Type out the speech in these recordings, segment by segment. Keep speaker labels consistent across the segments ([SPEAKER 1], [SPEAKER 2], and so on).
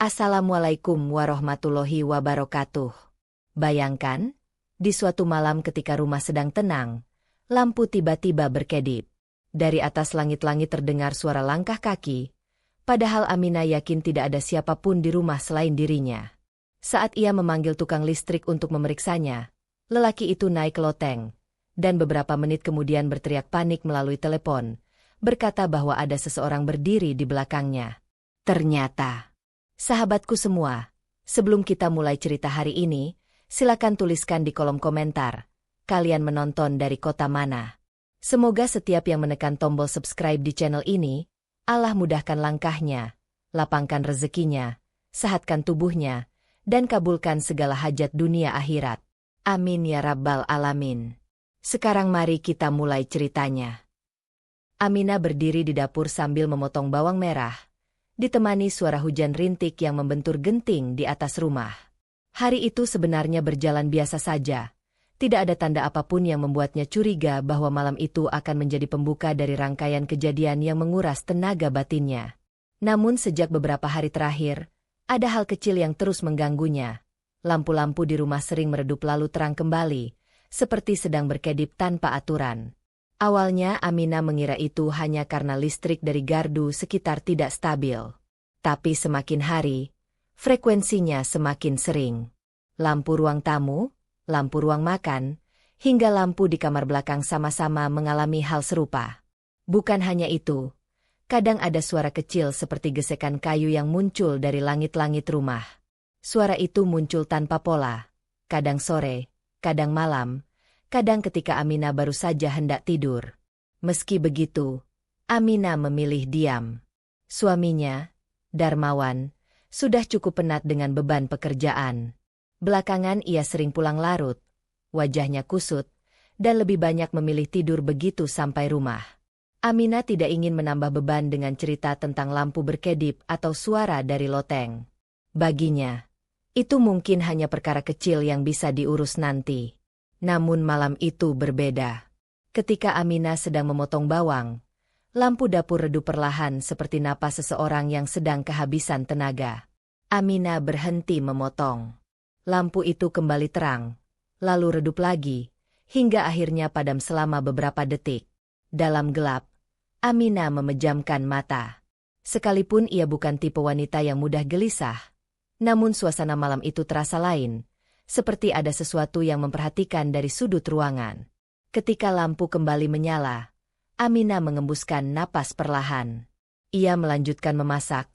[SPEAKER 1] Assalamualaikum warahmatullahi wabarakatuh. Bayangkan, di suatu malam ketika rumah sedang tenang, lampu tiba-tiba berkedip. Dari atas langit-langit terdengar suara langkah kaki, padahal Aminah yakin tidak ada siapapun di rumah selain dirinya. Saat ia memanggil tukang listrik untuk memeriksanya, lelaki itu naik ke loteng, dan beberapa menit kemudian berteriak panik melalui telepon, berkata bahwa ada seseorang berdiri di belakangnya. Ternyata, sahabatku semua, sebelum kita mulai cerita hari ini, silakan tuliskan di kolom komentar, kalian menonton dari kota mana. Semoga setiap yang menekan tombol subscribe di channel ini, Allah mudahkan langkahnya, lapangkan rezekinya, sehatkan tubuhnya, dan kabulkan segala hajat dunia akhirat. Amin ya rabbal alamin. Sekarang mari kita mulai ceritanya. Aminah berdiri di dapur sambil memotong bawang merah, ditemani suara hujan rintik yang membentur genting di atas rumah. Hari itu sebenarnya berjalan biasa saja. Tidak ada tanda apapun yang membuatnya curiga bahwa malam itu akan menjadi pembuka dari rangkaian kejadian yang menguras tenaga batinnya. Namun sejak beberapa hari terakhir, ada hal kecil yang terus mengganggunya. Lampu-lampu di rumah sering meredup lalu terang kembali, seperti sedang berkedip tanpa aturan. Awalnya Aminah mengira itu hanya karena listrik dari gardu sekitar tidak stabil. Tapi semakin hari, frekuensinya semakin sering. Lampu ruang tamu, lampu ruang makan, hingga lampu di kamar belakang sama-sama mengalami hal serupa. Bukan hanya itu, kadang ada suara kecil seperti gesekan kayu yang muncul dari langit-langit rumah. Suara itu muncul tanpa pola, kadang sore, kadang malam, kadang ketika Aminah baru saja hendak tidur. Meski begitu, Aminah memilih diam. Suaminya, Darmawan, sudah cukup penat dengan beban pekerjaan. Belakangan ia sering pulang larut, wajahnya kusut, dan lebih banyak memilih tidur begitu sampai rumah. Aminah tidak ingin menambah beban dengan cerita tentang lampu berkedip atau suara dari loteng. Baginya, itu mungkin hanya perkara kecil yang bisa diurus nanti. Namun malam itu berbeda. Ketika Aminah sedang memotong bawang, lampu dapur redup perlahan seperti napas seseorang yang sedang kehabisan tenaga. Aminah berhenti memotong. Lampu itu kembali terang, lalu redup lagi, hingga akhirnya padam selama beberapa detik. Dalam gelap, Aminah memejamkan mata. Sekalipun ia bukan tipe wanita yang mudah gelisah, namun suasana malam itu terasa lain. Seperti ada sesuatu yang memperhatikan dari sudut ruangan. Ketika lampu kembali menyala, Aminah mengembuskan napas perlahan. Ia melanjutkan memasak,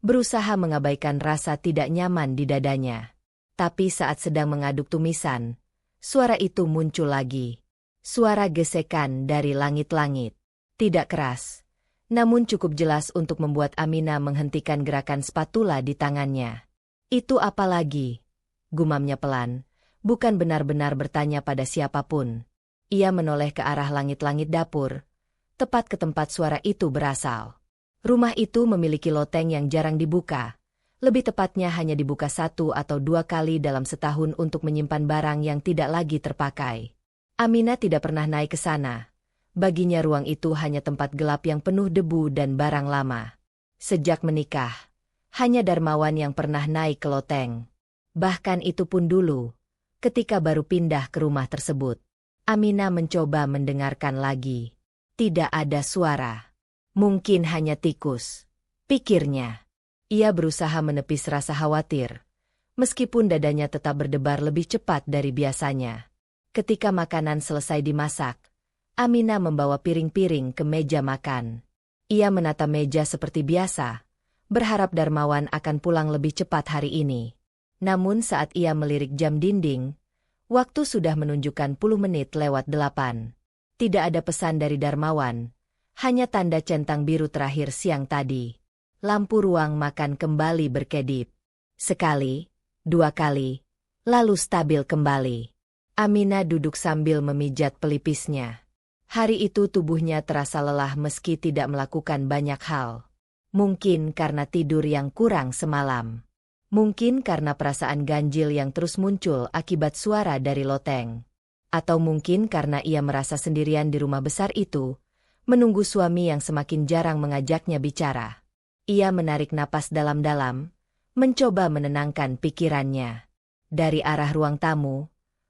[SPEAKER 1] berusaha mengabaikan rasa tidak nyaman di dadanya. Tapi saat sedang mengaduk tumisan, suara itu muncul lagi. Suara gesekan dari langit-langit. Tidak keras, namun cukup jelas untuk membuat Aminah menghentikan gerakan spatula di tangannya. Itu apa lagi? Gumamnya pelan, bukan benar-benar bertanya pada siapapun. Ia menoleh ke arah langit-langit dapur, tepat ke tempat suara itu berasal. Rumah itu memiliki loteng yang jarang dibuka, lebih tepatnya hanya dibuka 1 atau 2 kali dalam setahun untuk menyimpan barang yang tidak lagi terpakai. Aminah tidak pernah naik ke sana. Baginya ruang itu hanya tempat gelap yang penuh debu dan barang lama. Sejak menikah, hanya Darmawan yang pernah naik ke loteng. Bahkan itu pun dulu, ketika baru pindah ke rumah tersebut. Aminah mencoba mendengarkan lagi. Tidak ada suara. Mungkin hanya tikus, pikirnya. Ia berusaha menepis rasa khawatir, meskipun dadanya tetap berdebar lebih cepat dari biasanya. Ketika makanan selesai dimasak, Aminah membawa piring-piring ke meja makan. Ia menata meja seperti biasa, berharap Darmawan akan pulang lebih cepat hari ini. Namun saat ia melirik jam dinding, waktu sudah menunjukkan 10 menit lewat 8. Tidak ada pesan dari Darmawan, hanya tanda centang biru terakhir siang tadi. Lampu ruang makan kembali berkedip. Sekali, 2 kali, lalu stabil kembali. Aminah duduk sambil memijat pelipisnya. Hari itu tubuhnya terasa lelah meski tidak melakukan banyak hal. Mungkin karena tidur yang kurang semalam. Mungkin karena perasaan ganjil yang terus muncul akibat suara dari loteng. Atau mungkin karena ia merasa sendirian di rumah besar itu, menunggu suami yang semakin jarang mengajaknya bicara. Ia menarik napas dalam-dalam, mencoba menenangkan pikirannya. Dari arah ruang tamu,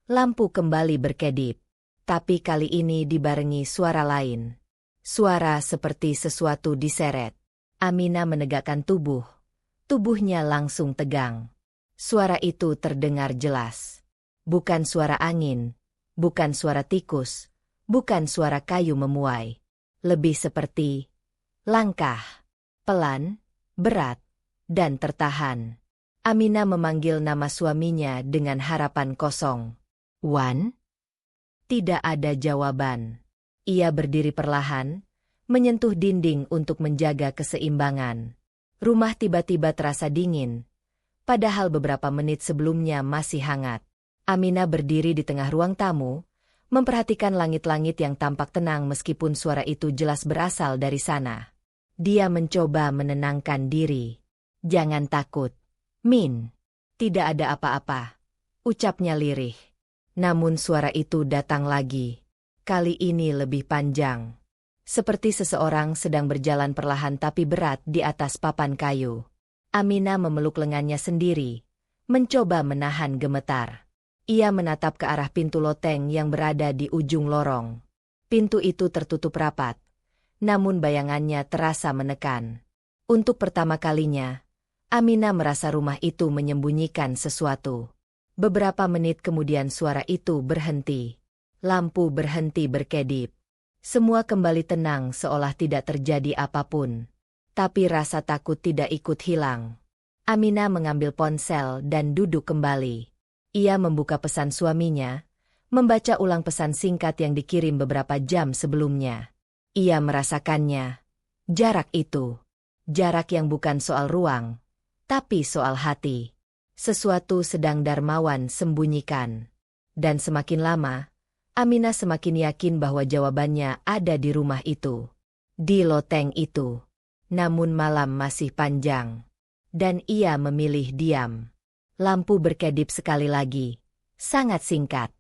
[SPEAKER 1] lampu kembali berkedip. Tapi kali ini dibarengi suara lain. Suara seperti sesuatu diseret. Aminah menegakkan tubuh. Tubuhnya langsung tegang. Suara itu terdengar jelas. Bukan suara angin, bukan suara tikus, bukan suara kayu memuai. Lebih seperti langkah, pelan, berat, dan tertahan. Aminah memanggil nama suaminya dengan harapan kosong. "Wan?" Tidak ada jawaban. Ia berdiri perlahan, menyentuh dinding untuk menjaga keseimbangan. Rumah tiba-tiba terasa dingin, padahal beberapa menit sebelumnya masih hangat. Aminah berdiri di tengah ruang tamu, memperhatikan langit-langit yang tampak tenang meskipun suara itu jelas berasal dari sana. Dia mencoba menenangkan diri. "Jangan takut, Min. Tidak ada apa-apa," ucapnya lirih. Namun suara itu datang lagi. Kali ini lebih panjang. Seperti seseorang sedang berjalan perlahan tapi berat di atas papan kayu. Aminah memeluk lengannya sendiri, mencoba menahan gemetar. Ia menatap ke arah pintu loteng yang berada di ujung lorong. Pintu itu tertutup rapat, namun bayangannya terasa menekan. Untuk pertama kalinya, Aminah merasa rumah itu menyembunyikan sesuatu. Beberapa menit kemudian suara itu berhenti. Lampu berhenti berkedip. Semua kembali tenang seolah tidak terjadi apapun. Tapi rasa takut tidak ikut hilang. Aminah mengambil ponsel dan duduk kembali. Ia membuka pesan suaminya, membaca ulang pesan singkat yang dikirim beberapa jam sebelumnya. Ia merasakannya. Jarak itu. Jarak yang bukan soal ruang, tapi soal hati. Sesuatu sedang Darmawan sembunyikan. Dan semakin lama, Aminah semakin yakin bahwa jawabannya ada di rumah itu. Di loteng itu. Namun malam masih panjang. Dan ia memilih diam. Lampu berkedip sekali lagi. Sangat singkat.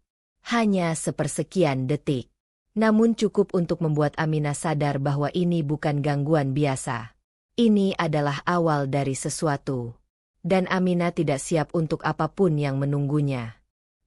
[SPEAKER 1] Hanya sepersekian detik. Namun cukup untuk membuat Aminah sadar bahwa ini bukan gangguan biasa. Ini adalah awal dari sesuatu. Dan Aminah tidak siap untuk apapun yang menunggunya.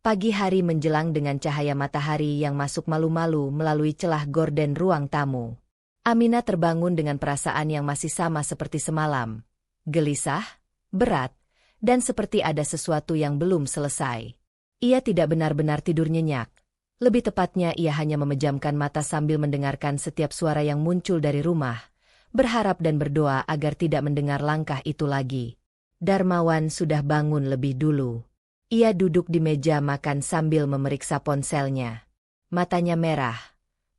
[SPEAKER 1] Pagi hari menjelang dengan cahaya matahari yang masuk malu-malu melalui celah gorden ruang tamu. Aminah terbangun dengan perasaan yang masih sama seperti semalam. Gelisah, berat, dan seperti ada sesuatu yang belum selesai. Ia tidak benar-benar tidur nyenyak. Lebih tepatnya ia hanya memejamkan mata sambil mendengarkan setiap suara yang muncul dari rumah, berharap dan berdoa agar tidak mendengar langkah itu lagi. Darmawan sudah bangun lebih dulu. Ia duduk di meja makan sambil memeriksa ponselnya. Matanya merah,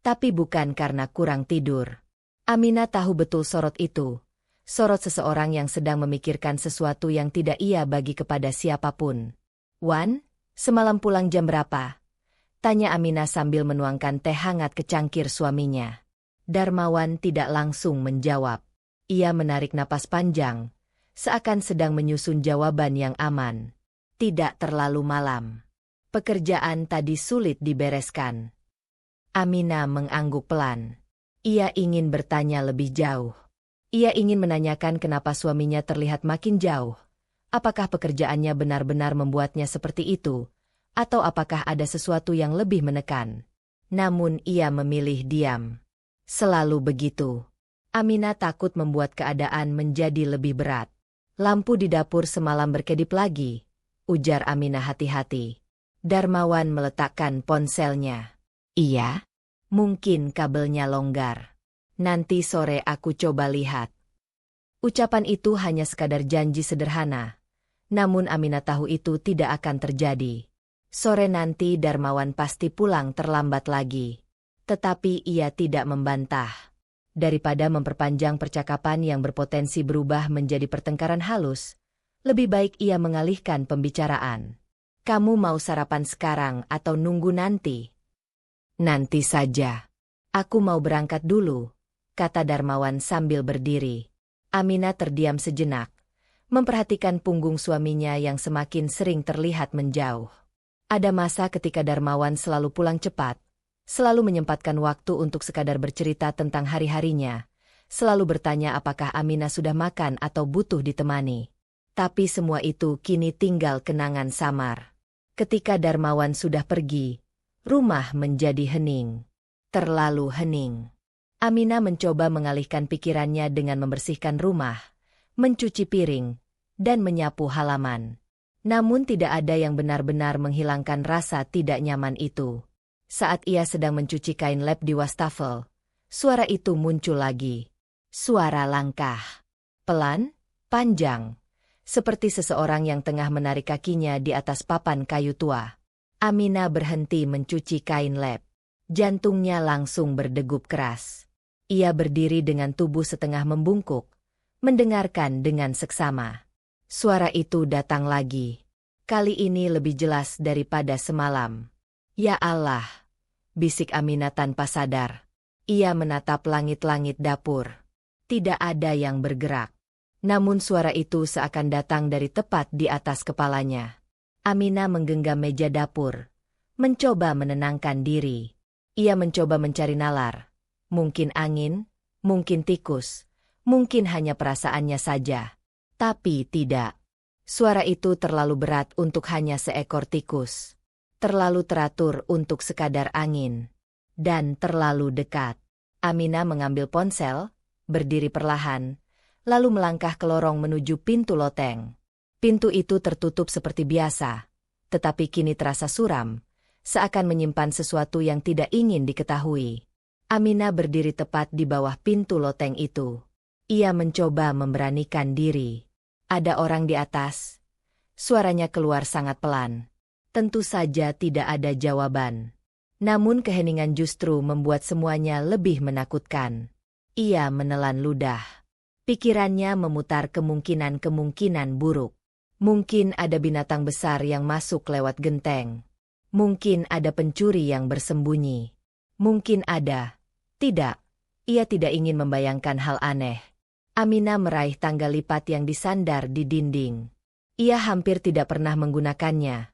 [SPEAKER 1] tapi bukan karena kurang tidur. Aminah tahu betul sorot itu. Sorot seseorang yang sedang memikirkan sesuatu yang tidak ia bagi kepada siapapun. "Wan, semalam pulang jam berapa?" tanya Aminah sambil menuangkan teh hangat ke cangkir suaminya. Darmawan tidak langsung menjawab. Ia menarik napas panjang, seakan sedang menyusun jawaban yang aman. Tidak terlalu malam. Pekerjaan tadi sulit dibereskan. Aminah mengangguk pelan. Ia ingin bertanya lebih jauh. Ia ingin menanyakan kenapa suaminya terlihat makin jauh. Apakah pekerjaannya benar-benar membuatnya seperti itu? Atau apakah ada sesuatu yang lebih menekan? Namun ia memilih diam. Selalu begitu. Aminah takut membuat keadaan menjadi lebih berat. "Lampu di dapur semalam berkedip lagi," ujar Aminah hati-hati. Darmawan meletakkan ponselnya. "Iya? Mungkin kabelnya longgar. Nanti sore aku coba lihat." Ucapan itu hanya sekadar janji sederhana. Namun Aminah tahu itu tidak akan terjadi. Sore nanti Darmawan pasti pulang terlambat lagi. Tetapi ia tidak membantah. Daripada memperpanjang percakapan yang berpotensi berubah menjadi pertengkaran halus, lebih baik ia mengalihkan pembicaraan. "Kamu mau sarapan sekarang atau nunggu nanti?" "Nanti saja. Aku mau berangkat dulu," kata Darmawan sambil berdiri. Aminah terdiam sejenak, memperhatikan punggung suaminya yang semakin sering terlihat menjauh. Ada masa ketika Darmawan selalu pulang cepat, selalu menyempatkan waktu untuk sekadar bercerita tentang hari-harinya, selalu bertanya apakah Aminah sudah makan atau butuh ditemani. Tapi semua itu kini tinggal kenangan samar. Ketika Darmawan sudah pergi, rumah menjadi hening. Terlalu hening. Aminah mencoba mengalihkan pikirannya dengan membersihkan rumah, mencuci piring, dan menyapu halaman. Namun tidak ada yang benar-benar menghilangkan rasa tidak nyaman itu. Saat ia sedang mencuci kain lap di wastafel, suara itu muncul lagi. Suara langkah. Pelan, panjang. Seperti seseorang yang tengah menarik kakinya di atas papan kayu tua. Aminah berhenti mencuci kain lap. Jantungnya langsung berdegup keras. Ia berdiri dengan tubuh setengah membungkuk, mendengarkan dengan seksama. Suara itu datang lagi. Kali ini lebih jelas daripada semalam. Ya Allah, bisik Aminah tanpa sadar. Ia menatap langit-langit dapur. Tidak ada yang bergerak. Namun suara itu seakan datang dari tepat di atas kepalanya. Aminah menggenggam meja dapur, mencoba menenangkan diri. Ia mencoba mencari nalar. Mungkin angin, mungkin tikus, mungkin hanya perasaannya saja. Tapi tidak. Suara itu terlalu berat untuk hanya seekor tikus. Terlalu teratur untuk sekadar angin. Dan terlalu dekat. Aminah mengambil ponsel, berdiri perlahan, lalu melangkah ke lorong menuju pintu loteng. Pintu itu tertutup seperti biasa, tetapi kini terasa suram, seakan menyimpan sesuatu yang tidak ingin diketahui. Aminah berdiri tepat di bawah pintu loteng itu. Ia mencoba memberanikan diri. Ada orang di atas. Suaranya keluar sangat pelan. Tentu saja tidak ada jawaban. Namun keheningan justru membuat semuanya lebih menakutkan. Ia menelan ludah. Pikirannya memutar kemungkinan-kemungkinan buruk. Mungkin ada binatang besar yang masuk lewat genteng. Mungkin ada pencuri yang bersembunyi. Mungkin ada. Tidak. Ia tidak ingin membayangkan hal aneh. Aminah meraih tangga lipat yang disandar di dinding. Ia hampir tidak pernah menggunakannya.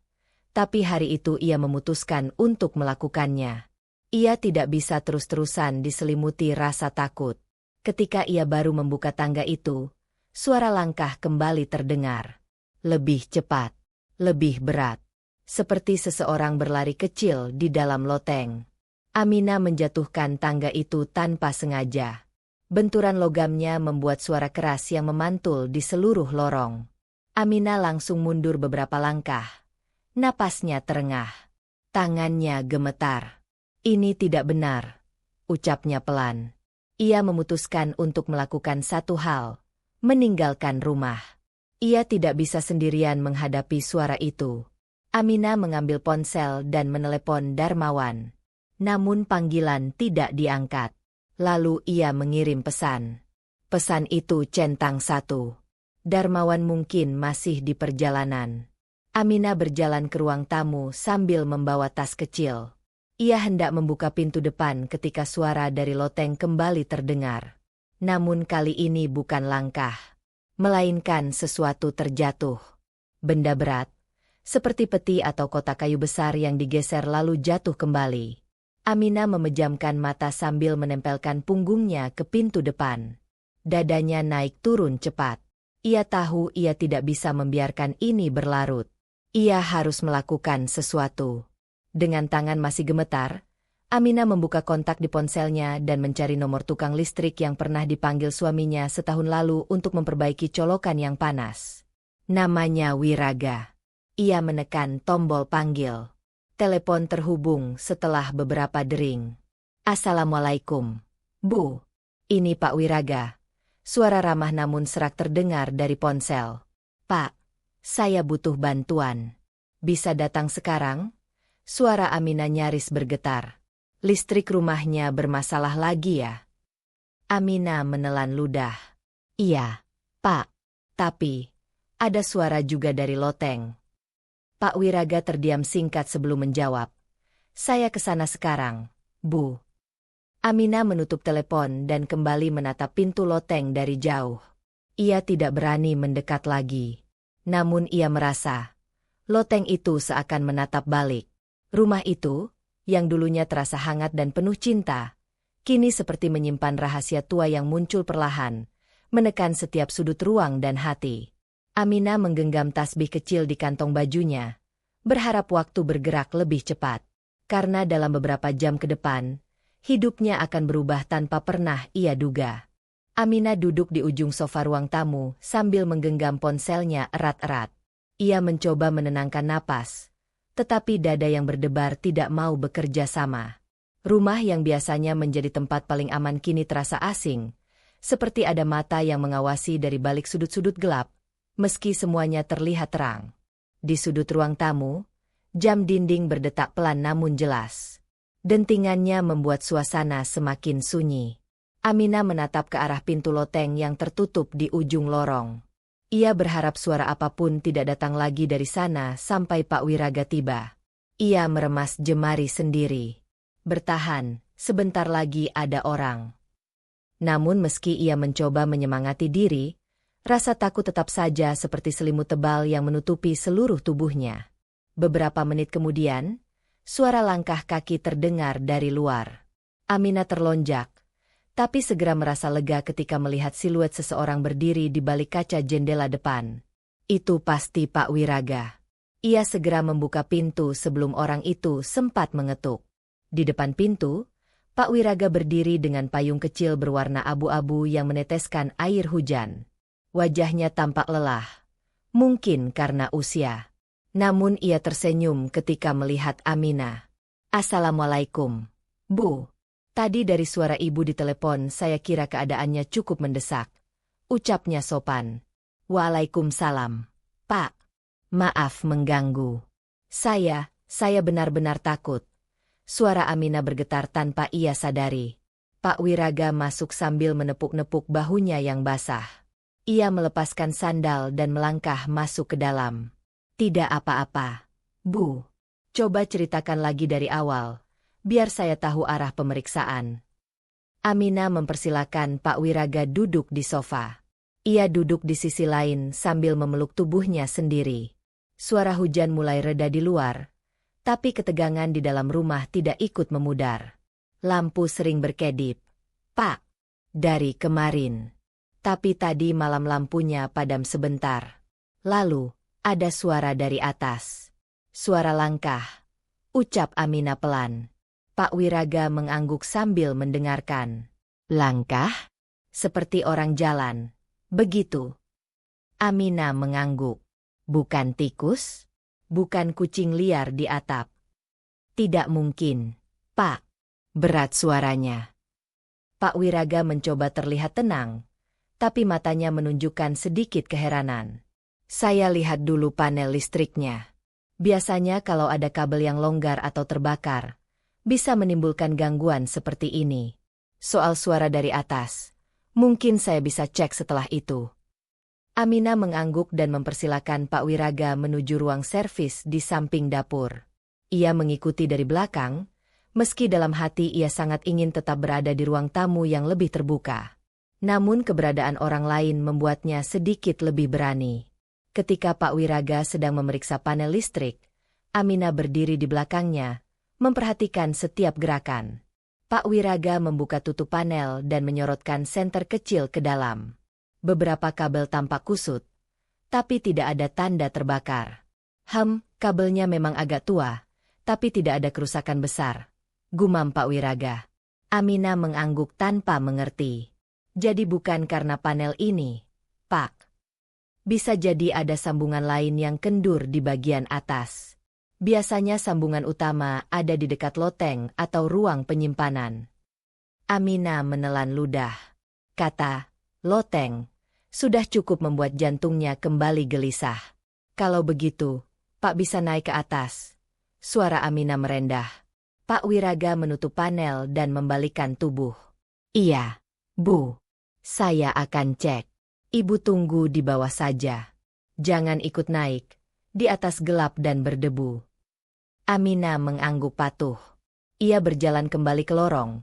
[SPEAKER 1] Tapi hari itu ia memutuskan untuk melakukannya. Ia tidak bisa terus-terusan diselimuti rasa takut. Ketika ia baru membuka tangga itu, suara langkah kembali terdengar. Lebih cepat, lebih berat. Seperti seseorang berlari kecil di dalam loteng. Aminah menjatuhkan tangga itu tanpa sengaja. Benturan logamnya membuat suara keras yang memantul di seluruh lorong. Aminah langsung mundur beberapa langkah. Napasnya terengah. Tangannya gemetar. Ini tidak benar, ucapnya pelan. Ia memutuskan untuk melakukan satu hal, meninggalkan rumah. Ia tidak bisa sendirian menghadapi suara itu. Aminah mengambil ponsel dan menelepon Darmawan. Namun panggilan tidak diangkat. Lalu ia mengirim pesan. Pesan itu centang satu. Darmawan mungkin masih di perjalanan. Aminah berjalan ke ruang tamu sambil membawa tas kecil. Ia hendak membuka pintu depan ketika suara dari loteng kembali terdengar. Namun kali ini bukan langkah, melainkan sesuatu terjatuh. Benda berat, seperti peti atau kotak kayu besar yang digeser lalu jatuh kembali. Aminah memejamkan mata sambil menempelkan punggungnya ke pintu depan. Dadanya naik turun cepat. Ia tahu ia tidak bisa membiarkan ini berlarut. Ia harus melakukan sesuatu. Dengan tangan masih gemetar, Aminah membuka kontak di ponselnya dan mencari nomor tukang listrik yang pernah dipanggil suaminya setahun lalu untuk memperbaiki colokan yang panas. Namanya Wiraga. Ia menekan tombol panggil. Telepon terhubung setelah beberapa dering. Assalamualaikum. Bu. Ini Pak Wiraga. Suara ramah namun serak terdengar dari ponsel. Pak, saya butuh bantuan. Bisa datang sekarang? Suara Aminah nyaris bergetar. Listrik rumahnya bermasalah lagi ya? Aminah menelan ludah. Iya, Pak. Tapi, ada suara juga dari loteng. Pak Wiraga terdiam singkat sebelum menjawab. Saya ke sana sekarang, Bu. Aminah menutup telepon dan kembali menatap pintu loteng dari jauh. Ia tidak berani mendekat lagi. Namun ia merasa, loteng itu seakan menatap balik. Rumah itu, yang dulunya terasa hangat dan penuh cinta, kini seperti menyimpan rahasia tua yang muncul perlahan, menekan setiap sudut ruang dan hati. Aminah menggenggam tasbih kecil di kantong bajunya, berharap waktu bergerak lebih cepat. Karena dalam beberapa jam ke depan, hidupnya akan berubah tanpa pernah ia duga. Aminah duduk di ujung sofa ruang tamu sambil menggenggam ponselnya erat-erat. Ia mencoba menenangkan napas, tetapi dada yang berdebar tidak mau bekerja sama. Rumah yang biasanya menjadi tempat paling aman kini terasa asing, seperti ada mata yang mengawasi dari balik sudut-sudut gelap, meski semuanya terlihat terang. Di sudut ruang tamu, jam dinding berdetak pelan namun jelas. Dentingannya membuat suasana semakin sunyi. Aminah menatap ke arah pintu loteng yang tertutup di ujung lorong. Ia berharap suara apapun tidak datang lagi dari sana sampai Pak Wiraga tiba. Ia meremas jemari sendiri. Bertahan, sebentar lagi ada orang. Namun meski ia mencoba menyemangati diri, rasa takut tetap saja seperti selimut tebal yang menutupi seluruh tubuhnya. Beberapa menit kemudian, suara langkah kaki terdengar dari luar. Aminah terlonjak, tapi segera merasa lega ketika melihat siluet seseorang berdiri di balik kaca jendela depan. Itu pasti Pak Wiraga. Ia segera membuka pintu sebelum orang itu sempat mengetuk. Di depan pintu, Pak Wiraga berdiri dengan payung kecil berwarna abu-abu yang meneteskan air hujan. Wajahnya tampak lelah, mungkin karena usia. Namun ia tersenyum ketika melihat Aminah. "Assalamualaikum, Bu. Tadi dari suara ibu di telepon saya kira keadaannya cukup mendesak," ucapnya sopan. "Waalaikumsalam, Pak. Maaf mengganggu. Saya benar-benar takut." Suara Aminah bergetar tanpa ia sadari. Pak Wiraga masuk sambil menepuk-nepuk bahunya yang basah. Ia melepaskan sandal dan melangkah masuk ke dalam. "Tidak apa-apa, Bu. Coba ceritakan lagi dari awal, biar saya tahu arah pemeriksaan." Aminah mempersilakan Pak Wiraga duduk di sofa. Ia duduk di sisi lain sambil memeluk tubuhnya sendiri. Suara hujan mulai reda di luar, tapi ketegangan di dalam rumah tidak ikut memudar. Lampu sering berkedip. "Pak, dari kemarin. Tapi tadi malam lampunya padam sebentar. Lalu, ada suara dari atas. Suara langkah," ucap Aminah pelan. Pak Wiraga mengangguk sambil mendengarkan. "Langkah? Seperti orang jalan, begitu?" Aminah mengangguk. "Bukan tikus? Bukan kucing liar di atap?" "Tidak mungkin, Pak." Berat suaranya. Pak Wiraga mencoba terlihat tenang, tapi matanya menunjukkan sedikit keheranan. "Saya lihat dulu panel listriknya. Biasanya kalau ada kabel yang longgar atau terbakar, bisa menimbulkan gangguan seperti ini. Soal suara dari atas, mungkin saya bisa cek setelah itu." Aminah mengangguk dan mempersilakan Pak Wiraga menuju ruang servis di samping dapur. Ia mengikuti dari belakang, meski dalam hati ia sangat ingin tetap berada di ruang tamu yang lebih terbuka. Namun keberadaan orang lain membuatnya sedikit lebih berani. Ketika Pak Wiraga sedang memeriksa panel listrik, Aminah berdiri di belakangnya, memperhatikan setiap gerakan. Pak Wiraga membuka tutup panel dan menyorotkan senter kecil ke dalam. Beberapa kabel tampak kusut, tapi tidak ada tanda terbakar. Kabelnya memang agak tua, tapi tidak ada kerusakan besar," gumam Pak Wiraga. Aminah mengangguk tanpa mengerti. "Jadi bukan karena panel ini, Pak. Bisa jadi ada sambungan lain yang kendur di bagian atas. Biasanya sambungan utama ada di dekat loteng atau ruang penyimpanan." Aminah menelan ludah. Kata loteng sudah cukup membuat jantungnya kembali gelisah. "Kalau begitu, Pak bisa naik ke atas." Suara Aminah merendah. Pak Wiraga menutup panel dan membalikkan tubuh. "Iya, Bu. Saya akan cek. Ibu tunggu di bawah saja. Jangan ikut naik. Di atas gelap dan berdebu." Aminah mengangguk patuh. Ia berjalan kembali ke lorong.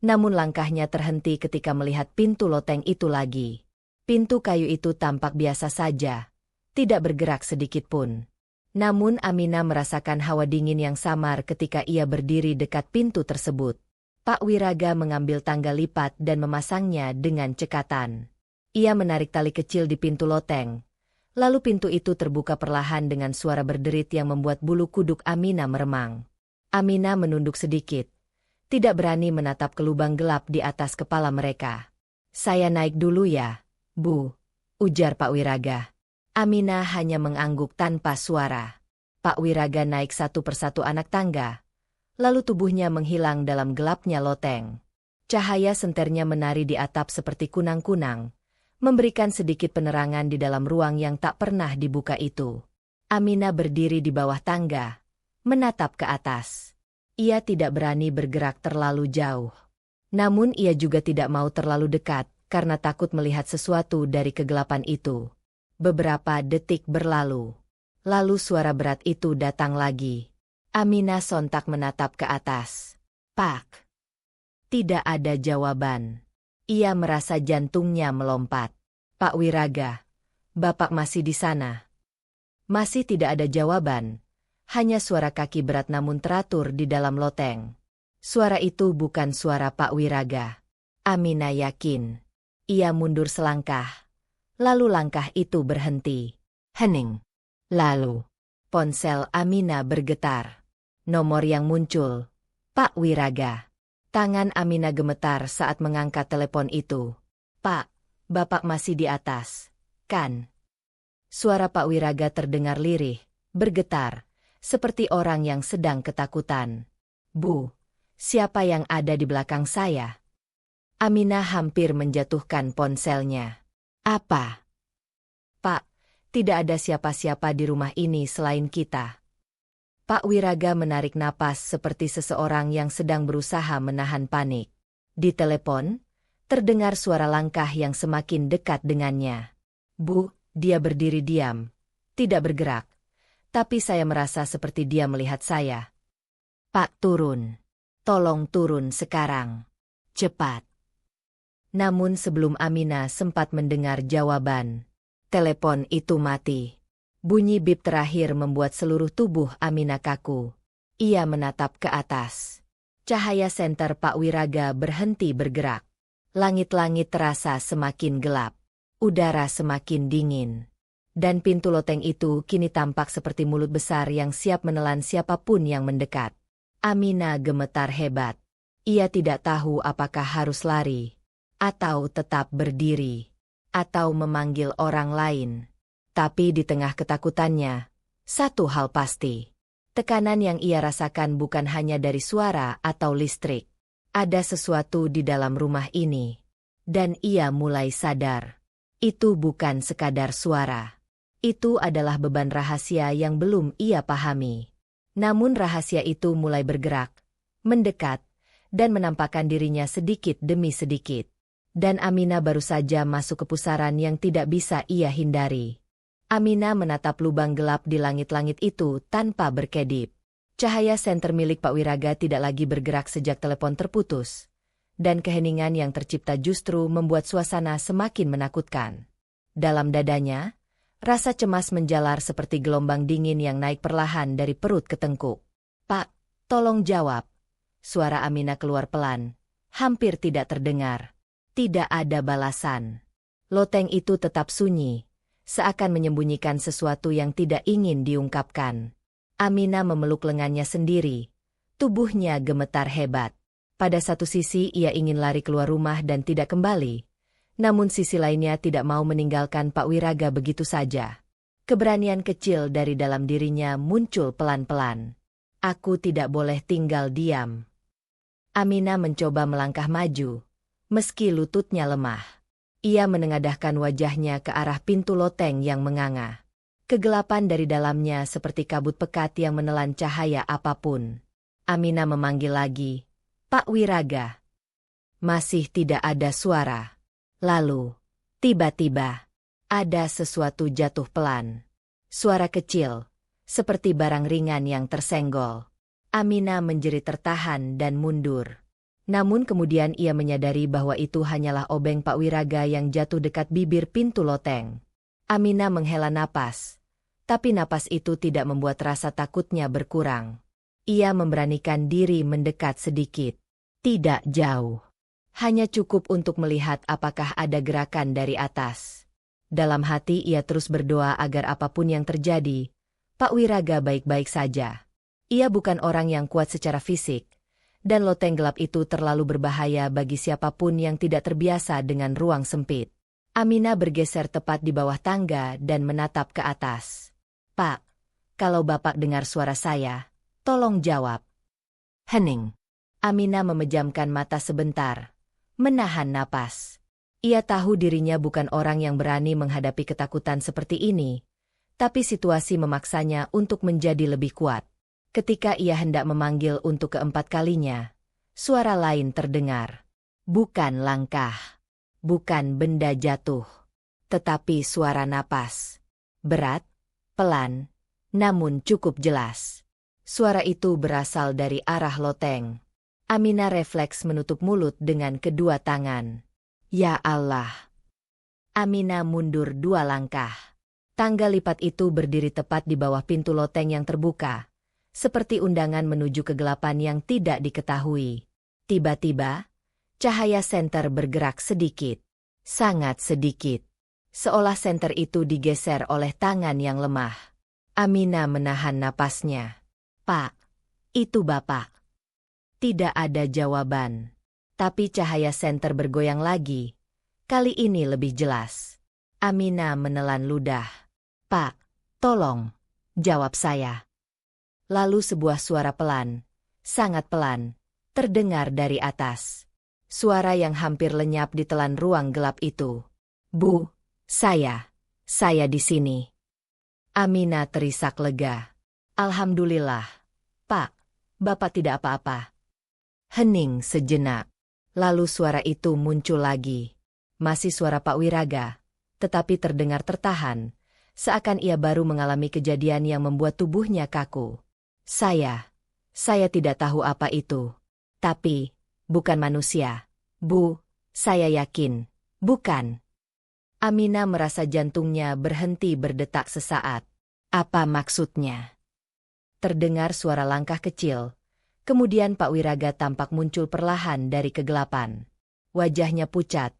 [SPEAKER 1] Namun langkahnya terhenti ketika melihat pintu loteng itu lagi. Pintu kayu itu tampak biasa saja, tidak bergerak sedikit pun. Namun Aminah merasakan hawa dingin yang samar ketika ia berdiri dekat pintu tersebut. Pak Wiraga mengambil tangga lipat dan memasangnya dengan cekatan. Ia menarik tali kecil di pintu loteng, Lalu pintu itu terbuka perlahan dengan suara berderit yang membuat bulu kuduk Aminah meremang. Aminah menunduk sedikit, tidak berani menatap ke lubang gelap di atas kepala mereka. "Saya naik dulu ya, Bu," ujar Pak Wiraga. Aminah hanya mengangguk tanpa suara. Pak Wiraga naik satu persatu anak tangga, lalu tubuhnya menghilang dalam gelapnya loteng. Cahaya senternya menari di atap seperti kunang-kunang, memberikan sedikit penerangan di dalam ruang yang tak pernah dibuka itu. Aminah berdiri di bawah tangga, menatap ke atas. Ia tidak berani bergerak terlalu jauh. Namun ia juga tidak mau terlalu dekat, karena takut melihat sesuatu dari kegelapan itu. Beberapa detik berlalu. Lalu suara berat itu datang lagi. Aminah sontak menatap ke atas. "Pak." Tidak ada jawaban. Ia merasa jantungnya melompat. "Pak Wiraga, Bapak masih di sana?" Masih tidak ada jawaban. Hanya suara kaki berat namun teratur di dalam loteng. Suara itu bukan suara Pak Wiraga. Aminah yakin. Ia mundur selangkah. Lalu langkah itu berhenti. Hening. Lalu, ponsel Aminah bergetar. Nomor yang muncul, Pak Wiraga. Tangan Aminah gemetar saat mengangkat telepon itu. "Pak, Bapak masih di atas, kan?" Suara Pak Wiraga terdengar lirih, bergetar, seperti orang yang sedang ketakutan. "Bu, siapa yang ada di belakang saya?" Aminah hampir menjatuhkan ponselnya. "Apa?" "Pak, tidak ada siapa-siapa di rumah ini selain kita." Pak Wiraga menarik napas seperti seseorang yang sedang berusaha menahan panik. Di telepon, terdengar suara langkah yang semakin dekat dengannya. "Bu," dia berdiri diam, tidak bergerak. Tapi saya merasa seperti dia melihat saya. "Pak, turun. Tolong turun sekarang. Cepat." Namun sebelum Aminah sempat mendengar jawaban, telepon itu mati. Bunyi bip terakhir membuat seluruh tubuh Aminah kaku. Ia menatap ke atas. Cahaya senter Pak Wiraga berhenti bergerak. Langit-langit terasa semakin gelap. Udara semakin dingin. Dan pintu loteng itu kini tampak seperti mulut besar yang siap menelan siapapun yang mendekat. Aminah gemetar hebat. Ia tidak tahu apakah harus lari, atau tetap berdiri, atau memanggil orang lain. Tapi di tengah ketakutannya, satu hal pasti. Tekanan yang ia rasakan bukan hanya dari suara atau listrik. Ada sesuatu di dalam rumah ini. Dan ia mulai sadar. Itu bukan sekadar suara. Itu adalah beban rahasia yang belum ia pahami. Namun rahasia itu mulai bergerak, mendekat, dan menampakkan dirinya sedikit demi sedikit. Dan Aminah baru saja masuk ke pusaran yang tidak bisa ia hindari. Aminah menatap lubang gelap di langit-langit itu tanpa berkedip. Cahaya senter milik Pak Wiraga tidak lagi bergerak sejak telepon terputus. Dan keheningan yang tercipta justru membuat suasana semakin menakutkan. Dalam dadanya, rasa cemas menjalar seperti gelombang dingin yang naik perlahan dari perut ke tengkuk. "Pak, tolong jawab." Suara Aminah keluar pelan, hampir tidak terdengar. Tidak ada balasan. Loteng itu tetap sunyi, seakan menyembunyikan sesuatu yang tidak ingin diungkapkan. Aminah memeluk lengannya sendiri. Tubuhnya gemetar hebat. Pada satu sisi ia ingin lari keluar rumah dan tidak kembali. Namun sisi lainnya tidak mau meninggalkan Pak Wiraga begitu saja. Keberanian kecil dari dalam dirinya muncul pelan-pelan. "Aku tidak boleh tinggal diam." Aminah mencoba melangkah maju, meski lututnya lemah. Ia menengadahkan wajahnya ke arah pintu loteng yang menganga. Kegelapan dari dalamnya seperti kabut pekat yang menelan cahaya apapun. Aminah memanggil lagi, "Pak Wiraga." Masih tidak ada suara. Lalu, tiba-tiba, ada sesuatu jatuh pelan. Suara kecil, seperti barang ringan yang tersenggol. Aminah menjerit tertahan dan mundur. Namun kemudian ia menyadari bahwa itu hanyalah obeng Pak Wiraga yang jatuh dekat bibir pintu loteng. Aminah menghela napas. Tapi napas itu tidak membuat rasa takutnya berkurang. Ia memberanikan diri mendekat sedikit. Tidak jauh. Hanya cukup untuk melihat apakah ada gerakan dari atas. Dalam hati ia terus berdoa agar apapun yang terjadi, Pak Wiraga baik-baik saja. Ia bukan orang yang kuat secara fisik, dan loteng gelap itu terlalu berbahaya bagi siapapun yang tidak terbiasa dengan ruang sempit. Aminah bergeser tepat di bawah tangga dan menatap ke atas. "Pak, kalau Bapak dengar suara saya, tolong jawab." Hening. Aminah memejamkan mata sebentar, menahan napas. Ia tahu dirinya bukan orang yang berani menghadapi ketakutan seperti ini, tapi situasi memaksanya untuk menjadi lebih kuat. Ketika ia hendak memanggil untuk keempat kalinya, suara lain terdengar. Bukan langkah, bukan benda jatuh, tetapi suara napas. Berat, pelan, namun cukup jelas. Suara itu berasal dari arah loteng. Aminah refleks menutup mulut dengan kedua tangan. Ya Allah! Aminah mundur 2 langkah. Tangga lipat itu berdiri tepat di bawah pintu loteng yang terbuka, seperti undangan menuju kegelapan yang tidak diketahui. Tiba-tiba, cahaya senter bergerak sedikit. Sangat sedikit. Seolah senter itu digeser oleh tangan yang lemah. Aminah menahan napasnya. "Pak, itu Bapak." Tidak ada jawaban. Tapi cahaya senter bergoyang lagi. Kali ini lebih jelas. Aminah menelan ludah. "Pak, tolong, jawab saya." Lalu sebuah suara pelan, sangat pelan, terdengar dari atas. Suara yang hampir lenyap ditelan ruang gelap itu. "Bu, saya di sini." Aminah terisak lega. "Alhamdulillah, Pak, Bapak tidak apa-apa." Hening sejenak. Lalu suara itu muncul lagi. Masih suara Pak Wiraga, tetapi terdengar tertahan, seakan ia baru mengalami kejadian yang membuat tubuhnya kaku. Saya tidak tahu apa itu. Tapi, bukan manusia. Bu, saya yakin, bukan." Aminah merasa jantungnya berhenti berdetak sesaat. Apa maksudnya? Terdengar suara langkah kecil. Kemudian Pak Wiraga tampak muncul perlahan dari kegelapan. Wajahnya pucat,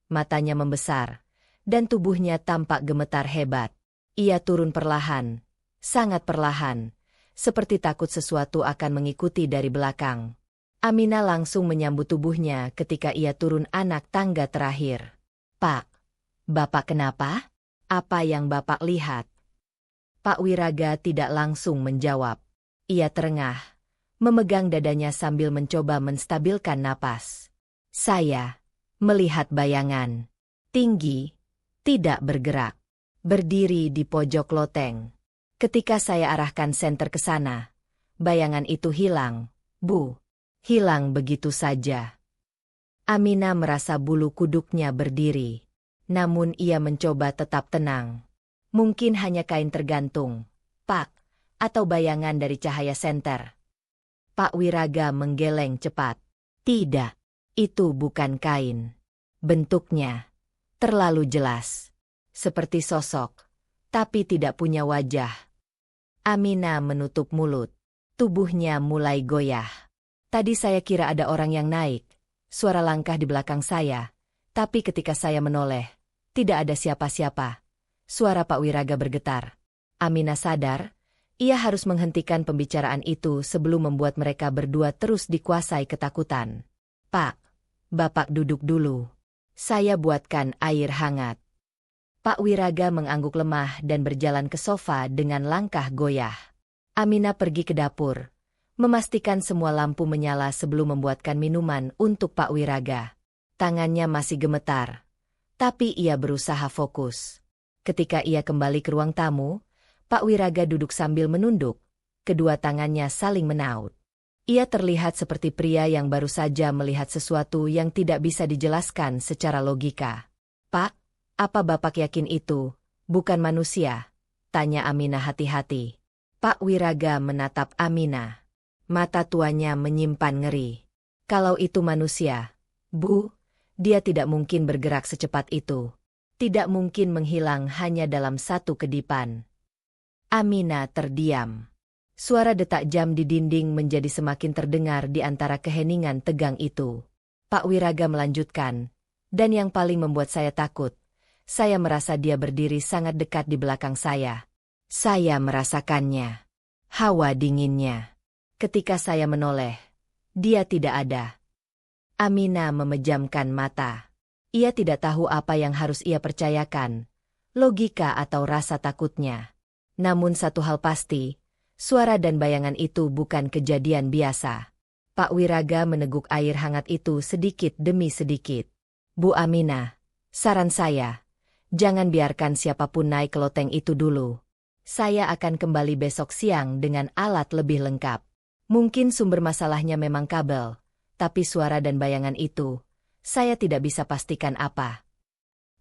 [SPEAKER 1] matanya membesar, dan tubuhnya tampak gemetar hebat. Ia turun perlahan, sangat perlahan, seperti takut sesuatu akan mengikuti dari belakang. Aminah langsung menyambut tubuhnya ketika ia turun anak tangga terakhir. "Pak, Bapak kenapa? Apa yang Bapak lihat?" Pak Wiraga tidak langsung menjawab. Ia terengah, memegang dadanya sambil mencoba menstabilkan napas. "Saya melihat bayangan. Tinggi, tidak bergerak. Berdiri di pojok loteng. Ketika saya arahkan senter ke sana, bayangan itu hilang, Bu. Hilang begitu saja." Aminah merasa bulu kuduknya berdiri. Namun ia mencoba tetap tenang. "Mungkin hanya kain tergantung, Pak, atau bayangan dari cahaya senter." Pak Wiraga menggeleng cepat. "Tidak, itu bukan kain. Bentuknya terlalu jelas. Seperti sosok, tapi tidak punya wajah." Aminah menutup mulut. Tubuhnya mulai goyah. "Tadi saya kira ada orang yang naik. Suara langkah di belakang saya. Tapi ketika saya menoleh, tidak ada siapa-siapa." Suara Pak Wiraga bergetar. Aminah sadar, ia harus menghentikan pembicaraan itu sebelum membuat mereka berdua terus dikuasai ketakutan. "Pak, Bapak duduk dulu. Saya buatkan air hangat." Pak Wiraga mengangguk lemah dan berjalan ke sofa dengan langkah goyah. Aminah pergi ke dapur, memastikan semua lampu menyala sebelum membuatkan minuman untuk Pak Wiraga. Tangannya masih gemetar, tapi ia berusaha fokus. Ketika ia kembali ke ruang tamu, Pak Wiraga duduk sambil menunduk, kedua tangannya saling menaut. Ia terlihat seperti pria yang baru saja melihat sesuatu yang tidak bisa dijelaskan secara logika. "Pak, apa Bapak yakin itu bukan manusia?" tanya Aminah hati-hati. Pak Wiraga menatap Aminah. Mata tuanya menyimpan ngeri. "Kalau itu manusia, Bu, dia tidak mungkin bergerak secepat itu. Tidak mungkin menghilang hanya dalam satu kedipan." Aminah terdiam. Suara detak jam di dinding menjadi semakin terdengar di antara keheningan tegang itu. Pak Wiraga melanjutkan, "Dan yang paling membuat saya takut, saya merasa dia berdiri sangat dekat di belakang saya. Saya merasakannya. Hawa dinginnya. Ketika saya menoleh, dia tidak ada. Amina memejamkan mata. Ia tidak tahu apa yang harus ia percayakan, logika atau rasa takutnya. Namun satu hal pasti, suara dan bayangan itu bukan kejadian biasa. Pak Wiraga meneguk air hangat itu sedikit demi sedikit. Bu Amina, saran saya, jangan biarkan siapapun naik ke loteng itu dulu. Saya akan kembali besok siang dengan alat lebih lengkap. Mungkin sumber masalahnya memang kabel, tapi suara dan bayangan itu, saya tidak bisa pastikan apa.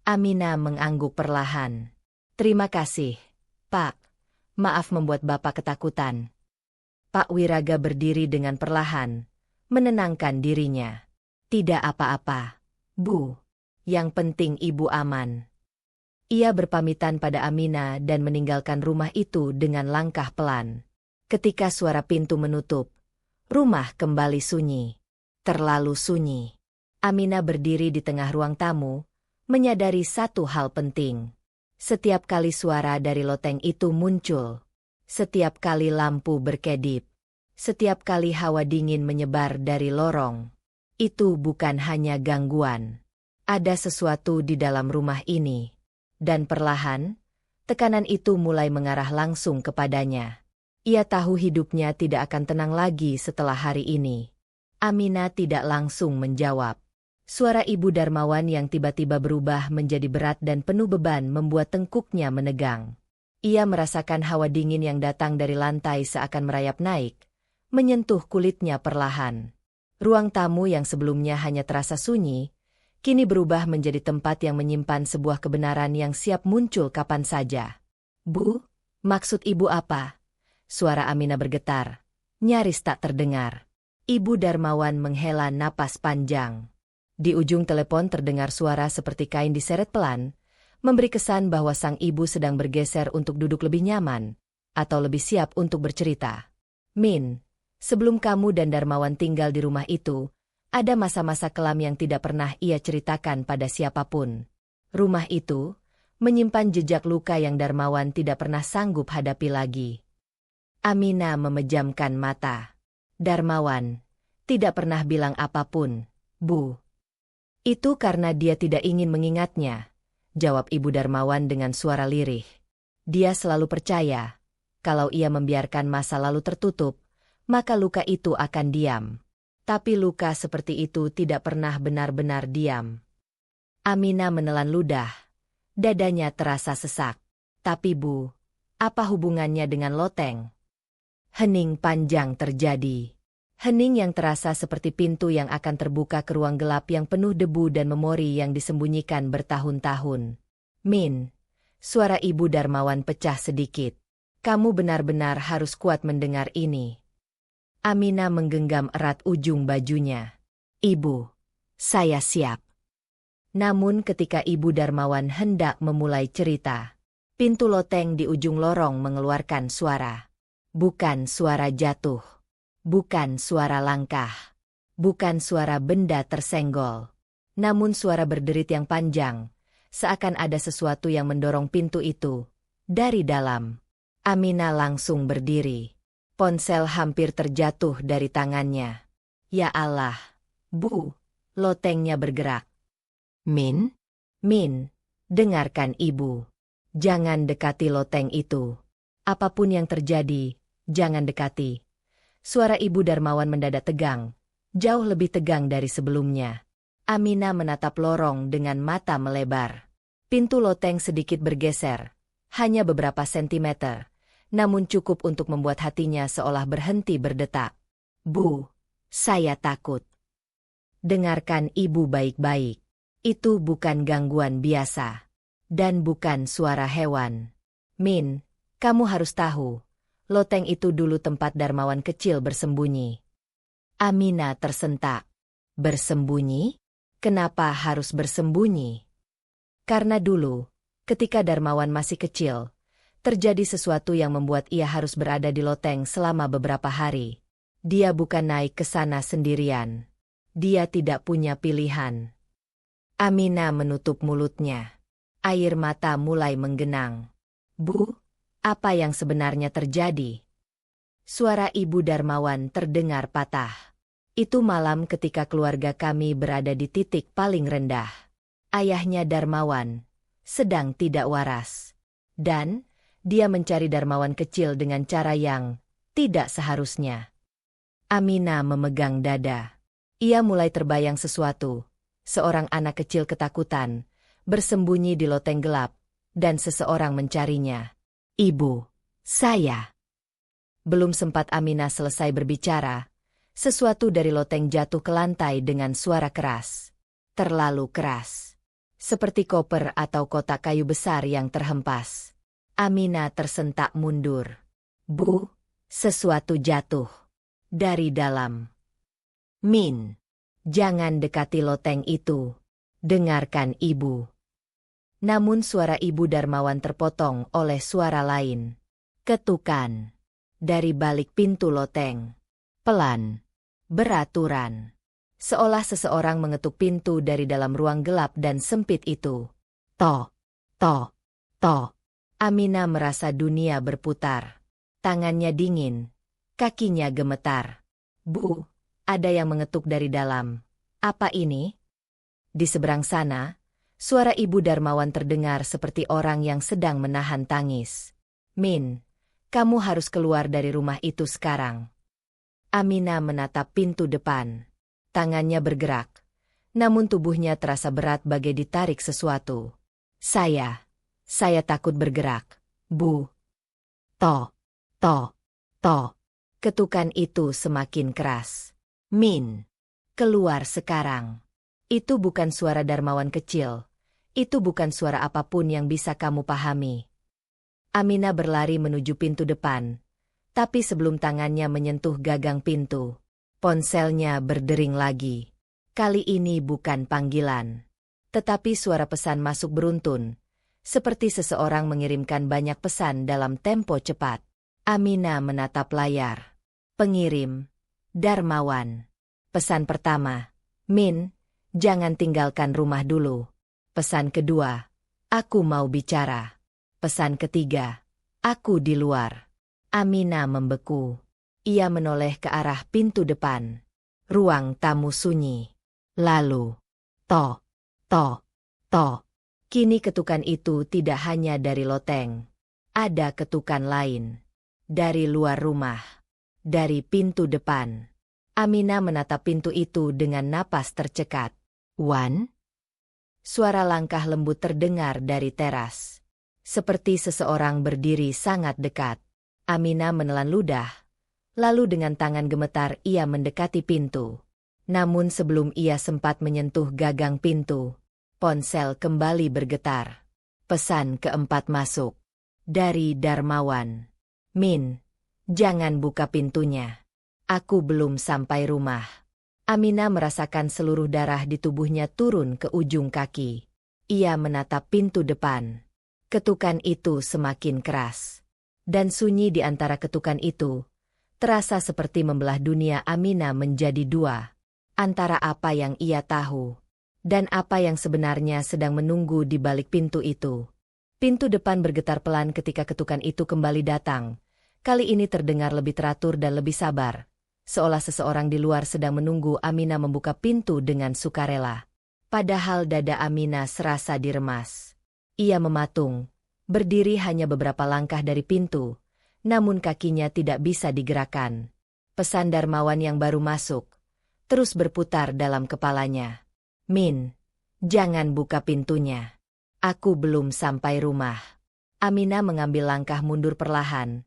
[SPEAKER 1] Amina mengangguk perlahan. Terima kasih, Pak. Maaf membuat Bapak ketakutan. Pak Wiraga berdiri dengan perlahan, menenangkan dirinya. Tidak apa-apa, Bu. Yang penting Ibu aman. Ia berpamitan pada Amina dan meninggalkan rumah itu dengan langkah pelan. Ketika suara pintu menutup, rumah kembali sunyi. Terlalu sunyi. Amina berdiri di tengah ruang tamu, menyadari satu hal penting. Setiap kali suara dari loteng itu muncul, setiap kali lampu berkedip, setiap kali hawa dingin menyebar dari lorong, itu bukan hanya gangguan. Ada sesuatu di dalam rumah ini. Dan perlahan, tekanan itu mulai mengarah langsung kepadanya. Ia tahu hidupnya tidak akan tenang lagi setelah hari ini. Amina tidak langsung menjawab. Suara Ibu Darmawan yang tiba-tiba berubah menjadi berat dan penuh beban membuat tengkuknya menegang. Ia merasakan hawa dingin yang datang dari lantai seakan merayap naik, menyentuh kulitnya perlahan. Ruang tamu yang sebelumnya hanya terasa sunyi, kini berubah menjadi tempat yang menyimpan sebuah kebenaran yang siap muncul kapan saja. Bu, maksud Ibu apa? Suara Amina bergetar, nyaris tak terdengar. Ibu Darmawan menghela napas panjang. Di ujung telepon terdengar suara seperti kain diseret pelan, memberi kesan bahwa sang ibu sedang bergeser untuk duduk lebih nyaman, atau lebih siap untuk bercerita. Min, sebelum kamu dan Darmawan tinggal di rumah itu, ada masa-masa kelam yang tidak pernah ia ceritakan pada siapapun. Rumah itu menyimpan jejak luka yang Darmawan tidak pernah sanggup hadapi lagi. Amina memejamkan mata. Darmawan tidak pernah bilang apapun, Bu. Itu karena dia tidak ingin mengingatnya, jawab Ibu Darmawan dengan suara lirih. Dia selalu percaya, kalau ia membiarkan masa lalu tertutup, maka luka itu akan diam. Tapi luka seperti itu tidak pernah benar-benar diam. Amina menelan ludah. Dadanya terasa sesak. Tapi Bu, apa hubungannya dengan loteng? Hening panjang terjadi. Hening yang terasa seperti pintu yang akan terbuka ke ruang gelap yang penuh debu dan memori yang disembunyikan bertahun-tahun. Min, suara Ibu Darmawan pecah sedikit. Kamu benar-benar harus kuat mendengar ini. Amina menggenggam erat ujung bajunya. Ibu, saya siap. Namun ketika Ibu Darmawan hendak memulai cerita, pintu loteng di ujung lorong mengeluarkan suara. Bukan suara jatuh. Bukan suara langkah. Bukan suara benda tersenggol. Namun suara berderit yang panjang, seakan ada sesuatu yang mendorong pintu itu. Dari dalam, Amina langsung berdiri. Ponsel hampir terjatuh dari tangannya. Ya Allah, Bu, lotengnya bergerak. Min, dengarkan Ibu. Jangan dekati loteng itu. Apapun yang terjadi, jangan dekati. Suara Ibu Darmawan mendadak tegang, jauh lebih tegang dari sebelumnya. Amina menatap lorong dengan mata melebar. Pintu loteng sedikit bergeser, hanya beberapa sentimeter, namun cukup untuk membuat hatinya seolah berhenti berdetak. Bu, saya takut. Dengarkan Ibu baik-baik. Itu bukan gangguan biasa. Dan bukan suara hewan. Min, kamu harus tahu. Loteng itu dulu tempat Darmawan kecil bersembunyi. Amina tersentak. Bersembunyi? Kenapa harus bersembunyi? Karena dulu, ketika Darmawan masih kecil, terjadi sesuatu yang membuat ia harus berada di loteng selama beberapa hari. Dia bukan naik ke sana sendirian. Dia tidak punya pilihan. Amina menutup mulutnya. Air mata mulai menggenang. Bu, apa yang sebenarnya terjadi? Suara Ibu Darmawan terdengar patah. Itu malam ketika keluarga kami berada di titik paling rendah. Ayahnya Darmawan sedang tidak waras. Dan dia mencari Darmawan kecil dengan cara yang tidak seharusnya. Amina memegang dada. Ia mulai terbayang sesuatu. Seorang anak kecil ketakutan, bersembunyi di loteng gelap, dan seseorang mencarinya. Ibu, saya. Belum sempat Amina selesai berbicara, sesuatu dari loteng jatuh ke lantai dengan suara keras. Terlalu keras. Seperti koper atau kotak kayu besar yang terhempas. Amina tersentak mundur. Bu, sesuatu jatuh. Dari dalam. Min, jangan dekati loteng itu. Dengarkan ibu. Namun suara Ibu Darmawan terpotong oleh suara lain. Ketukan. Dari balik pintu loteng. Pelan. Beraturan. Seolah seseorang mengetuk pintu dari dalam ruang gelap dan sempit itu. Toh, toh, toh. Amina merasa dunia berputar. Tangannya dingin. Kakinya gemetar. Bu, ada yang mengetuk dari dalam. Apa ini? Di seberang sana, suara Ibu Darmawan terdengar seperti orang yang sedang menahan tangis. Min, kamu harus keluar dari rumah itu sekarang. Amina menatap pintu depan. Tangannya bergerak, namun tubuhnya terasa berat bagai ditarik sesuatu. Saya takut bergerak, Bu. Toh, toh, toh. Ketukan itu semakin keras. Min, keluar sekarang. Itu bukan suara Darmawan kecil. Itu bukan suara apapun yang bisa kamu pahami. Amina berlari menuju pintu depan. Tapi sebelum tangannya menyentuh gagang pintu, ponselnya berdering lagi. Kali ini bukan panggilan. Tetapi suara pesan masuk beruntun. Seperti seseorang mengirimkan banyak pesan dalam tempo cepat. Amina menatap layar. Pengirim. Darmawan. Pesan pertama. Min, jangan tinggalkan rumah dulu. Pesan kedua, aku mau bicara. Pesan ketiga, aku di luar. Amina membeku. Ia menoleh ke arah pintu depan. Ruang tamu sunyi. Lalu, toh, toh, toh. Kini ketukan itu tidak hanya dari loteng. Ada ketukan lain. Dari luar rumah. Dari pintu depan. Amina menatap pintu itu dengan napas tercekat. Wan? Suara langkah lembut terdengar dari teras. Seperti seseorang berdiri sangat dekat. Amina menelan ludah. Lalu dengan tangan gemetar ia mendekati pintu. Namun sebelum ia sempat menyentuh gagang pintu, ponsel kembali bergetar. Pesan keempat masuk. Dari Darmawan. Min, jangan buka pintunya. Aku belum sampai rumah. Amina merasakan seluruh darah di tubuhnya turun ke ujung kaki. Ia menatap pintu depan. Ketukan itu semakin keras. Dan sunyi di antara ketukan itu, terasa seperti membelah dunia Amina menjadi dua. Antara apa yang ia tahu, dan apa yang sebenarnya sedang menunggu di balik pintu itu. Pintu depan bergetar pelan ketika ketukan itu kembali datang. Kali ini terdengar lebih teratur dan lebih sabar. Seolah seseorang di luar sedang menunggu Amina membuka pintu dengan sukarela. Padahal dada Amina serasa diremas. Ia mematung, berdiri hanya beberapa langkah dari pintu, namun kakinya tidak bisa digerakkan. Pesan Darmawan yang baru masuk, terus berputar dalam kepalanya. Min, jangan buka pintunya. Aku belum sampai rumah. Amina mengambil langkah mundur perlahan.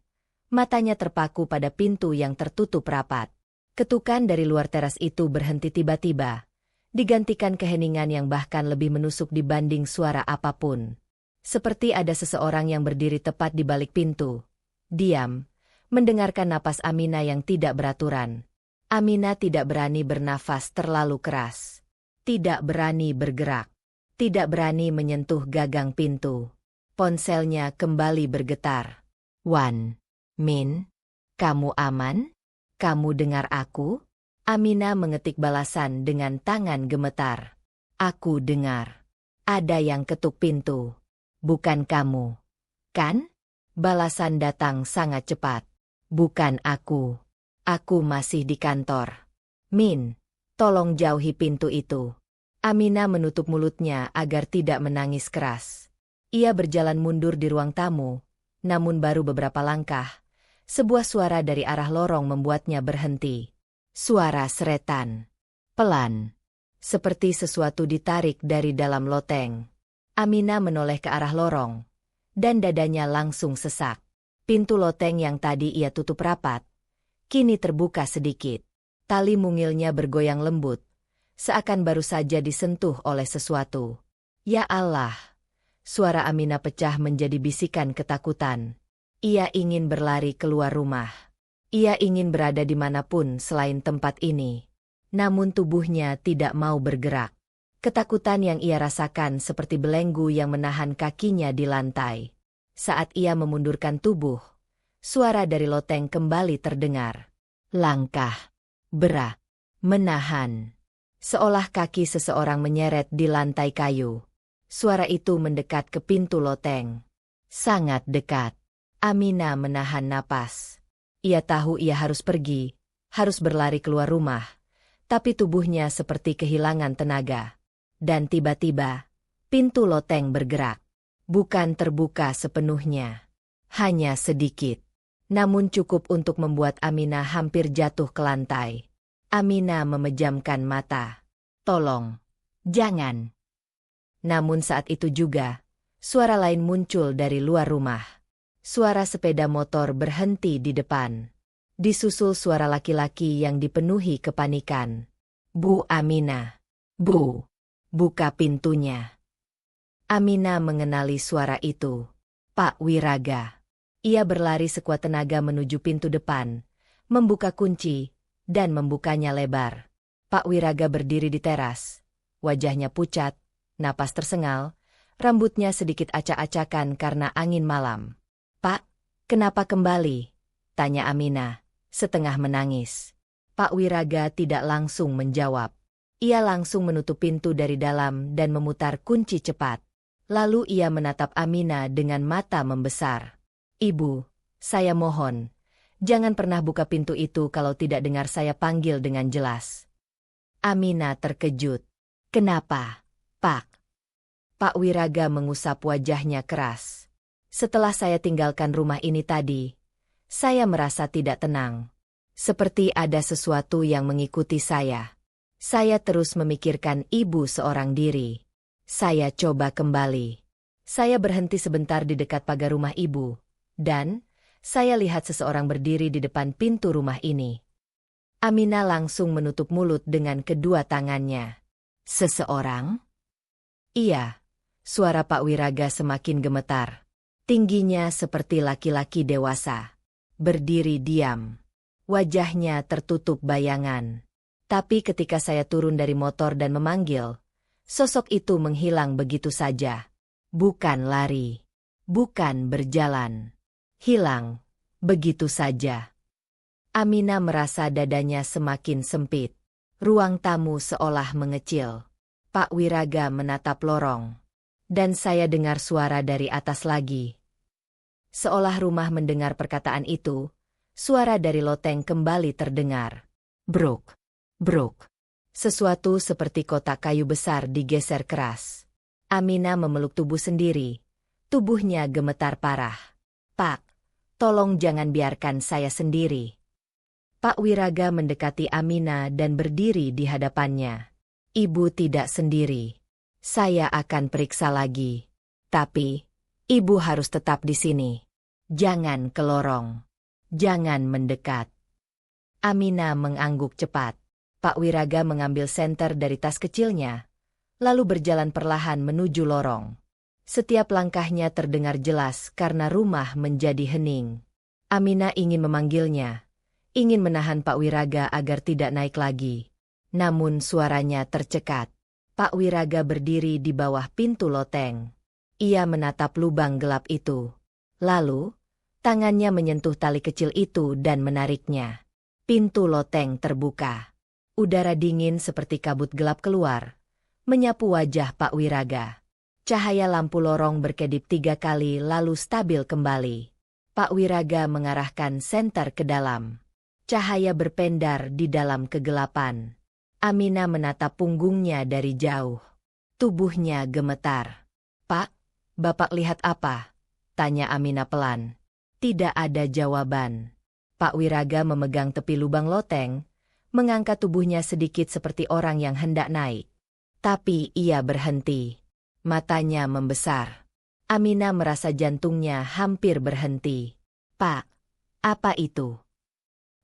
[SPEAKER 1] Matanya terpaku pada pintu yang tertutup rapat. Ketukan dari luar teras itu berhenti tiba-tiba, digantikan keheningan yang bahkan lebih menusuk dibanding suara apapun. Seperti ada seseorang yang berdiri tepat di balik pintu. Diam, mendengarkan napas Amina yang tidak beraturan. Amina tidak berani bernafas terlalu keras. Tidak berani bergerak. Tidak berani menyentuh gagang pintu. Ponselnya kembali bergetar. Wan. Min, kamu aman? Kamu dengar aku? Amina mengetik balasan dengan tangan gemetar. Aku dengar. Ada yang ketuk pintu. Bukan kamu. Kan? Balasan datang sangat cepat. Bukan aku. Aku masih di kantor. Min, tolong jauhi pintu itu. Amina menutup mulutnya agar tidak menangis keras. Ia berjalan mundur di ruang tamu, namun baru beberapa langkah, sebuah suara dari arah lorong membuatnya berhenti. Suara seretan. Pelan. Seperti sesuatu ditarik dari dalam loteng. Amina menoleh ke arah lorong, dan dadanya langsung sesak. Pintu loteng yang tadi ia tutup rapat, kini terbuka sedikit. Tali mungilnya bergoyang lembut, seakan baru saja disentuh oleh sesuatu. Ya Allah! Suara Amina pecah menjadi bisikan ketakutan. Ia ingin berlari keluar rumah. Ia ingin berada dimanapun selain tempat ini. Namun tubuhnya tidak mau bergerak. Ketakutan yang ia rasakan seperti belenggu yang menahan kakinya di lantai. Saat ia memundurkan tubuh, suara dari loteng kembali terdengar. Langkah. Berat. Menahan. Seolah kaki seseorang menyeret di lantai kayu. Suara itu mendekat ke pintu loteng. Sangat dekat. Amina menahan napas. Ia tahu ia harus pergi, harus berlari keluar rumah. Tapi tubuhnya seperti kehilangan tenaga. Dan tiba-tiba, pintu loteng bergerak. Bukan terbuka sepenuhnya. Hanya sedikit. Namun cukup untuk membuat Amina hampir jatuh ke lantai. Amina memejamkan mata. Tolong. Jangan. Namun saat itu juga, suara lain muncul dari luar rumah. Suara sepeda motor berhenti di depan. Disusul suara laki-laki yang dipenuhi kepanikan. Bu Amina. Bu. Buka pintunya. Amina mengenali suara itu. Pak Wiraga. Ia berlari sekuat tenaga menuju pintu depan, membuka kunci, dan membukanya lebar. Pak Wiraga berdiri di teras. Wajahnya pucat, napas tersengal, rambutnya sedikit acak-acakan karena angin malam. Pak, kenapa kembali? Tanya Amina, setengah menangis. Pak Wiraga tidak langsung menjawab. Ia langsung menutup pintu dari dalam dan memutar kunci cepat. Lalu ia menatap Amina dengan mata membesar. Ibu, saya mohon, jangan pernah buka pintu itu kalau tidak dengar saya panggil dengan jelas. Amina terkejut. Kenapa, Pak? Pak Wiraga mengusap wajahnya keras. Setelah saya tinggalkan rumah ini tadi, saya merasa tidak tenang. Seperti ada sesuatu yang mengikuti saya. Saya terus memikirkan ibu seorang diri. Saya coba kembali. Saya berhenti sebentar di dekat pagar rumah ibu, dan saya lihat seseorang berdiri di depan pintu rumah ini. Amina langsung menutup mulut dengan kedua tangannya. Seseorang? Iya. Suara Pak Wiraga semakin gemetar. Tingginya seperti laki-laki dewasa. Berdiri diam. Wajahnya tertutup bayangan. Tapi ketika saya turun dari motor dan memanggil, sosok itu menghilang begitu saja. Bukan lari. Bukan berjalan. Hilang. Begitu saja. Amina merasa dadanya semakin sempit. Ruang tamu seolah mengecil. Pak Wiraga menatap lorong. Dan saya dengar suara dari atas lagi. Seolah rumah mendengar perkataan itu, suara dari loteng kembali terdengar. Bruk. Bruk. Sesuatu seperti kotak kayu besar digeser keras. Amina memeluk tubuh sendiri. Tubuhnya gemetar parah. Pak, tolong jangan biarkan saya sendiri. Pak Wiraga mendekati Amina dan berdiri di hadapannya. Ibu tidak sendiri. Saya akan periksa lagi. Tapi, ibu harus tetap di sini. Jangan ke lorong. Jangan mendekat. Amina mengangguk cepat. Pak Wiraga mengambil senter dari tas kecilnya, lalu berjalan perlahan menuju lorong. Setiap langkahnya terdengar jelas karena rumah menjadi hening. Amina ingin memanggilnya, ingin menahan Pak Wiraga agar tidak naik lagi. Namun suaranya tercekat. Pak Wiraga berdiri di bawah pintu loteng. Ia menatap lubang gelap itu. Lalu, tangannya menyentuh tali kecil itu dan menariknya. Pintu loteng terbuka. Udara dingin seperti kabut gelap keluar, menyapu wajah Pak Wiraga. Cahaya lampu lorong berkedip 3 kali lalu stabil kembali. Pak Wiraga mengarahkan senter ke dalam. Cahaya berpendar di dalam kegelapan. Amina menatap punggungnya dari jauh. Tubuhnya gemetar. "Pak, Bapak lihat apa?" tanya Amina pelan. Tidak ada jawaban. Pak Wiraga memegang tepi lubang loteng, mengangkat tubuhnya sedikit seperti orang yang hendak naik. Tapi ia berhenti. Matanya membesar. Amina merasa jantungnya hampir berhenti. "Pak, apa itu?"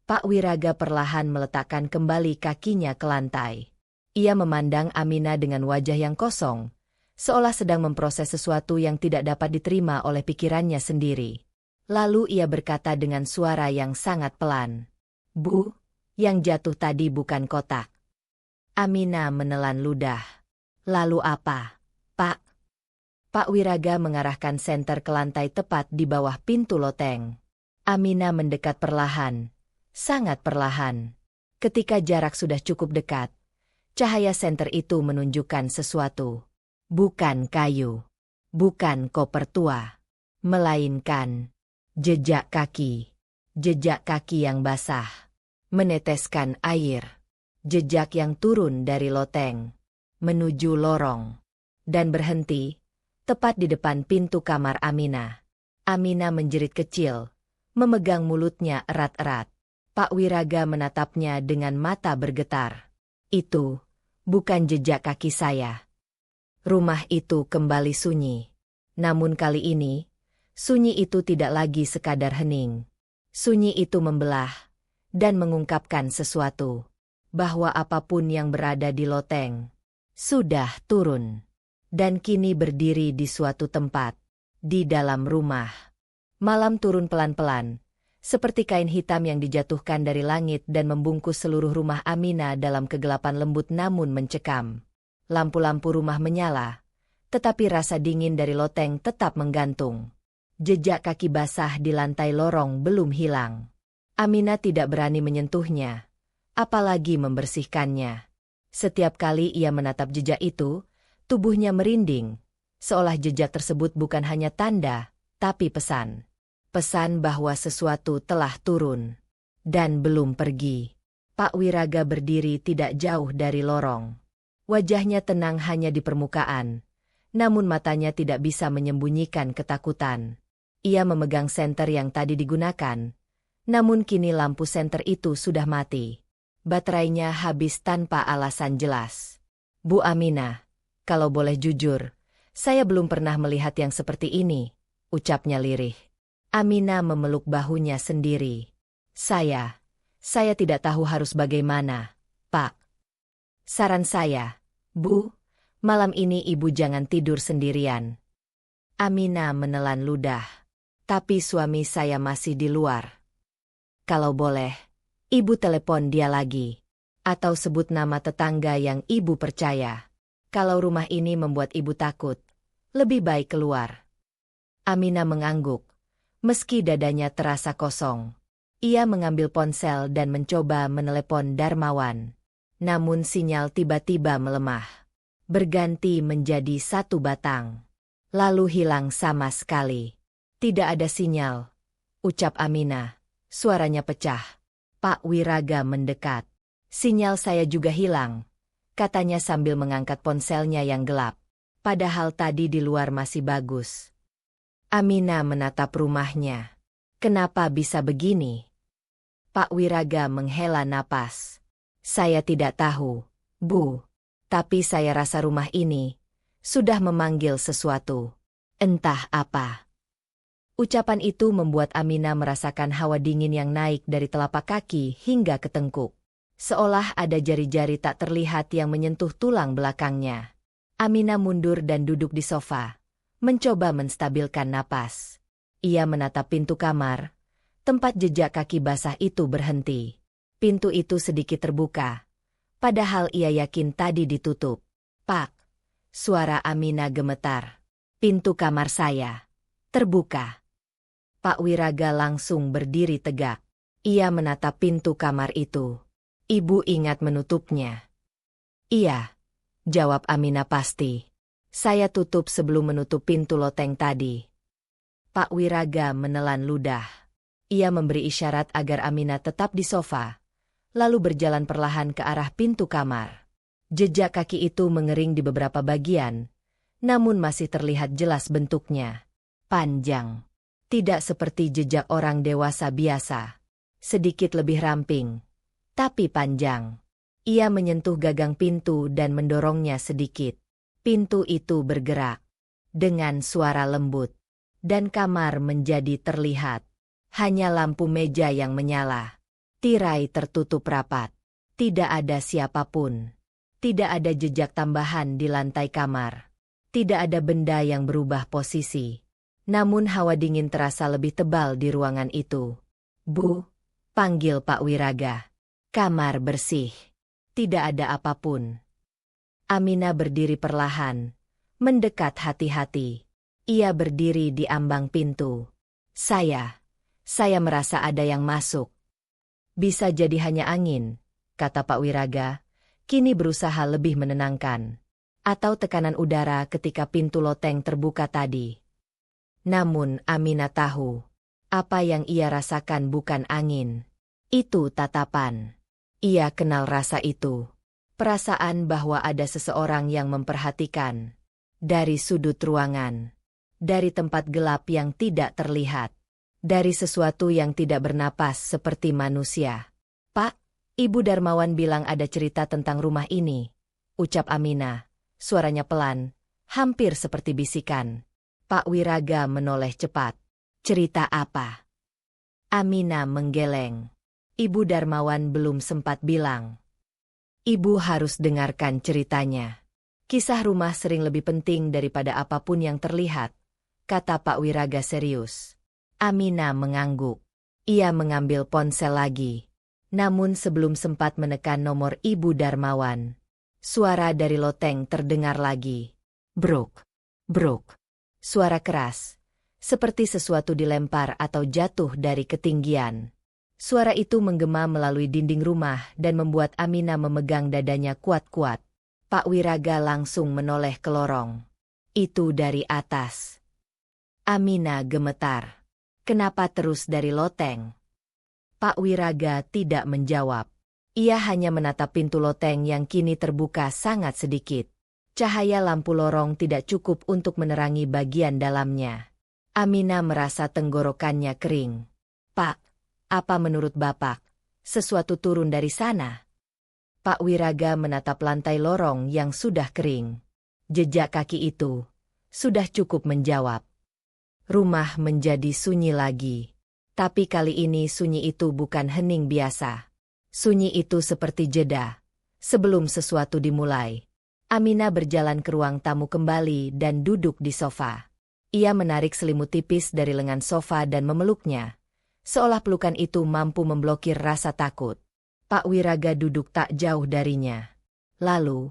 [SPEAKER 1] Pak Wiraga perlahan meletakkan kembali kakinya ke lantai. Ia memandang Amina dengan wajah yang kosong, seolah sedang memproses sesuatu yang tidak dapat diterima oleh pikirannya sendiri. Lalu ia berkata dengan suara yang sangat pelan, "Bu, yang jatuh tadi bukan kotak." Amina menelan ludah. "Lalu apa, Pak?" Pak Wiraga mengarahkan senter ke lantai tepat di bawah pintu loteng. Amina mendekat perlahan, sangat perlahan. Ketika jarak sudah cukup dekat, cahaya senter itu menunjukkan sesuatu. Bukan kayu, bukan koper tua, melainkan jejak kaki. Jejak kaki yang basah, meneteskan air. Jejak yang turun dari loteng, menuju lorong, dan berhenti tepat di depan pintu kamar Amina. Amina menjerit kecil, memegang mulutnya erat-erat. Pak Wiraga menatapnya dengan mata bergetar. "Itu bukan jejak kaki saya." Rumah itu kembali sunyi. Namun kali ini, sunyi itu tidak lagi sekadar hening. Sunyi itu membelah dan mengungkapkan sesuatu. Bahwa apapun yang berada di loteng sudah turun. Dan kini berdiri di suatu tempat, di dalam rumah. Malam turun pelan-pelan, seperti kain hitam yang dijatuhkan dari langit dan membungkus seluruh rumah Amina dalam kegelapan lembut namun mencekam. Lampu-lampu rumah menyala, tetapi rasa dingin dari loteng tetap menggantung. Jejak kaki basah di lantai lorong belum hilang. Amina tidak berani menyentuhnya, apalagi membersihkannya. Setiap kali ia menatap jejak itu, tubuhnya merinding, seolah jejak tersebut bukan hanya tanda, tapi pesan. Pesan bahwa sesuatu telah turun dan belum pergi. Pak Wiraga berdiri tidak jauh dari lorong. Wajahnya tenang hanya di permukaan, namun matanya tidak bisa menyembunyikan ketakutan. Ia memegang senter yang tadi digunakan, namun kini lampu senter itu sudah mati. Baterainya habis tanpa alasan jelas. "Bu Amina, kalau boleh jujur, saya belum pernah melihat yang seperti ini," ucapnya lirih. Amina memeluk bahunya sendiri. Saya tidak tahu harus bagaimana, Pak. Saran saya, Bu, malam ini Ibu jangan tidur sendirian." Amina menelan ludah. "Tapi suami saya masih di luar. Kalau boleh, Ibu telepon dia lagi. Atau sebut nama tetangga yang Ibu percaya. Kalau rumah ini membuat Ibu takut, lebih baik keluar." Amina mengangguk, meski dadanya terasa kosong. Ia mengambil ponsel dan mencoba menelepon Darmawan. Namun sinyal tiba-tiba melemah. Berganti menjadi satu batang. Lalu hilang sama sekali. "Tidak ada sinyal," ucap Amina. Suaranya pecah. Pak Wiraga mendekat. "Sinyal saya juga hilang," katanya sambil mengangkat ponselnya yang gelap. Padahal tadi di luar masih bagus. Amina menatap rumahnya. Kenapa bisa begini? Pak Wiraga menghela napas. "Saya tidak tahu, Bu. Tapi saya rasa rumah ini sudah memanggil sesuatu. Entah apa." Ucapan itu membuat Amina merasakan hawa dingin yang naik dari telapak kaki hingga ke tengkuk. Seolah ada jari-jari tak terlihat yang menyentuh tulang belakangnya. Amina mundur dan duduk di sofa, mencoba menstabilkan napas. Ia menatap pintu kamar, tempat jejak kaki basah itu berhenti. Pintu itu sedikit terbuka, padahal ia yakin tadi ditutup. "Pak," suara Amina gemetar. "Pintu kamar saya terbuka." Pak Wiraga langsung berdiri tegak. Ia menatap pintu kamar itu. "Ibu ingat menutupnya?" "Iya," jawab Amina pasti. Saya tutup sebelum menutup pintu loteng tadi. Pak Wiraga menelan ludah. Ia memberi isyarat agar Aminah tetap di sofa, lalu berjalan perlahan ke arah pintu kamar. Jejak kaki itu mengering di beberapa bagian, namun masih terlihat jelas bentuknya. Panjang. Tidak seperti jejak orang dewasa biasa. Sedikit lebih ramping, tapi panjang. Ia menyentuh gagang pintu dan mendorongnya sedikit. Pintu itu bergerak dengan suara lembut, dan kamar menjadi terlihat. Hanya lampu meja yang menyala. Tirai tertutup rapat. Tidak ada siapapun. Tidak ada jejak tambahan di lantai kamar. Tidak ada benda yang berubah posisi. Namun hawa dingin terasa lebih tebal di ruangan itu. "Bu," panggil Pak Wiraga. "Kamar bersih. Tidak ada apapun." Aminah berdiri perlahan, mendekat hati-hati. Ia berdiri di ambang pintu. Saya merasa ada yang masuk." "Bisa jadi hanya angin," kata Pak Wiraga, kini berusaha lebih menenangkan. "Atau tekanan udara ketika pintu loteng terbuka tadi." Namun Aminah tahu, apa yang ia rasakan bukan angin. Itu tatapan. Ia kenal rasa itu. Perasaan bahwa ada seseorang yang memperhatikan. Dari sudut ruangan. Dari tempat gelap yang tidak terlihat. Dari sesuatu yang tidak bernapas seperti manusia. "Pak, Ibu Darmawan bilang ada cerita tentang rumah ini," ucap Aminah. Suaranya pelan, hampir seperti bisikan. Pak Wiraga menoleh cepat. "Cerita apa?" Aminah menggeleng. "Ibu Darmawan belum sempat bilang." "Ibu harus dengarkan ceritanya. Kisah rumah sering lebih penting daripada apapun yang terlihat," kata Pak Wiraga serius. Aminah mengangguk. Ia mengambil ponsel lagi. Namun sebelum sempat menekan nomor Ibu Darmawan, suara dari loteng terdengar lagi. Bruk, bruk. Suara keras, seperti sesuatu dilempar atau jatuh dari ketinggian. Suara itu menggema melalui dinding rumah dan membuat Aminah memegang dadanya kuat-kuat. Pak Wiraga langsung menoleh ke lorong. Itu dari atas. Aminah gemetar. "Kenapa terus dari loteng?" Pak Wiraga tidak menjawab. Ia hanya menatap pintu loteng yang kini terbuka sangat sedikit. Cahaya lampu lorong tidak cukup untuk menerangi bagian dalamnya. Aminah merasa tenggorokannya kering. "Pak, apa menurut Bapak? Sesuatu turun dari sana?" Pak Wiraga menatap lantai lorong yang sudah kering. Jejak kaki itu sudah cukup menjawab. Rumah menjadi sunyi lagi. Tapi kali ini sunyi itu bukan hening biasa. Sunyi itu seperti jeda sebelum sesuatu dimulai. Aminah berjalan ke ruang tamu kembali dan duduk di sofa. Ia menarik selimut tipis dari lengan sofa dan memeluknya, seolah pelukan itu mampu memblokir rasa takut. Pak Wiraga duduk tak jauh darinya. Lalu,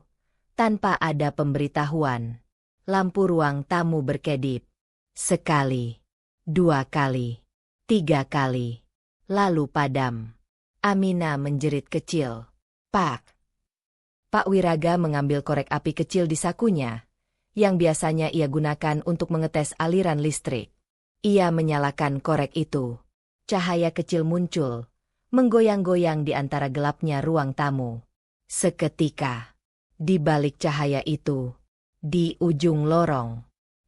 [SPEAKER 1] tanpa ada pemberitahuan, lampu ruang tamu berkedip. Sekali, 2 kali, 3 kali, lalu padam. Aminah menjerit kecil. "Pak!" Pak Wiraga mengambil korek api kecil di sakunya, yang biasanya ia gunakan untuk mengetes aliran listrik. Ia menyalakan korek itu. Cahaya kecil muncul, menggoyang-goyang di antara gelapnya ruang tamu. Seketika, di balik cahaya itu, di ujung lorong,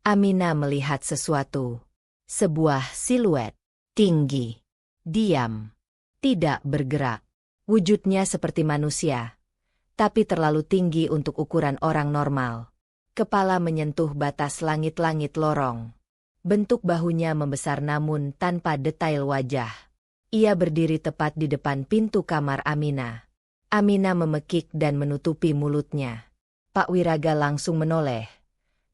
[SPEAKER 1] Aminah melihat sesuatu. Sebuah siluet, tinggi, diam, tidak bergerak. Wujudnya seperti manusia, tapi terlalu tinggi untuk ukuran orang normal. Kepala menyentuh batas langit-langit lorong. Bentuk bahunya membesar namun tanpa detail wajah. Ia berdiri tepat di depan pintu kamar Aminah. Aminah memekik dan menutupi mulutnya. Pak Wiraga langsung menoleh.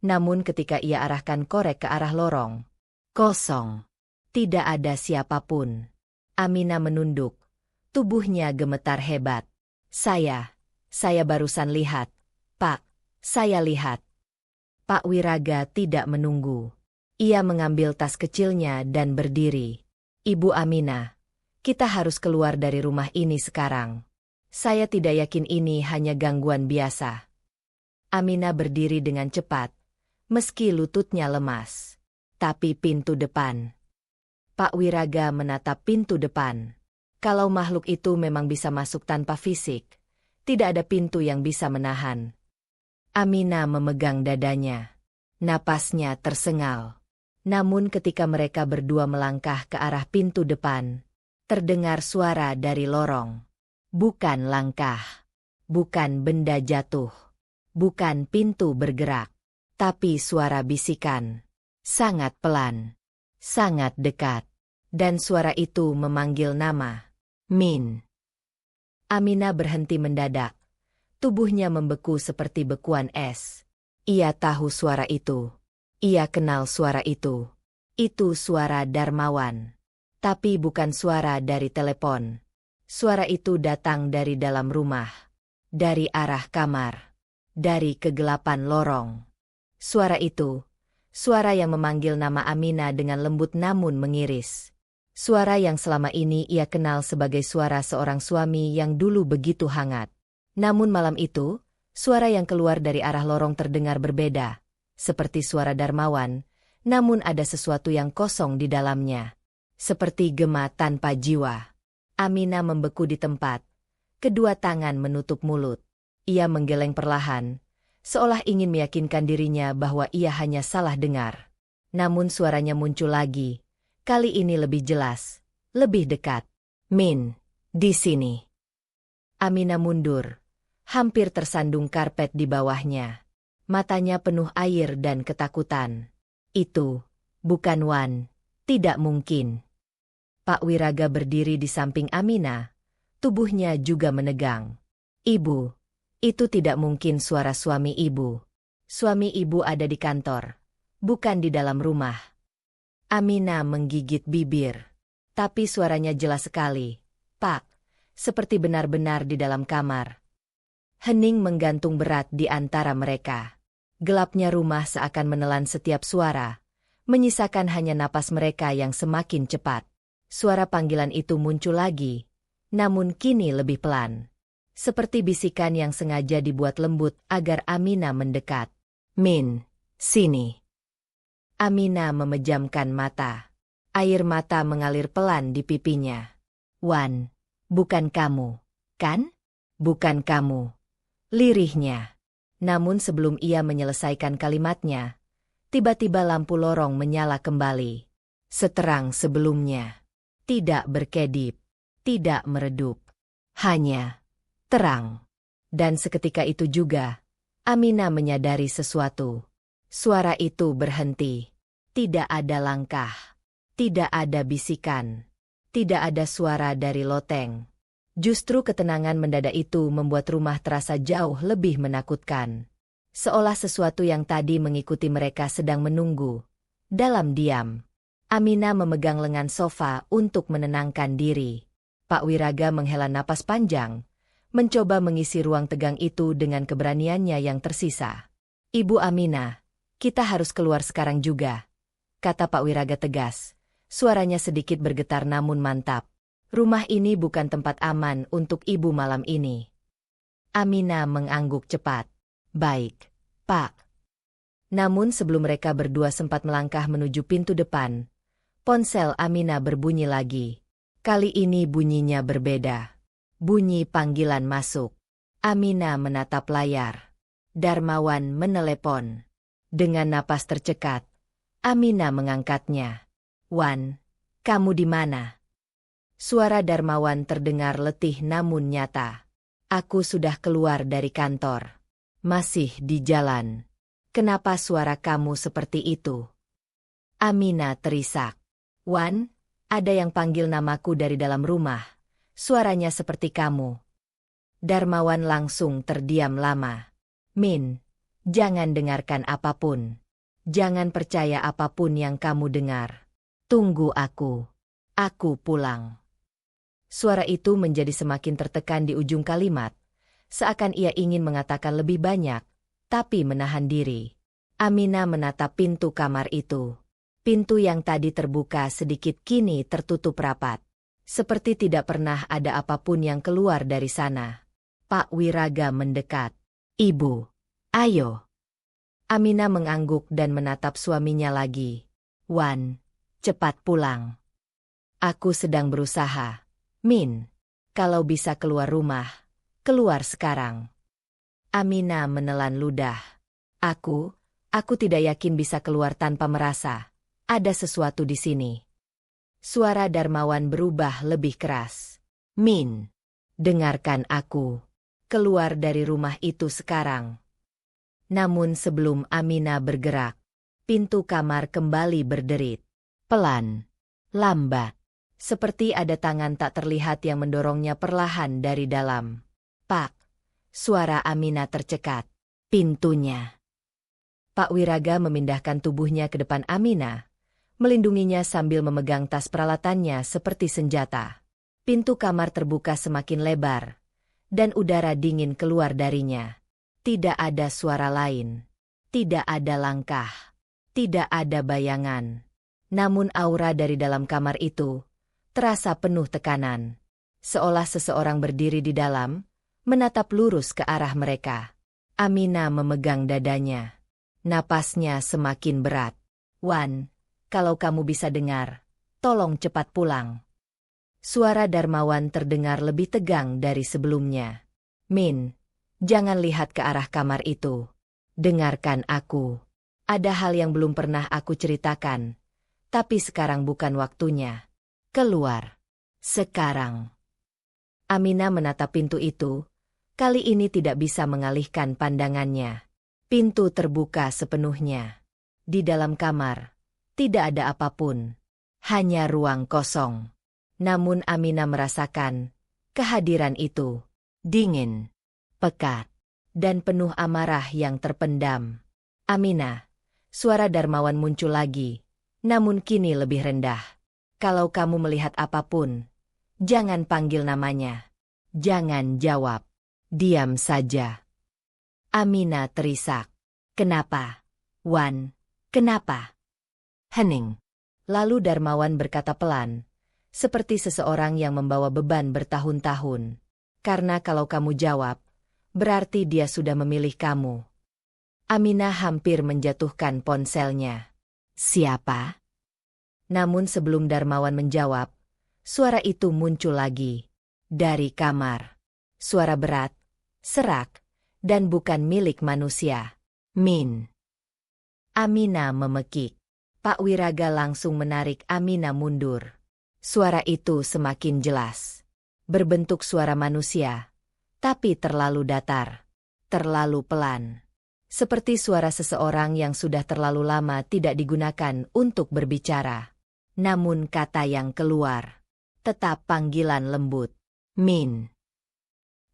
[SPEAKER 1] Namun ketika ia arahkan korek ke arah lorong, kosong. Tidak ada siapapun. Aminah menunduk. Tubuhnya gemetar hebat. Saya barusan lihat. Pak, saya lihat." Pak Wiraga tidak menunggu. Ia mengambil tas kecilnya dan berdiri. "Ibu Aminah, kita harus keluar dari rumah ini sekarang. Saya tidak yakin ini hanya gangguan biasa." Aminah berdiri dengan cepat, meski lututnya lemas. Tapi pintu depan. Pak Wiraga menatap pintu depan. Kalau makhluk itu memang bisa masuk tanpa fisik, tidak ada pintu yang bisa menahan. Aminah memegang dadanya. Napasnya tersengal. Namun ketika mereka berdua melangkah ke arah pintu depan, terdengar suara dari lorong. Bukan langkah. Bukan benda jatuh. Bukan pintu bergerak. Tapi suara bisikan. Sangat pelan. Sangat dekat. Dan suara itu memanggil nama. Min. Aminah berhenti mendadak. Tubuhnya membeku seperti bekuan es. Ia tahu suara itu. Ia kenal suara itu. Itu suara Darmawan. Tapi bukan suara dari telepon. Suara itu datang dari dalam rumah. Dari arah kamar. Dari kegelapan lorong. Suara itu. Suara yang memanggil nama Aminah dengan lembut namun mengiris. Suara yang selama ini ia kenal sebagai suara seorang suami yang dulu begitu hangat. Namun malam itu, suara yang keluar dari arah lorong terdengar berbeda. Seperti suara Darmawan, namun ada sesuatu yang kosong di dalamnya. Seperti gema tanpa jiwa. Aminah membeku di tempat. Kedua tangan menutup mulut. Ia menggeleng perlahan, seolah ingin meyakinkan dirinya bahwa ia hanya salah dengar. Namun suaranya muncul lagi. Kali ini lebih jelas, lebih dekat. Min, di sini. Aminah mundur, hampir tersandung karpet di bawahnya. Matanya penuh air dan ketakutan. Itu, bukan Wan, tidak mungkin. Pak Wiraga berdiri di samping Aminah, tubuhnya juga menegang. Ibu, itu tidak mungkin suara suami ibu. Suami ibu ada di kantor, bukan di dalam rumah. Aminah menggigit bibir. Tapi suaranya jelas sekali. Pak, seperti benar-benar di dalam kamar. Hening menggantung berat di antara mereka. Gelapnya rumah seakan menelan setiap suara, menyisakan hanya napas mereka yang semakin cepat. Suara panggilan itu muncul lagi, namun kini lebih pelan. Seperti bisikan yang sengaja dibuat lembut agar Aminah mendekat. Min, sini. Aminah memejamkan mata. Air mata mengalir pelan di pipinya. Wan, bukan kamu, kan? Bukan kamu. Lirihnya. Namun sebelum ia menyelesaikan kalimatnya, tiba-tiba lampu lorong menyala kembali. Seterang sebelumnya. Tidak berkedip. Tidak meredup. Hanya terang. Dan seketika itu juga, Aminah menyadari sesuatu. Suara itu berhenti. Tidak ada langkah. Tidak ada bisikan. Tidak ada suara dari loteng. Justru ketenangan mendadak itu membuat rumah terasa jauh lebih menakutkan. Seolah sesuatu yang tadi mengikuti mereka sedang menunggu. Dalam diam, Aminah memegang lengan sofa untuk menenangkan diri. Pak Wiraga menghela napas panjang, mencoba mengisi ruang tegang itu dengan keberaniannya yang tersisa. Ibu Aminah, kita harus keluar sekarang juga, kata Pak Wiraga tegas. Suaranya sedikit bergetar namun mantap. Rumah ini bukan tempat aman untuk ibu malam ini. Aminah mengangguk cepat. Baik, Pak. Namun sebelum mereka berdua sempat melangkah menuju pintu depan, ponsel Aminah berbunyi lagi. Kali ini bunyinya berbeda. Bunyi panggilan masuk. Aminah menatap layar. Darmawan menelepon. Dengan napas tercekat, Aminah mengangkatnya. Wan, kamu di mana? Suara Darmawan terdengar letih namun nyata. Aku sudah keluar dari kantor. Masih di jalan. Kenapa suara kamu seperti itu? Aminah terisak. Wan, ada yang panggil namaku dari dalam rumah. Suaranya seperti kamu. Darmawan langsung terdiam lama. Min, jangan dengarkan apapun. Jangan percaya apapun yang kamu dengar. Tunggu aku. Aku pulang. Suara itu menjadi semakin tertekan di ujung kalimat. Seakan ia ingin mengatakan lebih banyak, tapi menahan diri. Aminah menatap pintu kamar itu. Pintu yang tadi terbuka sedikit kini tertutup rapat. Seperti tidak pernah ada apapun yang keluar dari sana. Pak Wiraga mendekat. Ibu, ayo. Aminah mengangguk dan menatap suaminya lagi. Wan, cepat pulang. Aku sedang berusaha. Min, kalau bisa keluar rumah, keluar sekarang. Aminah menelan ludah. Aku tidak yakin bisa keluar tanpa merasa ada sesuatu di sini. Suara Darmawan berubah lebih keras. Min, dengarkan aku. Keluar dari rumah itu sekarang. Namun sebelum Aminah bergerak, pintu kamar kembali berderit. Pelan, lambat. Seperti ada tangan tak terlihat yang mendorongnya perlahan dari dalam. Pak, suara Aminah tercekat. Pintunya. Pak Wiraga memindahkan tubuhnya ke depan Aminah, melindunginya sambil memegang tas peralatannya seperti senjata. Pintu kamar terbuka semakin lebar, dan udara dingin keluar darinya. Tidak ada suara lain. Tidak ada langkah. Tidak ada bayangan. Namun aura dari dalam kamar itu terasa penuh tekanan. Seolah seseorang berdiri di dalam, menatap lurus ke arah mereka. Aminah memegang dadanya. Napasnya semakin berat. Wan, kalau kamu bisa dengar, tolong cepat pulang. Suara Darmawan terdengar lebih tegang dari sebelumnya. Min, jangan lihat ke arah kamar itu. Dengarkan aku. Ada hal yang belum pernah aku ceritakan. Tapi sekarang bukan waktunya. Keluar. Sekarang. Aminah menatap pintu itu. Kali ini tidak bisa mengalihkan pandangannya. Pintu terbuka sepenuhnya. Di dalam kamar, tidak ada apapun. Hanya ruang kosong. Namun Aminah merasakan kehadiran itu. Dingin, pekat, dan penuh amarah yang terpendam. Aminah, suara Darmawan muncul lagi, namun kini lebih rendah. Kalau kamu melihat apapun, jangan panggil namanya. Jangan jawab. Diam saja. Aminah terisak. Kenapa? Wan, kenapa? Hening. Lalu Darmawan berkata pelan, seperti seseorang yang membawa beban bertahun-tahun. Karena kalau kamu jawab, berarti dia sudah memilih kamu. Aminah hampir menjatuhkan ponselnya. Siapa? Namun sebelum Darmawan menjawab, suara itu muncul lagi. Dari kamar. Suara berat, serak, dan bukan milik manusia. Min. Aminah memekik. Pak Wiraga langsung menarik Aminah mundur. Suara itu semakin jelas. Berbentuk suara manusia, tapi terlalu datar. Terlalu pelan. Seperti suara seseorang yang sudah terlalu lama tidak digunakan untuk berbicara. Namun kata yang keluar tetap panggilan lembut. Min.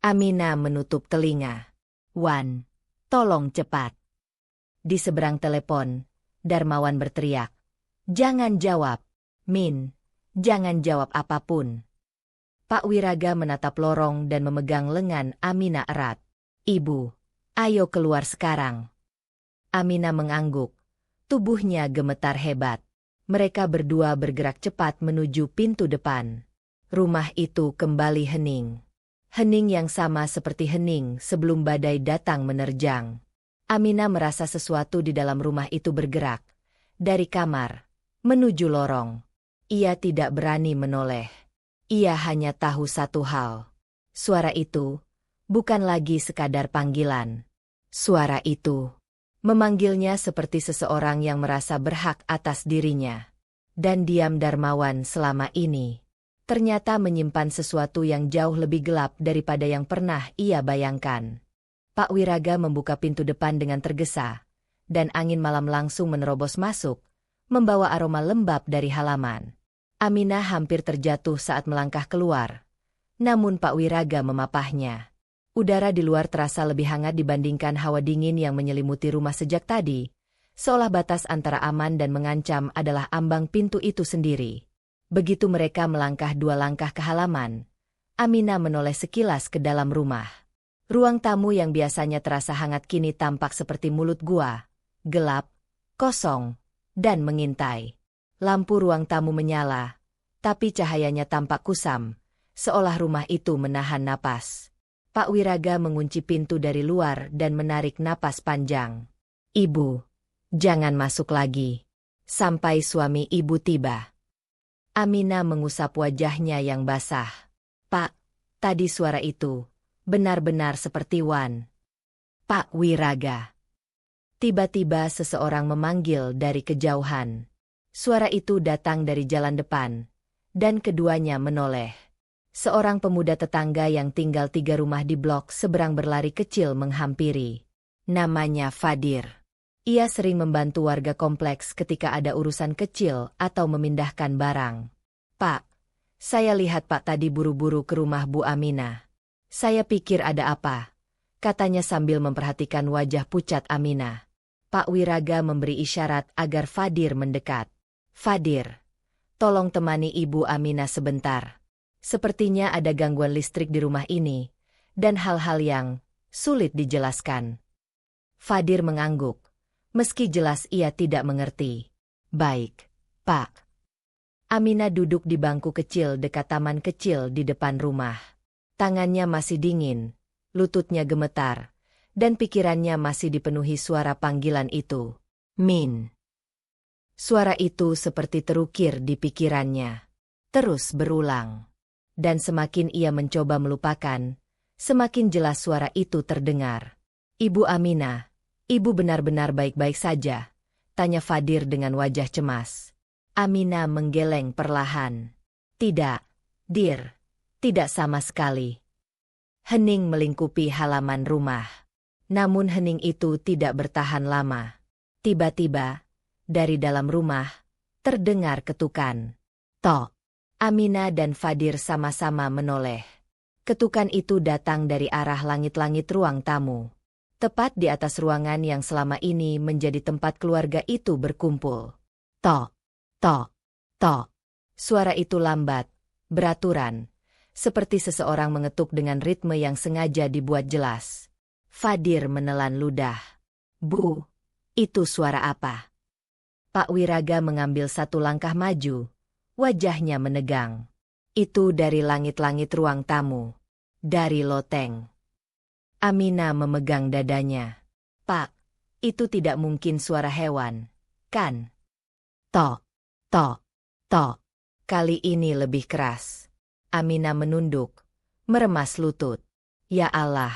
[SPEAKER 1] Aminah menutup telinga. Wan, tolong cepat. Di seberang telepon, Darmawan berteriak. Jangan jawab. Min, jangan jawab apapun. Pak Wiraga menatap lorong dan memegang lengan Aminah erat. Ibu, ayo keluar sekarang. Aminah mengangguk. Tubuhnya gemetar hebat. Mereka berdua bergerak cepat menuju pintu depan. Rumah itu kembali hening. Hening yang sama seperti hening sebelum badai datang menerjang. Aminah merasa sesuatu di dalam rumah itu bergerak. Dari kamar, menuju lorong. Ia tidak berani menoleh. Ia hanya tahu satu hal. Suara itu bukan lagi sekadar panggilan. Suara itu memanggilnya seperti seseorang yang merasa berhak atas dirinya. Dan diam Darmawan selama ini ternyata menyimpan sesuatu yang jauh lebih gelap daripada yang pernah ia bayangkan. Pak Wiraga membuka pintu depan dengan tergesa, dan angin malam langsung menerobos masuk, membawa aroma lembab dari halaman. Aminah hampir terjatuh saat melangkah keluar. Namun Pak Wiraga memapahnya. Udara di luar terasa lebih hangat dibandingkan hawa dingin yang menyelimuti rumah sejak tadi, seolah batas antara aman dan mengancam adalah ambang pintu itu sendiri. Begitu mereka melangkah 2 langkah ke halaman, Aminah menoleh sekilas ke dalam rumah. Ruang tamu yang biasanya terasa hangat kini tampak seperti mulut gua, gelap, kosong, dan mengintai. Lampu ruang tamu menyala, tapi cahayanya tampak kusam, seolah rumah itu menahan napas. Pak Wiraga mengunci pintu dari luar dan menarik napas panjang. Ibu, jangan masuk lagi. Sampai suami ibu tiba. Aminah mengusap wajahnya yang basah. Pak, tadi suara itu benar-benar seperti Wan. Pak Wiraga. Tiba-tiba seseorang memanggil dari kejauhan. Suara itu datang dari jalan depan, dan keduanya menoleh. Seorang pemuda tetangga yang tinggal 3 rumah di blok seberang berlari kecil menghampiri. Namanya Fadir. Ia sering membantu warga kompleks ketika ada urusan kecil atau memindahkan barang. Pak, saya lihat Pak tadi buru-buru ke rumah Bu Aminah. Saya pikir ada apa, katanya sambil memperhatikan wajah pucat Aminah. Pak Wiraga memberi isyarat agar Fadir mendekat. Fadir, tolong temani Ibu Aminah sebentar. Sepertinya ada gangguan listrik di rumah ini, dan hal-hal yang sulit dijelaskan. Fadir mengangguk, meski jelas ia tidak mengerti. Baik, Pak. Aminah duduk di bangku kecil dekat taman kecil di depan rumah. Tangannya masih dingin, lututnya gemetar, dan pikirannya masih dipenuhi suara panggilan itu. Min. Suara itu seperti terukir di pikirannya. Terus berulang. Dan semakin ia mencoba melupakan, semakin jelas suara itu terdengar. Ibu Aminah, Ibu benar-benar baik-baik saja? Tanya Fadir dengan wajah cemas. Aminah menggeleng perlahan. Tidak, Dir. Tidak sama sekali. Hening melingkupi halaman rumah. Namun hening itu tidak bertahan lama. Tiba-tiba, dari dalam rumah, terdengar ketukan. Tok. Aminah dan Fadir sama-sama menoleh. Ketukan itu datang dari arah langit-langit ruang tamu. Tepat di atas ruangan yang selama ini menjadi tempat keluarga itu berkumpul. Tok, tok, tok. Suara itu lambat, beraturan, seperti seseorang mengetuk dengan ritme yang sengaja dibuat jelas. Fadir menelan ludah. Bu, itu suara apa? Pak Wiraga mengambil satu langkah maju, wajahnya menegang. Itu dari langit-langit ruang tamu. Dari loteng. Aminah memegang dadanya. Pak, itu tidak mungkin suara hewan, kan? Tok, tok, tok. Kali ini lebih keras. Aminah menunduk, meremas lutut. Ya Allah.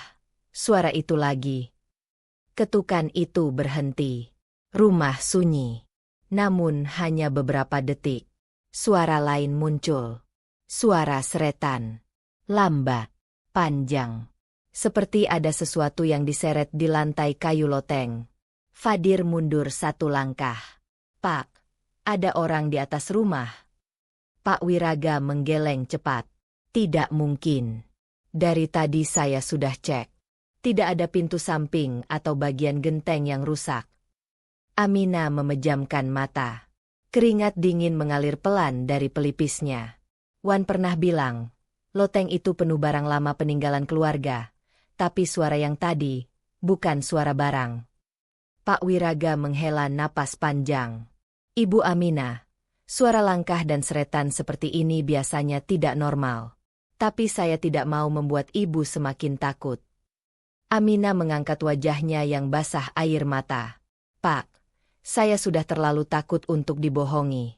[SPEAKER 1] Suara itu lagi. Ketukan itu berhenti. Rumah sunyi. Namun hanya beberapa detik. Suara lain muncul. Suara seretan. Lambat. Panjang. Seperti ada sesuatu yang diseret di lantai kayu loteng. Fadir mundur satu langkah. Pak, ada orang di atas rumah. Pak Wiraga menggeleng cepat. Tidak mungkin. Dari tadi saya sudah cek. Tidak ada pintu samping atau bagian genteng yang rusak. Aminah memejamkan mata. Keringat dingin mengalir pelan dari pelipisnya. Wan pernah bilang, loteng itu penuh barang lama peninggalan keluarga. Tapi suara yang tadi, bukan suara barang. Pak Wiraga menghela napas panjang. Ibu Aminah, suara langkah dan seretan seperti ini biasanya tidak normal. Tapi saya tidak mau membuat ibu semakin takut. Aminah mengangkat wajahnya yang basah air mata. Pak, saya sudah terlalu takut untuk dibohongi.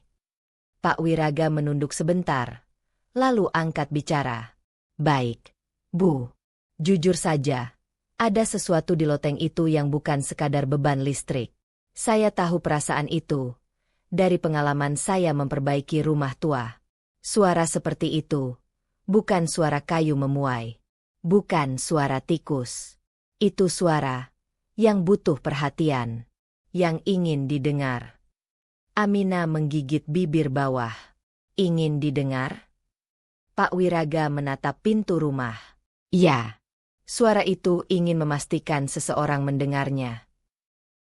[SPEAKER 1] Pak Wiraga menunduk sebentar, lalu angkat bicara. Baik, Bu. Jujur saja, ada sesuatu di loteng itu yang bukan sekadar beban listrik. Saya tahu perasaan itu. Dari pengalaman saya memperbaiki rumah tua. Suara seperti itu, bukan suara kayu memuai. Bukan suara tikus. Itu suara yang butuh perhatian, yang ingin didengar. Aminah menggigit bibir bawah. Ingin didengar? Pak Wiraga menatap pintu rumah. Ya, suara itu ingin memastikan seseorang mendengarnya.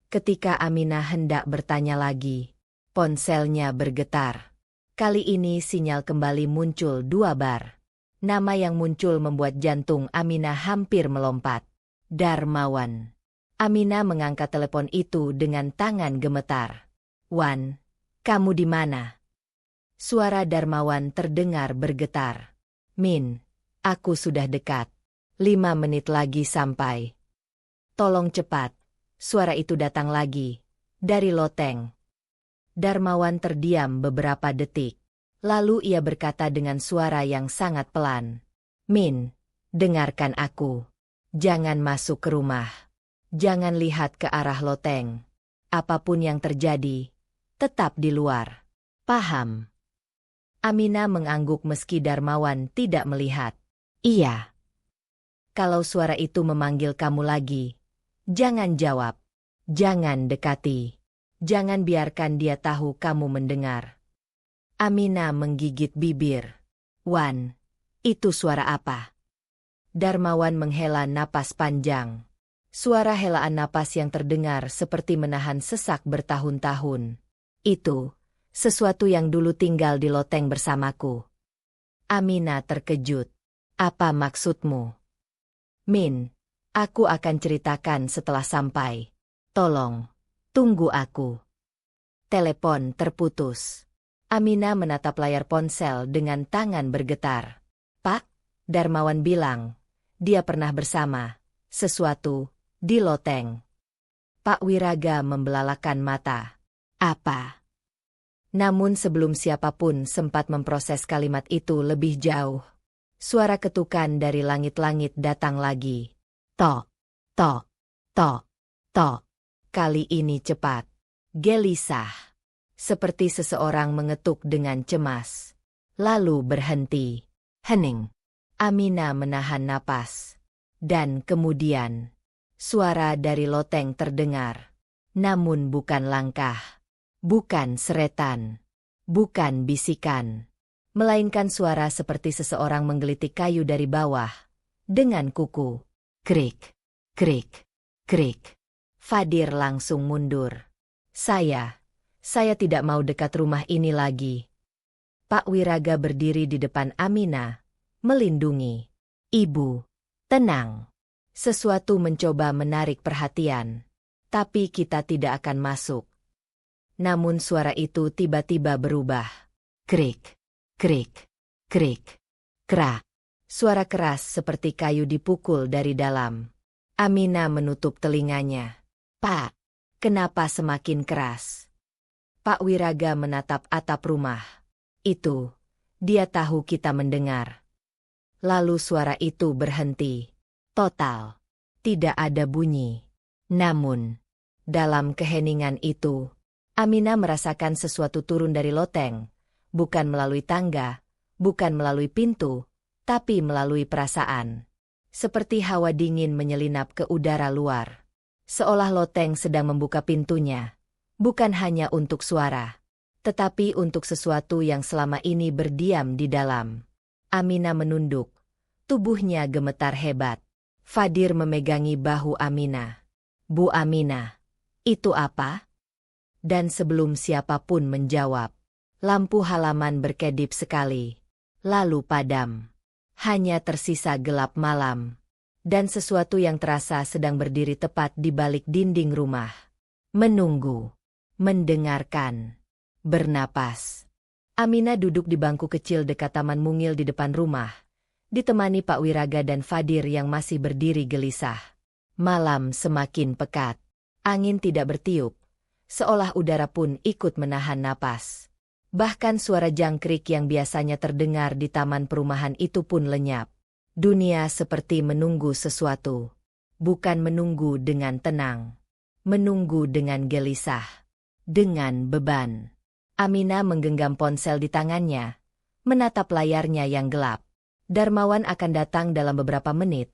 [SPEAKER 1] Ketika Aminah hendak bertanya lagi, ponselnya bergetar. Kali ini sinyal kembali muncul 2 bar. Nama yang muncul membuat jantung Aminah hampir melompat. Darmawan. Aminah mengangkat telepon itu dengan tangan gemetar. Wan, kamu di mana? Suara Darmawan terdengar bergetar. Min, aku sudah dekat. 5 menit lagi sampai. Tolong cepat. suara itu datang lagi, dari loteng. Darmawan terdiam beberapa detik. Lalu ia berkata dengan suara yang sangat pelan. Min, dengarkan aku. Jangan masuk ke rumah. Jangan lihat ke arah loteng. Apapun yang terjadi, tetap di luar. Paham? Aminah mengangguk meski Darmawan tidak melihat. Iya. Kalau suara itu memanggil kamu lagi, jangan jawab. Jangan dekati. Jangan biarkan dia tahu kamu mendengar. Aminah menggigit bibir. Wan, itu suara apa? Darmawan menghela napas panjang. Suara helaan napas yang terdengar seperti menahan sesak bertahun-tahun. Itu sesuatu yang dulu tinggal di loteng bersamaku. Aminah terkejut. Apa maksudmu? Min, aku akan ceritakan setelah sampai. Tolong, tunggu aku. Telepon terputus. Aminah menatap layar ponsel dengan tangan bergetar. Pak, Darmawan bilang, dia pernah bersama sesuatu di loteng. Pak Wiraga membelalakan mata. Apa? Namun sebelum siapapun sempat memproses kalimat itu lebih jauh, suara ketukan dari langit-langit datang lagi. Tok, tok, tok, tok. Kali ini cepat. Gelisah. Seperti seseorang mengetuk dengan cemas. Lalu berhenti. Hening. Aminah menahan napas. Dan kemudian, suara dari loteng terdengar. Namun bukan langkah. Bukan seretan, bukan bisikan, melainkan suara seperti seseorang menggelitik kayu dari bawah, dengan kuku. Krik, krik, krik. Fadir langsung mundur. Saya tidak mau dekat rumah ini lagi. Pak Wiraga berdiri di depan Aminah, melindungi. Ibu, tenang. Sesuatu mencoba menarik perhatian, tapi kita tidak akan masuk. Namun suara itu tiba-tiba berubah. Krik, krik, krik, krak. Suara keras seperti kayu dipukul dari dalam. Aminah menutup telinganya. Pak, kenapa semakin keras? Pak Wiraga menatap atap rumah. Itu, dia tahu kita mendengar. Lalu suara itu berhenti. Total. Tidak ada bunyi. Namun, dalam keheningan itu, Aminah merasakan sesuatu turun dari loteng, bukan melalui tangga, bukan melalui pintu, tapi melalui perasaan. Seperti hawa dingin menyelinap ke udara luar. Seolah loteng sedang membuka pintunya, bukan hanya untuk suara, tetapi untuk sesuatu yang selama ini berdiam di dalam. Aminah menunduk, tubuhnya gemetar hebat. Fadir memegangi bahu Aminah. Bu Aminah, itu apa? Dan sebelum siapapun menjawab, lampu halaman berkedip sekali, lalu padam. Hanya tersisa gelap malam, dan sesuatu yang terasa sedang berdiri tepat di balik dinding rumah. Menunggu, mendengarkan, bernapas. Aminah duduk di bangku kecil dekat taman mungil di depan rumah, ditemani Pak Wiraga dan Fadir yang masih berdiri gelisah. Malam semakin pekat, angin tidak bertiup. Seolah udara pun ikut menahan napas. Bahkan suara jangkrik yang biasanya terdengar di taman perumahan itu pun lenyap. Dunia seperti menunggu sesuatu. Bukan menunggu dengan tenang. Menunggu dengan gelisah. Dengan beban. Aminah menggenggam ponsel di tangannya. Menatap layarnya yang gelap. Darmawan akan datang dalam beberapa menit.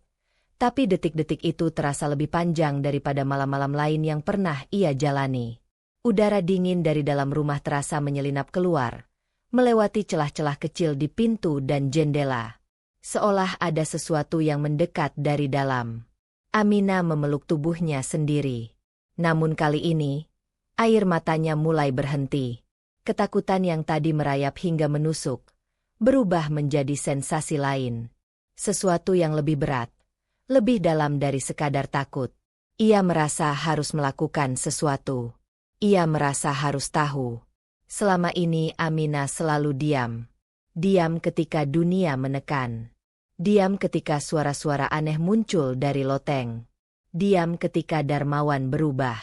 [SPEAKER 1] Tapi detik-detik itu terasa lebih panjang daripada malam-malam lain yang pernah ia jalani. Udara dingin dari dalam rumah terasa menyelinap keluar, melewati celah-celah kecil di pintu dan jendela. Seolah ada sesuatu yang mendekat dari dalam. Aminah memeluk tubuhnya sendiri. Namun kali ini, air matanya mulai berhenti. Ketakutan yang tadi merayap hingga menusuk, berubah menjadi sensasi lain. Sesuatu yang lebih berat, lebih dalam dari sekadar takut. Ia merasa harus melakukan sesuatu. Ia merasa harus tahu. Selama ini Aminah selalu diam. Diam ketika dunia menekan. Diam ketika suara-suara aneh muncul dari loteng. Diam ketika Darmawan berubah.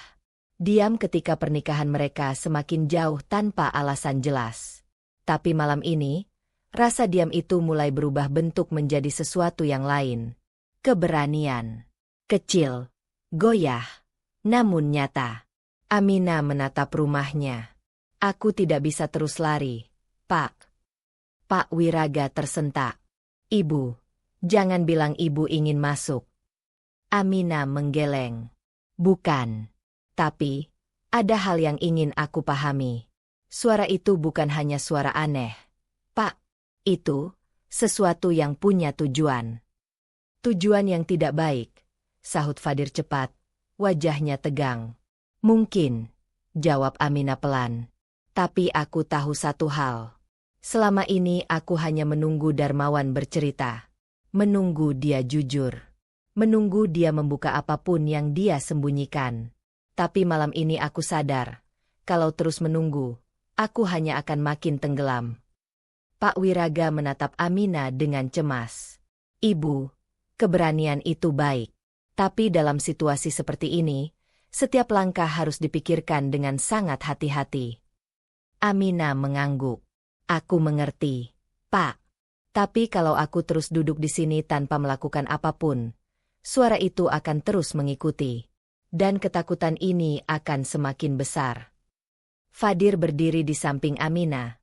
[SPEAKER 1] Diam ketika pernikahan mereka semakin jauh tanpa alasan jelas. Tapi malam ini, rasa diam itu mulai berubah bentuk menjadi sesuatu yang lain. Keberanian. Kecil. Goyah. Namun nyata. Aminah menatap rumahnya. Aku tidak bisa terus lari, Pak. Pak Wiraga tersentak. Ibu, jangan bilang ibu ingin masuk. Aminah menggeleng. Bukan. Tapi, ada hal yang ingin aku pahami. Suara itu bukan hanya suara aneh. Pak, itu sesuatu yang punya tujuan. Tujuan yang tidak baik, sahut Fadir cepat, wajahnya tegang. Mungkin, jawab Aminah pelan. Tapi aku tahu satu hal. Selama ini aku hanya menunggu Darmawan bercerita. Menunggu dia jujur. Menunggu dia membuka apapun yang dia sembunyikan. Tapi malam ini aku sadar, kalau terus menunggu, aku hanya akan makin tenggelam. Pak Wiraga menatap Aminah dengan cemas. Ibu, keberanian itu baik. Tapi dalam situasi seperti ini, setiap langkah harus dipikirkan dengan sangat hati-hati. Aminah mengangguk. Aku mengerti, Pak. Tapi kalau aku terus duduk di sini tanpa melakukan apapun, suara itu akan terus mengikuti. Dan ketakutan ini akan semakin besar. Fadir berdiri di samping Aminah.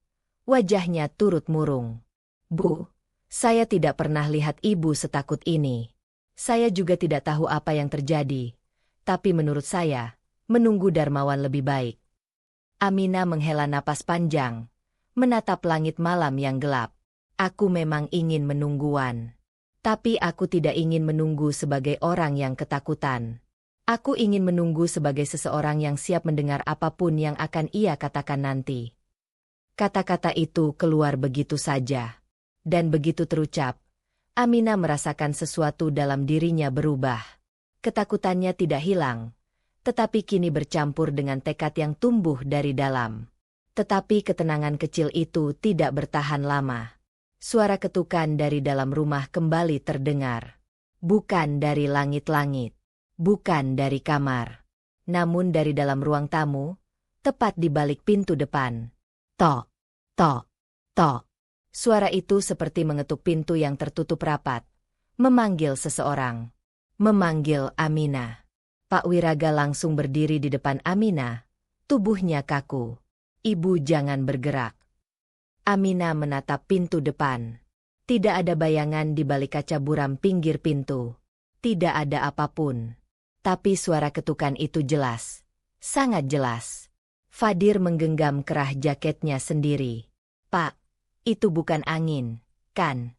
[SPEAKER 1] Wajahnya turut murung. Bu, saya tidak pernah lihat ibu setakut ini. Saya juga tidak tahu apa yang terjadi. Tapi menurut saya, menunggu Darmawan lebih baik. Aminah menghela napas panjang, menatap langit malam yang gelap. Aku memang ingin menungguan. Tapi aku tidak ingin menunggu sebagai orang yang ketakutan. Aku ingin menunggu sebagai seseorang yang siap mendengar apapun yang akan ia katakan nanti. Kata-kata itu keluar begitu saja. Dan begitu terucap, Aminah merasakan sesuatu dalam dirinya berubah. Ketakutannya tidak hilang, tetapi kini bercampur dengan tekad yang tumbuh dari dalam. Tetapi ketenangan kecil itu tidak bertahan lama. Suara ketukan dari dalam rumah kembali terdengar. Bukan dari langit-langit. Bukan dari kamar. Namun dari dalam ruang tamu, tepat di balik pintu depan. Tok, tok, tok. Suara itu seperti mengetuk pintu yang tertutup rapat. Memanggil seseorang. Memanggil Aminah. Pak Wiraga langsung berdiri di depan Aminah. Tubuhnya kaku. Ibu jangan bergerak. Aminah menatap pintu depan. Tidak ada bayangan di balik kaca buram pinggir pintu. Tidak ada apapun. Tapi suara ketukan itu jelas. Sangat jelas. Fadir menggenggam kerah jaketnya sendiri. Pak, itu bukan angin, kan?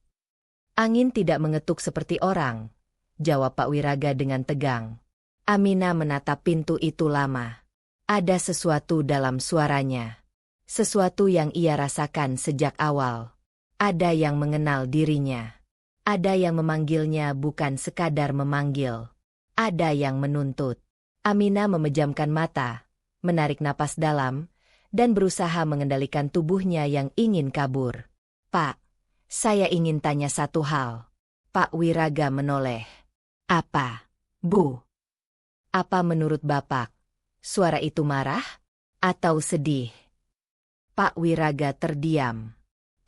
[SPEAKER 1] Angin tidak mengetuk seperti orang, jawab Pak Wiraga dengan tegang. Aminah menatap pintu itu lama. Ada sesuatu dalam suaranya. Sesuatu yang ia rasakan sejak awal. Ada yang mengenal dirinya. Ada yang memanggilnya bukan sekadar memanggil. Ada yang menuntut. Aminah memejamkan mata, menarik napas dalam, dan berusaha mengendalikan tubuhnya yang ingin kabur. Pak, saya ingin tanya satu hal. Pak Wiraga menoleh. Apa, Bu? Apa menurut Bapak? Suara itu marah? Atau sedih? Pak Wiraga terdiam.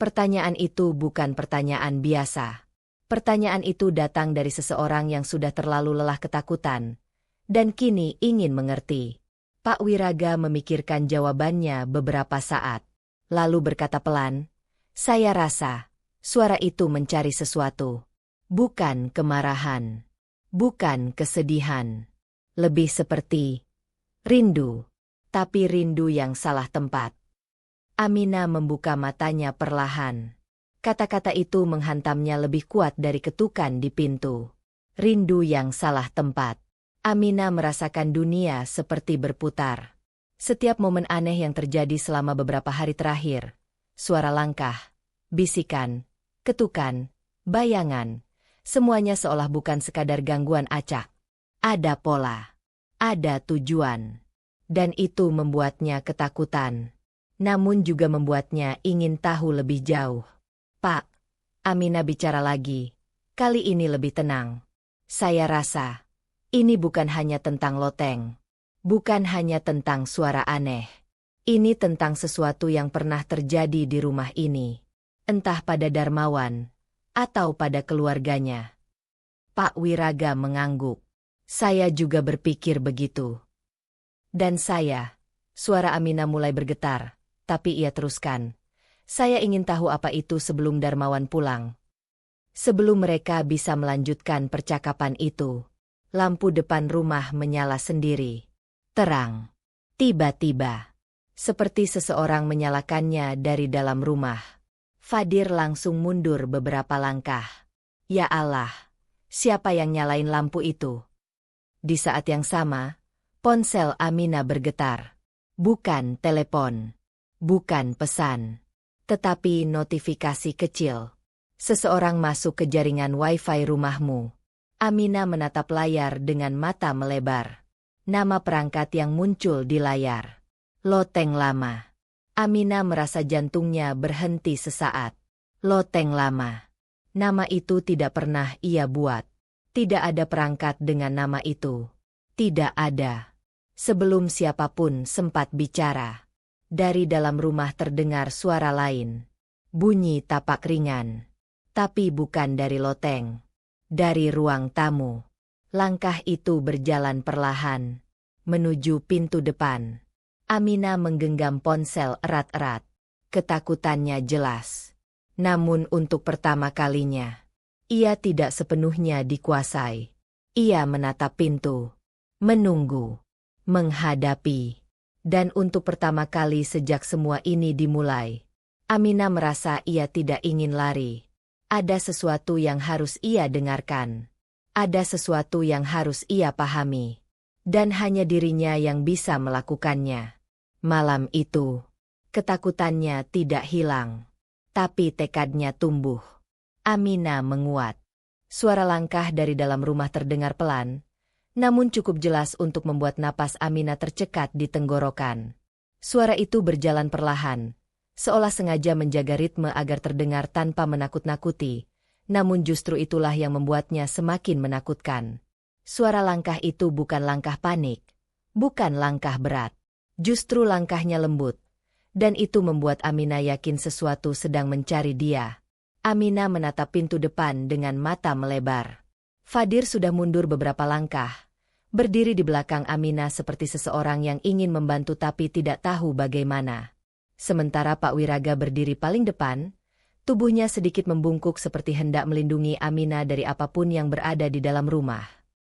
[SPEAKER 1] Pertanyaan itu bukan pertanyaan biasa. Pertanyaan itu datang dari seseorang yang sudah terlalu lelah ketakutan, dan kini ingin mengerti. Pak Wiraga memikirkan jawabannya beberapa saat, lalu berkata pelan, saya rasa, suara itu mencari sesuatu. Bukan kemarahan. Bukan kesedihan. Lebih seperti rindu. Tapi rindu yang salah tempat. Aminah membuka matanya perlahan. Kata-kata itu menghantamnya lebih kuat dari ketukan di pintu. Rindu yang salah tempat. Aminah merasakan dunia seperti berputar. Setiap momen aneh yang terjadi selama beberapa hari terakhir. Suara langkah, bisikan, ketukan, bayangan. Semuanya seolah bukan sekadar gangguan acak. Ada pola. Ada tujuan. Dan itu membuatnya ketakutan. Namun juga membuatnya ingin tahu lebih jauh. Pak, Aminah bicara lagi. Kali ini lebih tenang. Saya rasa, Ini bukan hanya tentang loteng. Bukan hanya tentang suara aneh. Ini tentang sesuatu yang pernah terjadi di rumah ini. Entah pada Darmawan, atau pada keluarganya. Pak Wiraga mengangguk. Saya juga berpikir begitu. Dan saya, suara Aminah mulai bergetar, tapi ia teruskan. Saya ingin tahu apa itu sebelum Darmawan pulang. Sebelum mereka bisa melanjutkan percakapan itu, lampu depan rumah menyala sendiri. Terang. Tiba-tiba. Seperti seseorang menyalakannya dari dalam rumah. Fadir langsung mundur beberapa langkah. Ya Allah, siapa yang nyalain lampu itu? Di saat yang sama, ponsel Aminah bergetar. Bukan telepon. Bukan pesan. Tetapi notifikasi kecil. Seseorang masuk ke jaringan wifi rumahmu. Aminah menatap layar dengan mata melebar. Nama perangkat yang muncul di layar. Loteng Lama. Aminah merasa jantungnya berhenti sesaat. Loteng Lama. Nama itu tidak pernah ia buat. Tidak ada perangkat dengan nama itu. Tidak ada. Sebelum siapapun sempat bicara. Dari dalam rumah terdengar suara lain. Bunyi tapak ringan. Tapi bukan dari loteng. Dari ruang tamu. Langkah itu berjalan perlahan. Menuju pintu depan. Aminah menggenggam ponsel erat-erat. Ketakutannya jelas. Namun untuk pertama kalinya, ia tidak sepenuhnya dikuasai. Ia menatap pintu. Menunggu. Menghadapi. Dan untuk pertama kali sejak semua ini dimulai, Aminah merasa ia tidak ingin lari. Ada sesuatu yang harus ia dengarkan. Ada sesuatu yang harus ia pahami. Dan hanya dirinya yang bisa melakukannya. Malam itu, ketakutannya tidak hilang. Tapi tekadnya tumbuh. Aminah menguat. Suara langkah dari dalam rumah terdengar pelan, namun cukup jelas untuk membuat napas Aminah tercekat di tenggorokan. Suara itu berjalan perlahan, seolah sengaja menjaga ritme agar terdengar tanpa menakut-nakuti, namun justru itulah yang membuatnya semakin menakutkan. Suara langkah itu bukan langkah panik, bukan langkah berat, justru langkahnya lembut, dan itu membuat Aminah yakin sesuatu sedang mencari dia. Aminah menatap pintu depan dengan mata melebar. Fadir sudah mundur beberapa langkah, berdiri di belakang Aminah seperti seseorang yang ingin membantu tapi tidak tahu bagaimana. Sementara Pak Wiraga berdiri paling depan, tubuhnya sedikit membungkuk seperti hendak melindungi Aminah dari apapun yang berada di dalam rumah.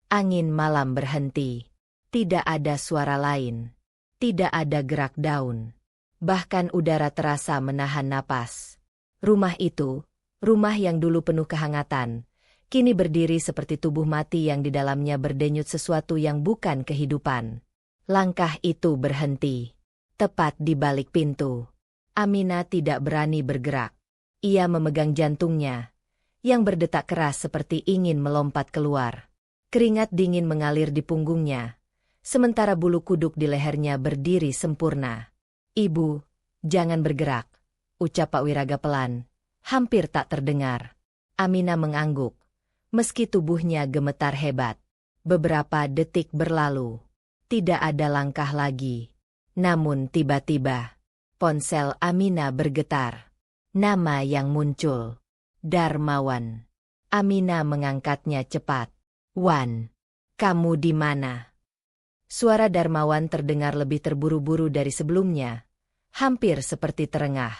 [SPEAKER 1] Angin malam berhenti. Tidak ada suara lain. Tidak ada gerak daun. Bahkan udara terasa menahan napas. Rumah itu, rumah yang dulu penuh kehangatan, kini berdiri seperti tubuh mati yang di dalamnya berdenyut sesuatu yang bukan kehidupan. Langkah itu berhenti. Tepat di balik pintu. Aminah tidak berani bergerak. Ia memegang jantungnya, yang berdetak keras seperti ingin melompat keluar. Keringat dingin mengalir di punggungnya, sementara bulu kuduk di lehernya berdiri sempurna. "Ibu, jangan bergerak," ucap Pak Wiraga pelan, hampir tak terdengar. Aminah mengangguk, meski tubuhnya gemetar hebat. Beberapa detik berlalu. Tidak ada langkah lagi. Namun tiba-tiba, ponsel Aminah bergetar. Nama yang muncul. Darmawan. Aminah mengangkatnya cepat. "Wan, kamu di mana?" Suara Darmawan terdengar lebih terburu-buru dari sebelumnya. Hampir seperti terengah.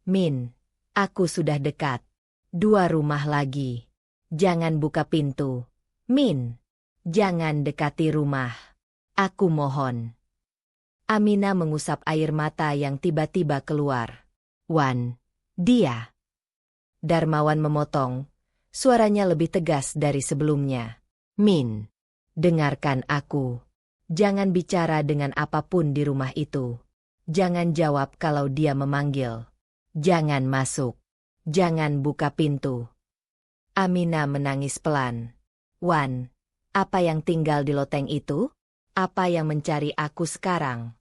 [SPEAKER 1] "Min, aku sudah dekat. 2 rumah lagi. Jangan buka pintu. Min, jangan dekati rumah. Aku mohon." Aminah mengusap air mata yang tiba-tiba keluar. "Wan, dia." Darmawan memotong. Suaranya lebih tegas dari sebelumnya. "Min, dengarkan aku. Jangan bicara dengan apapun di rumah itu. Jangan jawab kalau dia memanggil. Jangan masuk. Jangan buka pintu." Aminah menangis pelan. "Wan, apa yang tinggal di loteng itu? Apa yang mencari aku sekarang?"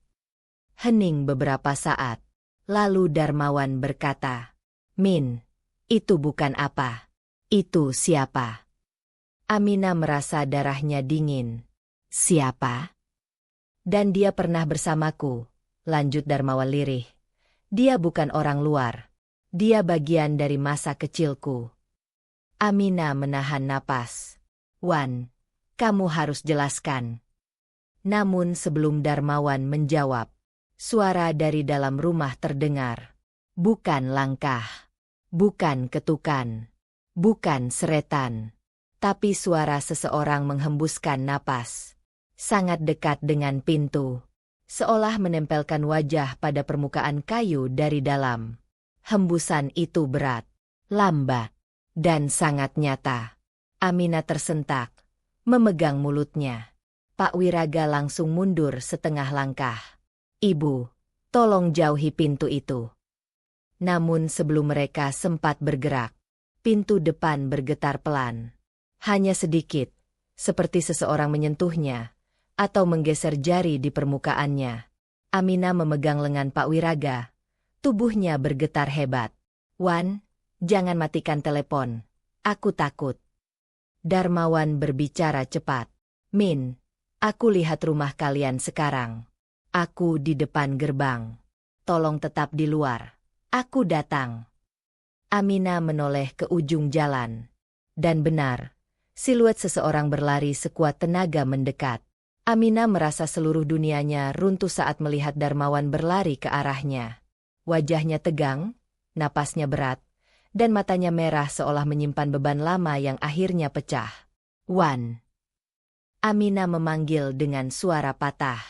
[SPEAKER 1] Hening beberapa saat. Lalu Darmawan berkata, "Min, itu bukan apa. Itu siapa?" Aminah merasa darahnya dingin. Siapa? Dan dia pernah bersamaku, lanjut Darmawan lirih. Dia bukan orang luar. Dia bagian dari masa kecilku. Aminah menahan napas. Wan, kamu harus jelaskan. Namun sebelum Darmawan menjawab, suara dari dalam rumah terdengar. Bukan langkah, bukan ketukan, bukan seretan, tapi suara seseorang menghembuskan napas. Sangat dekat dengan pintu, seolah menempelkan wajah pada permukaan kayu dari dalam. Hembusan itu berat, lambat, dan sangat nyata. Aminah tersentak, memegang mulutnya. Pak Wiraga langsung mundur setengah langkah. Ibu, tolong jauhi pintu itu. Namun sebelum mereka sempat bergerak, pintu depan bergetar pelan. Hanya sedikit, seperti seseorang menyentuhnya, atau menggeser jari di permukaannya. Aminah memegang lengan Pak Wiraga. Tubuhnya bergetar hebat. Wan, jangan matikan telepon. Aku takut. Darmawan berbicara cepat. Min, aku lihat rumah kalian sekarang. Aku di depan gerbang. Tolong tetap di luar. Aku datang. Aminah menoleh ke ujung jalan. Dan benar, siluet seseorang berlari sekuat tenaga mendekat. Aminah merasa seluruh dunianya runtuh saat melihat Darmawan berlari ke arahnya. Wajahnya tegang, napasnya berat, dan matanya merah seolah menyimpan beban lama yang akhirnya pecah. Wan. Aminah memanggil dengan suara patah.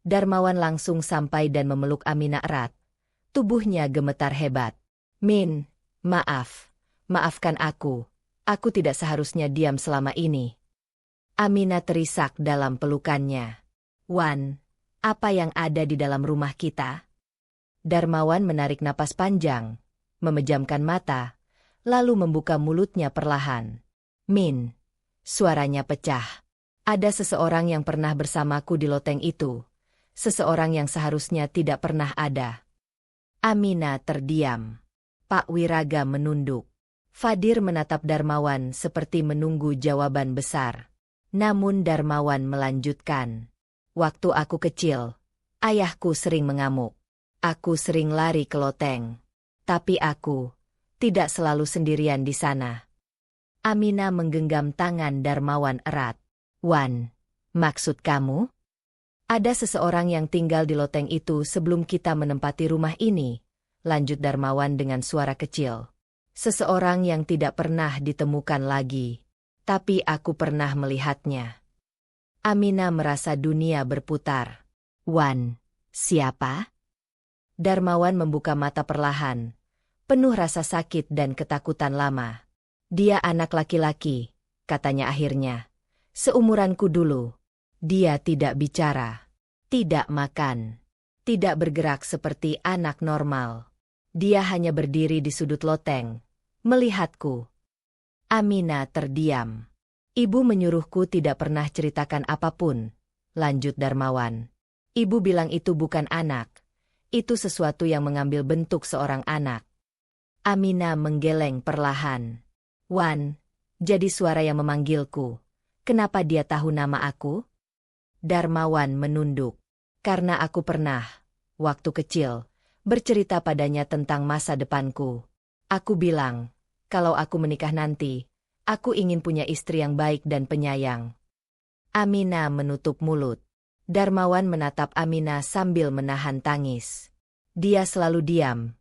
[SPEAKER 1] Darmawan langsung sampai dan memeluk Aminah erat. Tubuhnya gemetar hebat. Min, maaf. Maafkan aku. Aku tidak seharusnya diam selama ini. Aminah terisak dalam pelukannya. Wan, apa yang ada di dalam rumah kita? Darmawan menarik napas panjang, memejamkan mata, lalu membuka mulutnya perlahan. Min, suaranya pecah. Ada seseorang yang pernah bersamaku di loteng itu. Seseorang yang seharusnya tidak pernah ada. Aminah terdiam. Pak Wiraga menunduk. Fadir menatap Darmawan seperti menunggu jawaban besar. Namun Darmawan melanjutkan. Waktu aku kecil, ayahku sering mengamuk. Aku sering lari ke loteng. Tapi aku tidak selalu sendirian di sana. Aminah menggenggam tangan Darmawan erat. Wan, maksud kamu? Ada seseorang yang tinggal di loteng itu sebelum kita menempati rumah ini, lanjut Darmawan dengan suara kecil. Seseorang yang tidak pernah ditemukan lagi, tapi aku pernah melihatnya. Aminah merasa dunia berputar. Wan, siapa? Darmawan membuka mata perlahan, penuh rasa sakit dan ketakutan lama. Dia anak laki-laki, katanya akhirnya. Seumuranku dulu. Dia tidak bicara, tidak makan, tidak bergerak seperti anak normal. Dia hanya berdiri di sudut loteng, melihatku. Aminah terdiam. Ibu menyuruhku tidak pernah ceritakan apapun, lanjut Darmawan. Ibu bilang itu bukan anak, itu sesuatu yang mengambil bentuk seorang anak. Aminah menggeleng perlahan. Wan, jadi suara yang memanggilku. Kenapa dia tahu nama aku? Darmawan menunduk. Karena aku pernah, waktu kecil, bercerita padanya tentang masa depanku. Aku bilang, kalau aku menikah nanti, aku ingin punya istri yang baik dan penyayang. Aminah menutup mulut. Darmawan menatap Aminah sambil menahan tangis. Dia selalu diam,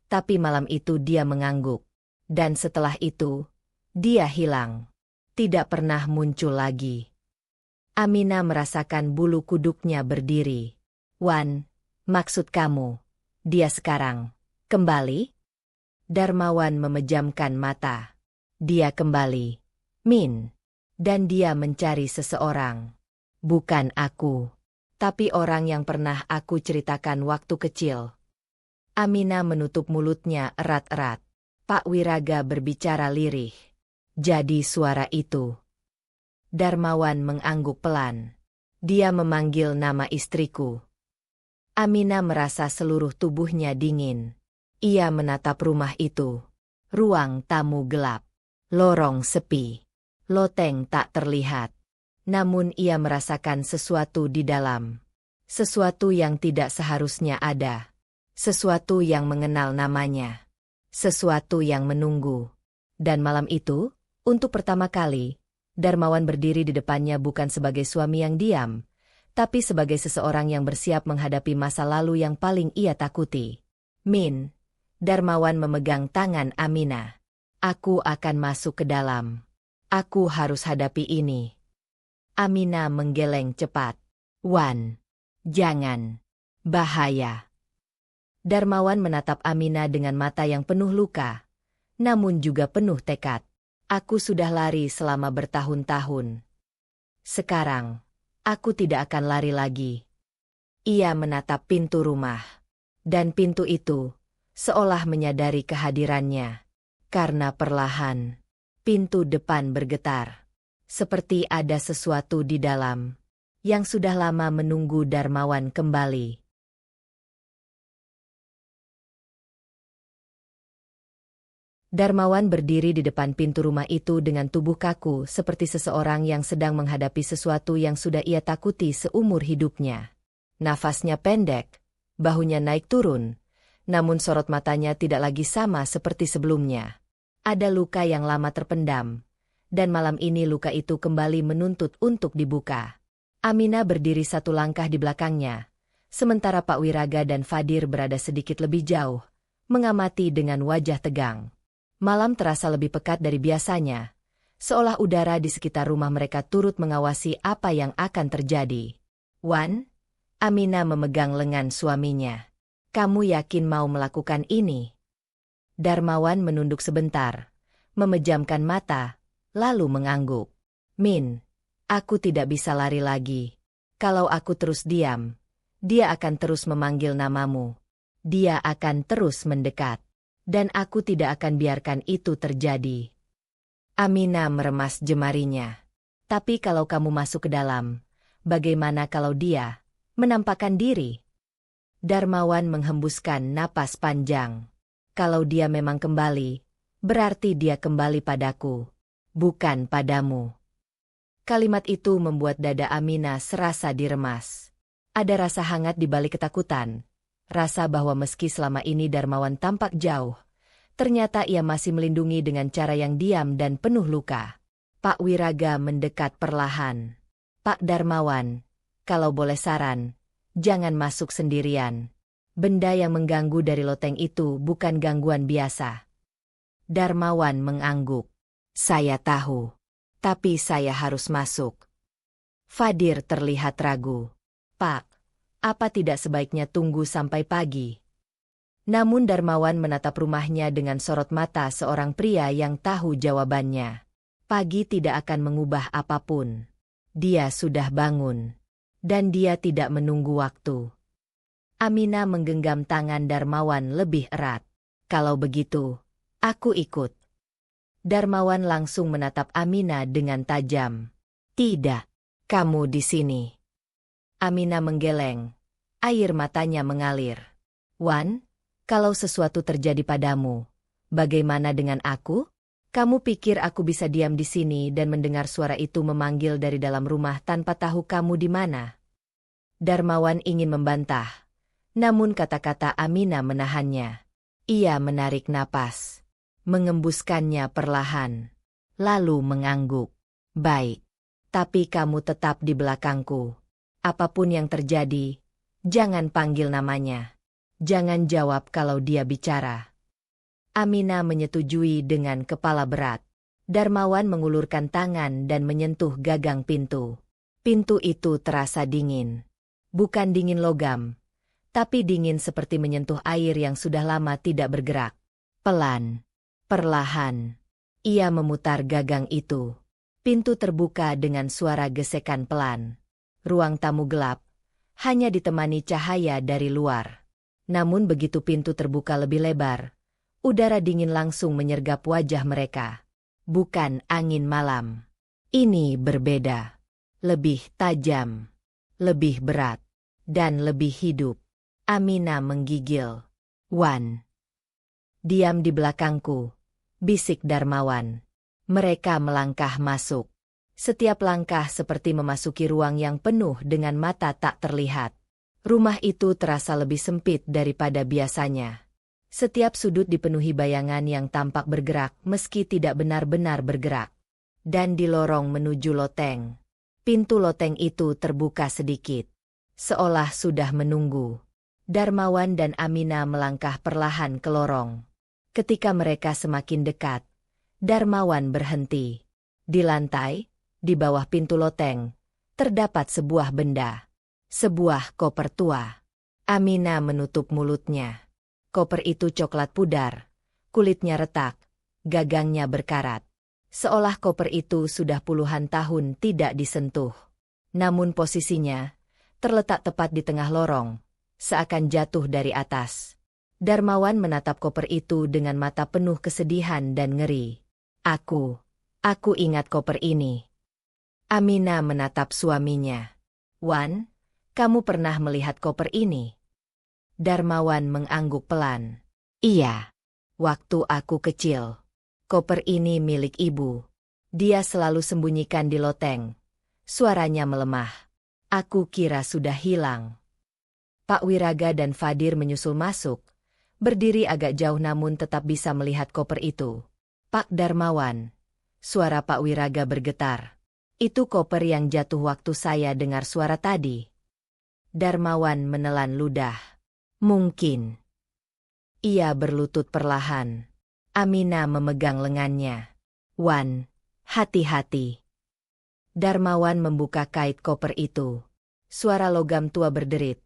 [SPEAKER 1] tapi malam itu dia mengangguk. Dan setelah itu, dia hilang. Tidak pernah muncul lagi. Aminah merasakan bulu kuduknya berdiri. Wan, maksud kamu, dia sekarang kembali? Darmawan memejamkan mata. Dia kembali. Min. Dan dia mencari seseorang. Bukan aku, tapi orang yang pernah aku ceritakan waktu kecil. Aminah menutup mulutnya erat-erat. Pak Wiraga berbicara lirih. Jadi suara itu. Darmawan mengangguk pelan. Dia memanggil nama istriku. Aminah merasa seluruh tubuhnya dingin. Ia menatap rumah itu. Ruang tamu gelap. Lorong sepi. Loteng tak terlihat. Namun ia merasakan sesuatu di dalam. Sesuatu yang tidak seharusnya ada. Sesuatu yang mengenal namanya. Sesuatu yang menunggu. Dan malam itu, untuk pertama kali, Darmawan berdiri di depannya bukan sebagai suami yang diam, tapi sebagai seseorang yang bersiap menghadapi masa lalu yang paling ia takuti. Min, Darmawan memegang tangan Aminah. Aku akan masuk ke dalam. Aku harus hadapi ini. Aminah menggeleng cepat. Wan, jangan. Bahaya. Darmawan menatap Aminah dengan mata yang penuh luka, namun juga penuh tekad. Aku sudah lari selama bertahun-tahun. Sekarang, aku tidak akan lari lagi. Ia menatap pintu rumah. Dan pintu itu, seolah menyadari kehadirannya. Karena perlahan, pintu depan bergetar. Seperti ada sesuatu di dalam, yang sudah lama menunggu Darmawan kembali. Darmawan berdiri di depan pintu rumah itu dengan tubuh kaku seperti seseorang yang sedang menghadapi sesuatu yang sudah ia takuti seumur hidupnya. Nafasnya pendek, bahunya naik turun, namun sorot matanya tidak lagi sama seperti sebelumnya. Ada luka yang lama terpendam. Dan malam ini luka itu kembali menuntut untuk dibuka. Aminah berdiri satu langkah di belakangnya, sementara Pak Wiraga dan Fadir berada sedikit lebih jauh, mengamati dengan wajah tegang. Malam terasa lebih pekat dari biasanya, seolah udara di sekitar rumah mereka turut mengawasi apa yang akan terjadi. Wan, Aminah memegang lengan suaminya. Kamu yakin mau melakukan ini? Darmawan menunduk sebentar, memejamkan mata, lalu mengangguk. Min, aku tidak bisa lari lagi. Kalau aku terus diam, dia akan terus memanggil namamu. Dia akan terus mendekat. Dan aku tidak akan biarkan itu terjadi. Aminah meremas jemarinya. Tapi kalau kamu masuk ke dalam, bagaimana kalau dia menampakkan diri? Darmawan menghembuskan napas panjang. Kalau dia memang kembali, berarti dia kembali padaku. Bukan padamu. Kalimat itu membuat dada Aminah serasa diremas. Ada rasa hangat di balik ketakutan. Rasa bahwa meski selama ini Darmawan tampak jauh, ternyata ia masih melindungi dengan cara yang diam dan penuh luka. Pak Wiraga mendekat perlahan. Pak Darmawan, kalau boleh saran, jangan masuk sendirian. Benda yang mengganggu dari loteng itu bukan gangguan biasa. Darmawan mengangguk. Saya tahu, tapi saya harus masuk. Fadir terlihat ragu. Pak, apa tidak sebaiknya tunggu sampai pagi? Namun Darmawan menatap rumahnya dengan sorot mata seorang pria yang tahu jawabannya. Pagi tidak akan mengubah apapun. Dia sudah bangun. Dan dia tidak menunggu waktu. Aminah menggenggam tangan Darmawan lebih erat. Kalau begitu, aku ikut. Darmawan langsung menatap Aminah dengan tajam. Tidak, kamu di sini. Aminah menggeleng. Air matanya mengalir. Wan, kalau sesuatu terjadi padamu, bagaimana dengan aku? Kamu pikir aku bisa diam di sini dan mendengar suara itu memanggil dari dalam rumah tanpa tahu kamu di mana? Darmawan ingin membantah, namun kata-kata Aminah menahannya. Ia menarik napas, mengembuskannya perlahan, lalu mengangguk. Baik, tapi kamu tetap di belakangku. Apapun yang terjadi, jangan panggil namanya. Jangan jawab kalau dia bicara. Aminah menyetujui dengan kepala berat. Darmawan mengulurkan tangan dan menyentuh gagang pintu. Pintu itu terasa dingin. Bukan dingin logam, tapi dingin seperti menyentuh air yang sudah lama tidak bergerak. Pelan, perlahan, ia memutar gagang itu. Pintu terbuka dengan suara gesekan pelan. Ruang tamu gelap, hanya ditemani cahaya dari luar. Namun begitu pintu terbuka lebih lebar, udara dingin langsung menyergap wajah mereka. Bukan angin malam. Ini berbeda. Lebih tajam, lebih berat, dan lebih hidup. Aminah menggigil. Wan, diam di belakangku, bisik Darmawan. Mereka melangkah masuk. Setiap langkah seperti memasuki ruang yang penuh dengan mata tak terlihat. Rumah itu terasa lebih sempit daripada biasanya. Setiap sudut dipenuhi bayangan yang tampak bergerak meski tidak benar-benar bergerak. Dan di lorong menuju loteng, pintu loteng itu terbuka sedikit. Seolah sudah menunggu. Darmawan dan Amina melangkah perlahan ke lorong. Ketika mereka semakin dekat, Darmawan berhenti. Di lantai, di bawah pintu loteng, terdapat sebuah benda. Sebuah koper tua. Amina menutup mulutnya. Koper itu coklat pudar, kulitnya retak, gagangnya berkarat. Seolah koper itu sudah puluhan tahun tidak disentuh. Namun posisinya terletak tepat di tengah lorong, seakan jatuh dari atas. Darmawan menatap koper itu dengan mata penuh kesedihan dan ngeri. Aku ingat koper ini. Amina menatap suaminya. Wan, kamu pernah melihat koper ini? Darmawan mengangguk pelan. Iya. Waktu aku kecil. Koper ini milik ibu. Dia selalu sembunyikan di loteng. Suaranya melemah. Aku kira sudah hilang. Pak Wiraga dan Fadir menyusul masuk. Berdiri agak jauh namun tetap bisa melihat koper itu. Pak Darmawan. Suara Pak Wiraga bergetar. Itu koper yang jatuh waktu saya dengar suara tadi. Darmawan menelan ludah. Mungkin. Ia berlutut perlahan. Amina memegang lengannya. Wan, hati-hati. Darmawan membuka kait koper itu. Suara logam tua berderit,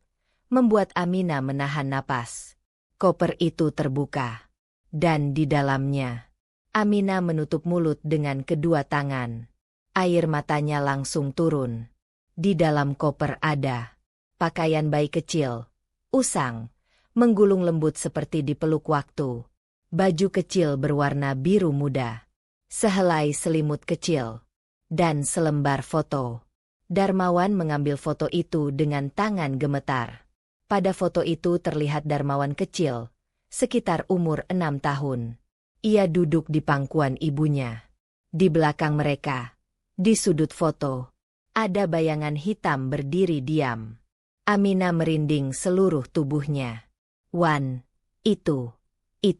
[SPEAKER 1] membuat Amina menahan napas. Koper itu terbuka. Dan di dalamnya, Amina menutup mulut dengan kedua tangan. Air matanya langsung turun. Di dalam koper ada pakaian bayi kecil, usang, menggulung lembut seperti dipeluk waktu. Baju kecil berwarna biru muda. Sehelai selimut kecil. Dan selembar foto. Darmawan mengambil foto itu dengan tangan gemetar. Pada foto itu terlihat Darmawan kecil, sekitar umur 6 tahun. Ia duduk di pangkuan ibunya. Di belakang mereka, di sudut foto, ada bayangan hitam berdiri diam. Amina merinding seluruh tubuhnya. Wan, itu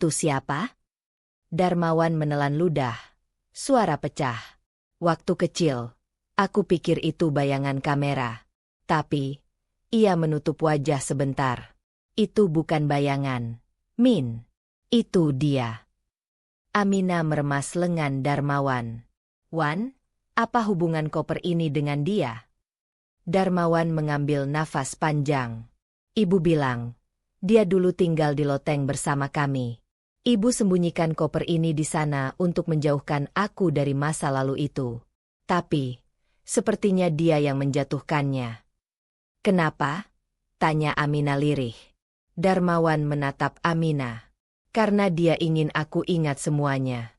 [SPEAKER 1] siapa? Darmawan menelan ludah. Suara pecah. Waktu kecil, aku pikir itu bayangan kamera. Tapi, ia menutup wajah sebentar. Itu bukan bayangan. Min, itu dia. Amina meremas lengan Darmawan. Wan, apa hubungan koper ini dengan dia? Darmawan mengambil nafas panjang. Ibu bilang, dia dulu tinggal di loteng bersama kami. Ibu sembunyikan koper ini di sana untuk menjauhkan aku dari masa lalu itu. Tapi, sepertinya dia yang menjatuhkannya. Kenapa? Tanya Amina lirih. Darmawan menatap Amina. Karena dia ingin aku ingat semuanya.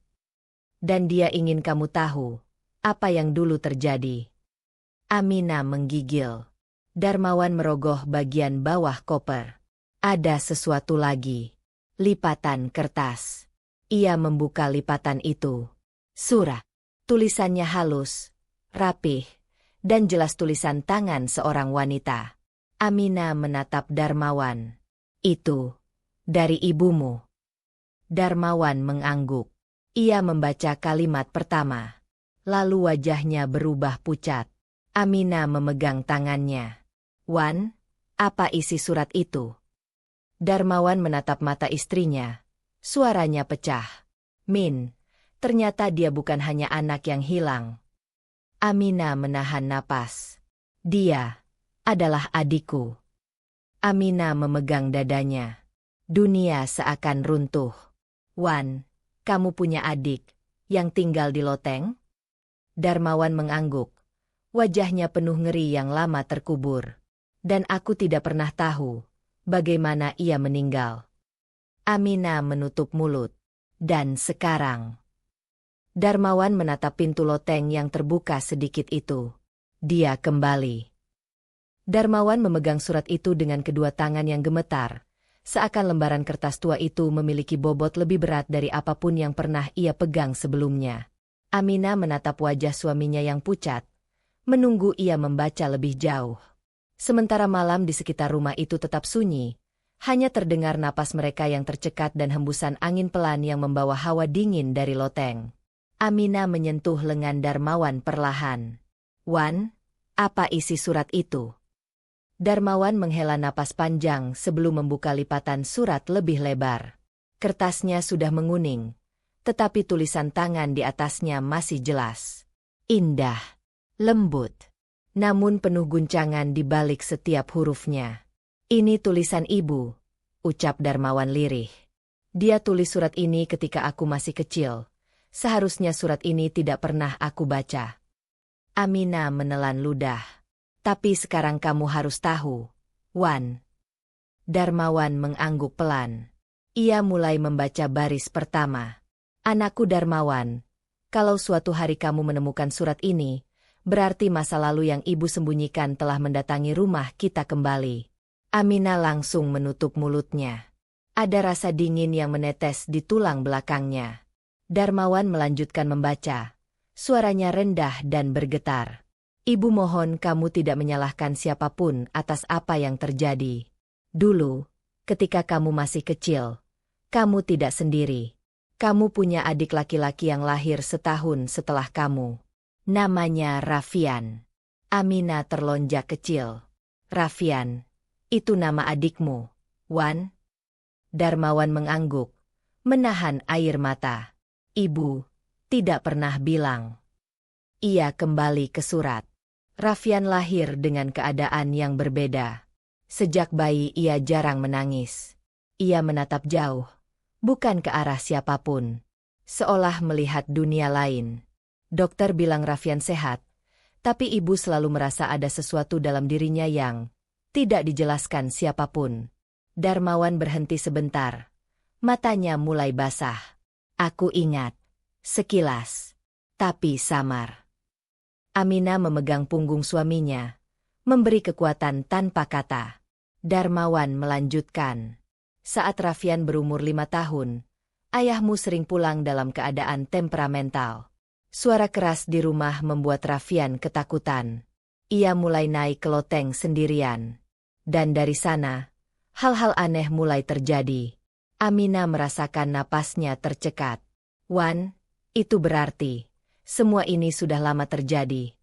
[SPEAKER 1] Dan dia ingin kamu tahu apa yang dulu terjadi. Amina menggigil. Darmawan merogoh bagian bawah koper. Ada sesuatu lagi. Lipatan kertas. Ia membuka lipatan itu. Surat. Tulisannya halus, rapih, dan jelas tulisan tangan seorang wanita. Amina menatap Darmawan. Itu dari ibumu. Darmawan mengangguk. Ia membaca kalimat pertama. Lalu wajahnya berubah pucat. Amina memegang tangannya. Wan, apa isi surat itu? Darmawan menatap mata istrinya. Suaranya pecah. Min, ternyata dia bukan hanya anak yang hilang. Amina menahan napas. Dia adalah adikku. Amina memegang dadanya. Dunia seakan runtuh. Wan, kamu punya adik yang tinggal di loteng? Darmawan mengangguk. Wajahnya penuh ngeri yang lama terkubur. Dan aku tidak pernah tahu bagaimana ia meninggal. Amina menutup mulut. Dan sekarang. Darmawan menatap pintu loteng yang terbuka sedikit itu. Dia kembali. Darmawan memegang surat itu dengan kedua tangan yang gemetar. Seakan lembaran kertas tua itu memiliki bobot lebih berat dari apapun yang pernah ia pegang sebelumnya. Aminah menatap wajah suaminya yang pucat, menunggu ia membaca lebih jauh. Sementara malam di sekitar rumah itu tetap sunyi, hanya terdengar napas mereka yang tercekat dan hembusan angin pelan yang membawa hawa dingin dari loteng. Aminah menyentuh lengan Darmawan perlahan. "Wan, apa isi surat itu?" Darmawan menghela napas panjang sebelum membuka lipatan surat lebih lebar. Kertasnya sudah menguning, tetapi tulisan tangan di atasnya masih jelas. Indah, lembut, namun penuh guncangan di balik setiap hurufnya. "Ini tulisan ibu," ucap Darmawan lirih. "Dia tulis surat ini ketika aku masih kecil. Seharusnya surat ini tidak pernah aku baca." Aminah menelan ludah. "Tapi sekarang kamu harus tahu, Wan." Darmawan mengangguk pelan. Ia mulai membaca baris pertama. "Anakku Darmawan, kalau suatu hari kamu menemukan surat ini, berarti masa lalu yang ibu sembunyikan telah mendatangi rumah kita kembali." Aminah langsung menutup mulutnya. Ada rasa dingin yang menetes di tulang belakangnya. Darmawan melanjutkan membaca. Suaranya rendah dan bergetar. "Ibu mohon kamu tidak menyalahkan siapapun atas apa yang terjadi. Dulu, ketika kamu masih kecil, kamu tidak sendiri. Kamu punya adik laki-laki yang lahir setahun setelah kamu. Namanya Raffian." Aminah terlonjak kecil. "Raffian, itu nama adikmu, Wan?" Darmawan mengangguk, menahan air mata. "Ibu tidak pernah bilang." Ia kembali ke surat. Raffian lahir dengan keadaan yang berbeda. Sejak bayi ia jarang menangis. Ia menatap jauh, bukan ke arah siapapun, seolah melihat dunia lain. Dokter bilang Raffian sehat, tapi ibu selalu merasa ada sesuatu dalam dirinya yang tidak dijelaskan siapapun. Darmawan berhenti sebentar. Matanya mulai basah. "Aku ingat. Sekilas. Tapi samar." Aminah memegang punggung suaminya, memberi kekuatan tanpa kata. Darmawan melanjutkan. "Saat Raffian berumur 5 tahun, ayahmu sering pulang dalam keadaan temperamental. Suara keras di rumah membuat Raffian ketakutan. Ia mulai naik ke loteng sendirian. Dan dari sana, hal-hal aneh mulai terjadi." Aminah merasakan napasnya tercekat. "Wan, itu berarti semua ini sudah lama terjadi."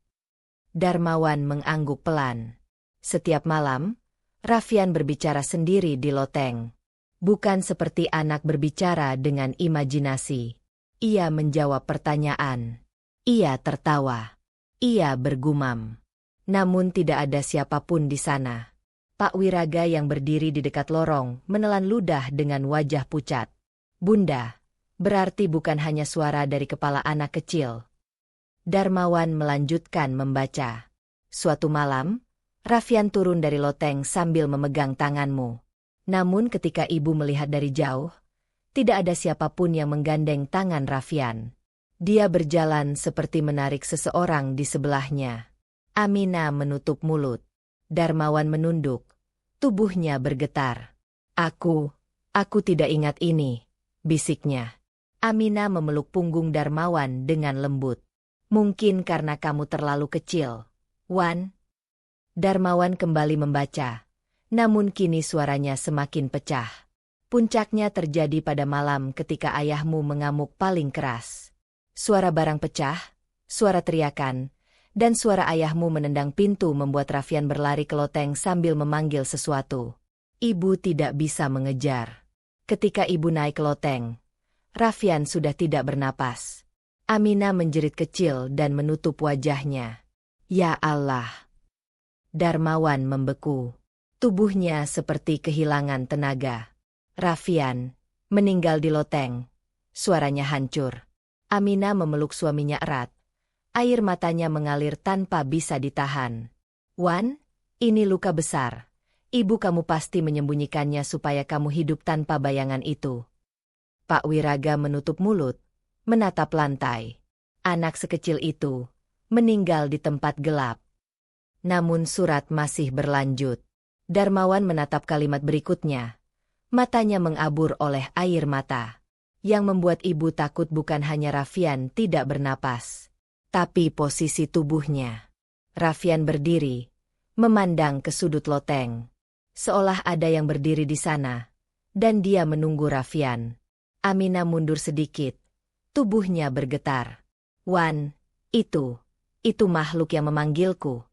[SPEAKER 1] Darmawan mengangguk pelan. Setiap malam, Raffian berbicara sendiri di loteng. Bukan seperti anak berbicara dengan imajinasi. Ia menjawab pertanyaan. Ia tertawa. Ia bergumam. Namun tidak ada siapapun di sana. Pak Wiraga yang berdiri di dekat lorong menelan ludah dengan wajah pucat. "Bunda, berarti bukan hanya suara dari kepala anak kecil." Darmawan melanjutkan membaca. "Suatu malam, Raffian turun dari loteng sambil memegang tanganmu. Namun ketika ibu melihat dari jauh, tidak ada siapapun yang menggandeng tangan Raffian. Dia berjalan seperti menarik seseorang di sebelahnya." Aminah menutup mulut. Darmawan menunduk. Tubuhnya bergetar. Aku tidak ingat ini," bisiknya. Aminah memeluk punggung Darmawan dengan lembut. "Mungkin karena kamu terlalu kecil, Wan." Darmawan kembali membaca. Namun kini suaranya semakin pecah. Puncaknya terjadi pada malam ketika ayahmu mengamuk paling keras. Suara barang pecah, suara teriakan, dan suara ayahmu menendang pintu membuat Raffian berlari ke loteng sambil memanggil sesuatu. Ibu tidak bisa mengejar. Ketika ibu naik ke loteng, Raffian sudah tidak bernapas. Aminah menjerit kecil dan menutup wajahnya. "Ya Allah!" Darmawan membeku. Tubuhnya seperti kehilangan tenaga. "Raffian meninggal di loteng." Suaranya hancur. Aminah memeluk suaminya erat. Air matanya mengalir tanpa bisa ditahan. "Wan, ini luka besar. Ibu kamu pasti menyembunyikannya supaya kamu hidup tanpa bayangan itu." Pak Wiraga menutup mulut, menatap lantai. Anak sekecil itu meninggal di tempat gelap. Namun surat masih berlanjut. Darmawan menatap kalimat berikutnya. Matanya mengabur oleh air mata. Yang membuat ibu takut bukan hanya Raffian tidak bernapas, tapi posisi tubuhnya. Raffian berdiri, memandang ke sudut loteng. Seolah ada yang berdiri di sana, dan dia menunggu Raffian. Aminah mundur sedikit, tubuhnya bergetar. "Wan, itu makhluk yang memanggilku."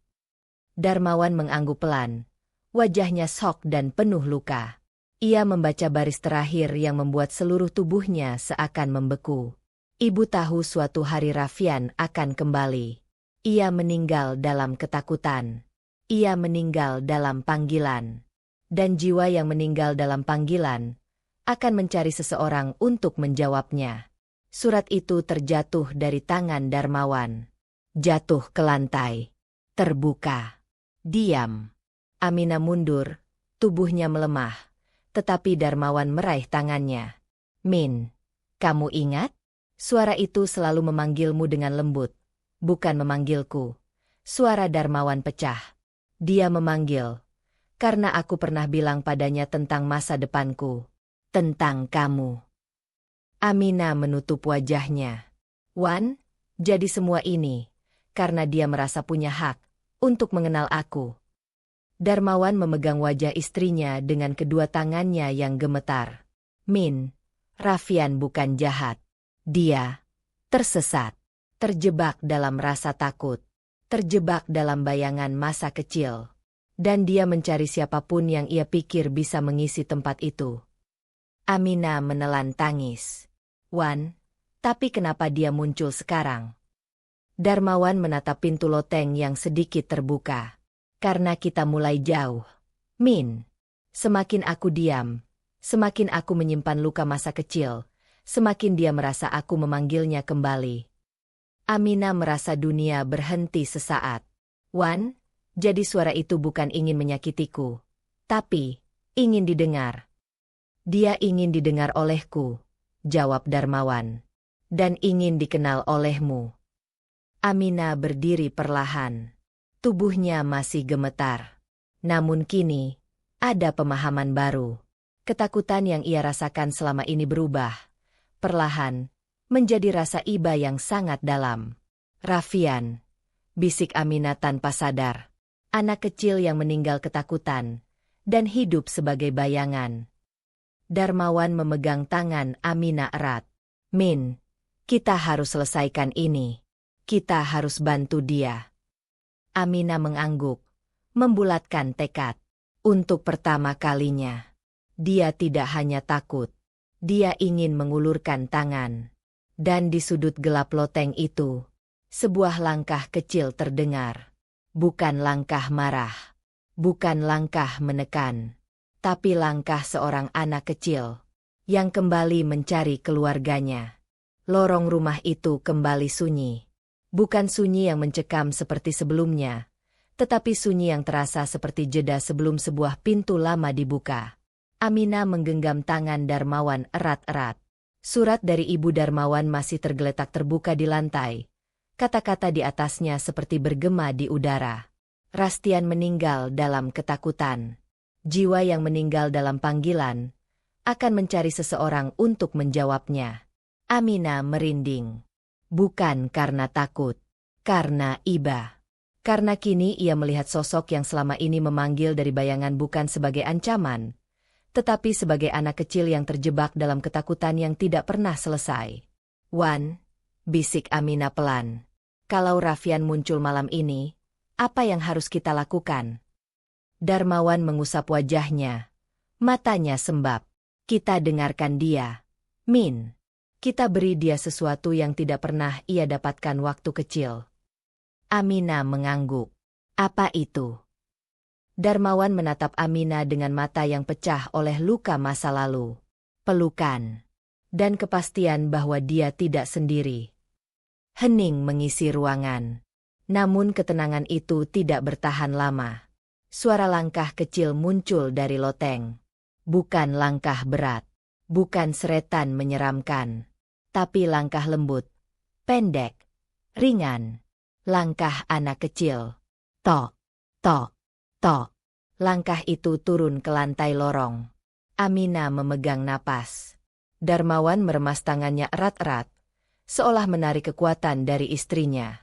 [SPEAKER 1] Darmawan mengangguk pelan, wajahnya syok dan penuh luka. Ia membaca baris terakhir yang membuat seluruh tubuhnya seakan membeku. Ibu tahu suatu hari Raffian akan kembali. Ia meninggal dalam ketakutan. Ia meninggal dalam panggilan. Dan jiwa yang meninggal dalam panggilan akan mencari seseorang untuk menjawabnya. Surat itu terjatuh dari tangan Darmawan. Jatuh ke lantai. Terbuka. Diam. Aminah mundur, tubuhnya melemah. Tetapi Darmawan meraih tangannya. "Min, kamu ingat? Suara itu selalu memanggilmu dengan lembut, bukan memanggilku." Suara Darmawan pecah. Dia memanggil, karena aku pernah bilang padanya tentang masa depanku. Tentang kamu. Aminah menutup wajahnya. "Wan, jadi semua ini, karena dia merasa punya hak untuk mengenal aku." Darmawan memegang wajah istrinya dengan kedua tangannya yang gemetar. "Min, Raffian bukan jahat. Dia tersesat, terjebak dalam rasa takut, terjebak dalam bayangan masa kecil. Dan dia mencari siapapun yang ia pikir bisa mengisi tempat itu." Aminah menelan tangis. "Wan, tapi kenapa dia muncul sekarang?" Darmawan menatap pintu loteng yang sedikit terbuka. "Karena kita mulai jauh, Min. Semakin aku diam, semakin aku menyimpan luka masa kecil, semakin dia merasa aku memanggilnya kembali." Aminah merasa dunia berhenti sesaat. "Wan, jadi suara itu bukan ingin menyakitiku, tapi ingin didengar." "Dia ingin didengar olehku," jawab Darmawan. "Dan ingin dikenal olehmu." Aminah berdiri perlahan. Tubuhnya masih gemetar. Namun kini, ada pemahaman baru. Ketakutan yang ia rasakan selama ini berubah. Perlahan, menjadi rasa iba yang sangat dalam. "Raffian," bisik Aminah tanpa sadar. Anak kecil yang meninggal ketakutan, dan hidup sebagai bayangan. Darmawan memegang tangan Aminah erat. "Min, kita harus selesaikan ini. Kita harus bantu dia." Aminah mengangguk, membulatkan tekad. Untuk pertama kalinya, dia tidak hanya takut, dia ingin mengulurkan tangan. Dan di sudut gelap loteng itu, sebuah langkah kecil terdengar. Bukan langkah marah, bukan langkah menekan, tapi langkah seorang anak kecil yang kembali mencari keluarganya. Lorong rumah itu kembali sunyi. Bukan sunyi yang mencekam seperti sebelumnya, tetapi sunyi yang terasa seperti jeda sebelum sebuah pintu lama dibuka. Aminah menggenggam tangan Darmawan erat-erat. Surat dari Ibu Darmawan masih tergeletak terbuka di lantai. Kata-kata di atasnya seperti bergema di udara. Rastian meninggal dalam ketakutan. Jiwa yang meninggal dalam panggilan akan mencari seseorang untuk menjawabnya. Aminah merinding. Bukan karena takut, karena iba. Karena kini ia melihat sosok yang selama ini memanggil dari bayangan bukan sebagai ancaman, tetapi sebagai anak kecil yang terjebak dalam ketakutan yang tidak pernah selesai. "Wan," bisik Aminah pelan. "Kalau Raffian muncul malam ini, apa yang harus kita lakukan?" Darmawan mengusap wajahnya. Matanya sembab. "Kita dengarkan dia, Min. Kita beri dia sesuatu yang tidak pernah ia dapatkan waktu kecil." Aminah mengangguk. "Apa itu?" Darmawan menatap Aminah dengan mata yang pecah oleh luka masa lalu. Pelukan. Dan kepastian bahwa dia tidak sendiri. Hening mengisi ruangan. Namun ketenangan itu tidak bertahan lama. Suara langkah kecil muncul dari loteng. Bukan langkah berat. Bukan seretan menyeramkan. Tapi langkah lembut, pendek, ringan. Langkah anak kecil. Tok, tok, tok. Langkah itu turun ke lantai lorong. Aminah memegang napas. Darmawan meremas tangannya erat-erat, seolah menarik kekuatan dari istrinya.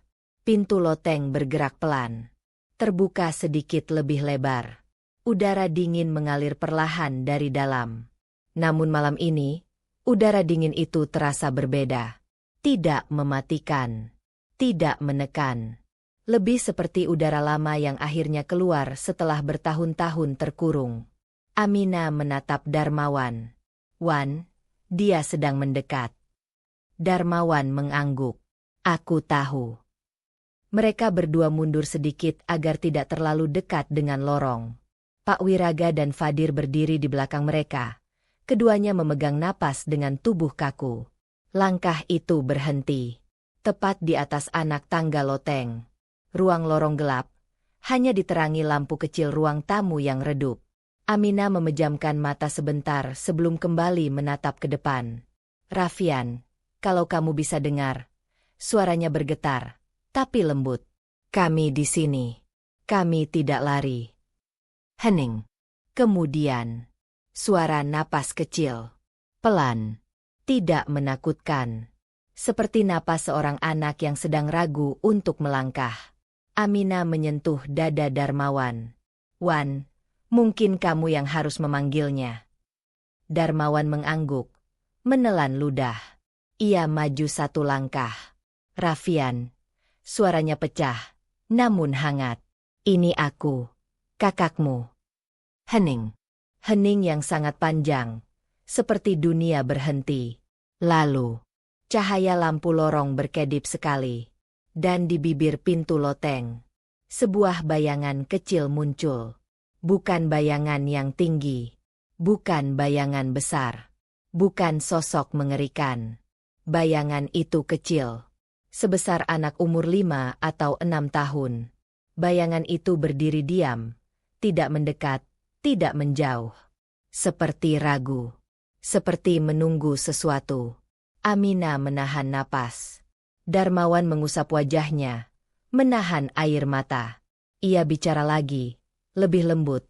[SPEAKER 1] Pintu loteng bergerak pelan. Terbuka sedikit lebih lebar. Udara dingin mengalir perlahan dari dalam. Namun malam ini, udara dingin itu terasa berbeda. Tidak mematikan. Tidak menekan. Lebih seperti udara lama yang akhirnya keluar setelah bertahun-tahun terkurung. Aminah menatap Darmawan. "Wan, dia sedang mendekat." Darmawan mengangguk. "Aku tahu." Mereka berdua mundur sedikit agar tidak terlalu dekat dengan lorong. Pak Wiraga dan Fadir berdiri di belakang mereka. Keduanya memegang napas dengan tubuh kaku. Langkah itu berhenti. Tepat di atas anak tangga loteng. Ruang lorong gelap. Hanya diterangi lampu kecil ruang tamu yang redup. Aminah memejamkan mata sebentar sebelum kembali menatap ke depan. "Raffian, kalau kamu bisa dengar." Suaranya bergetar, tapi lembut. "Kami di sini. Kami tidak lari." Hening. Kemudian, suara napas kecil. Pelan. Tidak menakutkan. Seperti napas seorang anak yang sedang ragu untuk melangkah. Aminah menyentuh dada Darmawan. "Wan, mungkin kamu yang harus memanggilnya." Darmawan mengangguk. Menelan ludah. Ia maju satu langkah. "Raffian." Suaranya pecah, namun hangat. "Ini aku, kakakmu." Hening. Hening yang sangat panjang. Seperti dunia berhenti. Lalu, cahaya lampu lorong berkedip sekali. Dan di bibir pintu loteng, sebuah bayangan kecil muncul. Bukan bayangan yang tinggi. Bukan bayangan besar. Bukan sosok mengerikan. Bayangan itu kecil. Sebesar anak umur 5 atau 6 tahun. Bayangan itu berdiri diam. Tidak mendekat, tidak menjauh. Seperti ragu. Seperti menunggu sesuatu. Aminah menahan napas. Darmawan mengusap wajahnya. Menahan air mata. Ia bicara lagi. Lebih lembut.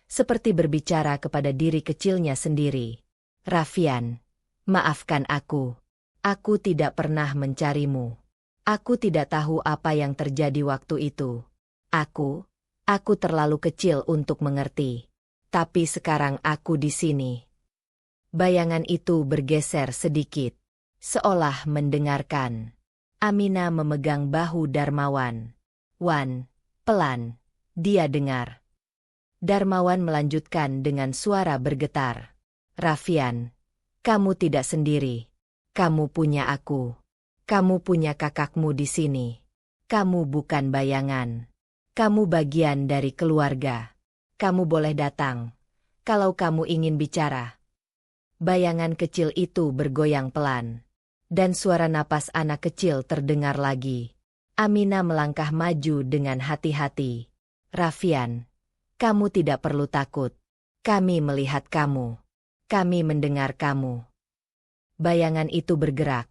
[SPEAKER 1] Seperti berbicara kepada diri kecilnya sendiri. "Raffian, maafkan aku. Aku tidak pernah mencarimu. Aku tidak tahu apa yang terjadi waktu itu. Aku terlalu kecil untuk mengerti. Tapi sekarang aku di sini." Bayangan itu bergeser sedikit. Seolah mendengarkan. Aminah memegang bahu Darmawan. "Wan, pelan." Dia dengar. Darmawan melanjutkan dengan suara bergetar. "Raffian, kamu tidak sendiri. Kamu punya aku. Kamu punya kakakmu di sini. Kamu bukan bayangan. Kamu bagian dari keluarga. Kamu boleh datang. Kalau kamu ingin bicara." Bayangan kecil itu bergoyang pelan. Dan suara napas anak kecil terdengar lagi. Aminah melangkah maju dengan hati-hati. "Raffian, kamu tidak perlu takut. Kami melihat kamu. Kami mendengar kamu." Bayangan itu bergerak.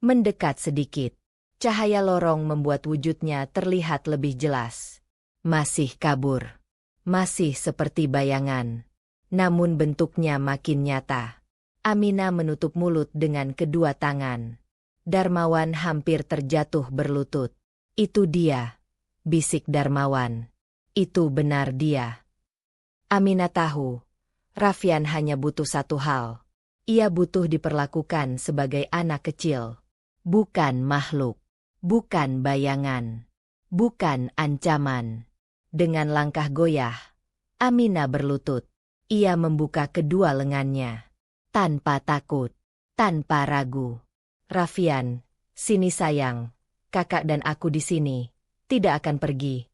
[SPEAKER 1] Mendekat sedikit. Cahaya lorong membuat wujudnya terlihat lebih jelas. Masih kabur. Masih seperti bayangan. Namun bentuknya makin nyata. Aminah menutup mulut dengan kedua tangan. Darmawan hampir terjatuh berlutut. "Itu dia," bisik Darmawan. "Itu benar dia." Aminah tahu, Raffian hanya butuh satu hal. Ia butuh diperlakukan sebagai anak kecil. Bukan makhluk. Bukan bayangan. Bukan ancaman. Dengan langkah goyah, Aminah berlutut. Ia membuka kedua lengannya. Tanpa takut. Tanpa ragu. "Raffian, sini sayang. Kakak dan aku di sini. Tidak akan pergi."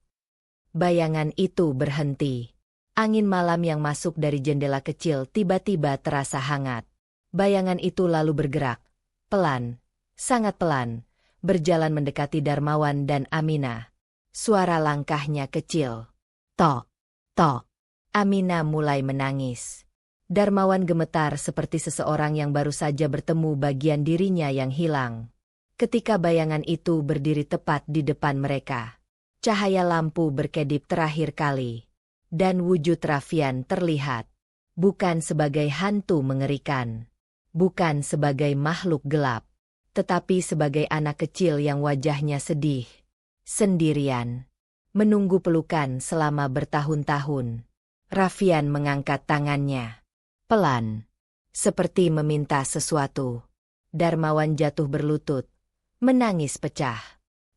[SPEAKER 1] Bayangan itu berhenti. Angin malam yang masuk dari jendela kecil tiba-tiba terasa hangat. Bayangan itu lalu bergerak. Pelan. Sangat pelan. Berjalan mendekati Darmawan dan Aminah. Suara langkahnya kecil. Tok. Tok. Aminah mulai menangis. Darmawan gemetar seperti seseorang yang baru saja bertemu bagian dirinya yang hilang. Ketika bayangan itu berdiri tepat di depan mereka. Cahaya lampu berkedip terakhir kali. Dan wujud Raffian terlihat. Bukan sebagai hantu mengerikan. Bukan sebagai makhluk gelap, tetapi sebagai anak kecil yang wajahnya sedih, sendirian, menunggu pelukan selama bertahun-tahun. Raffian mengangkat tangannya, pelan, seperti meminta sesuatu. Darmawan jatuh berlutut, menangis pecah.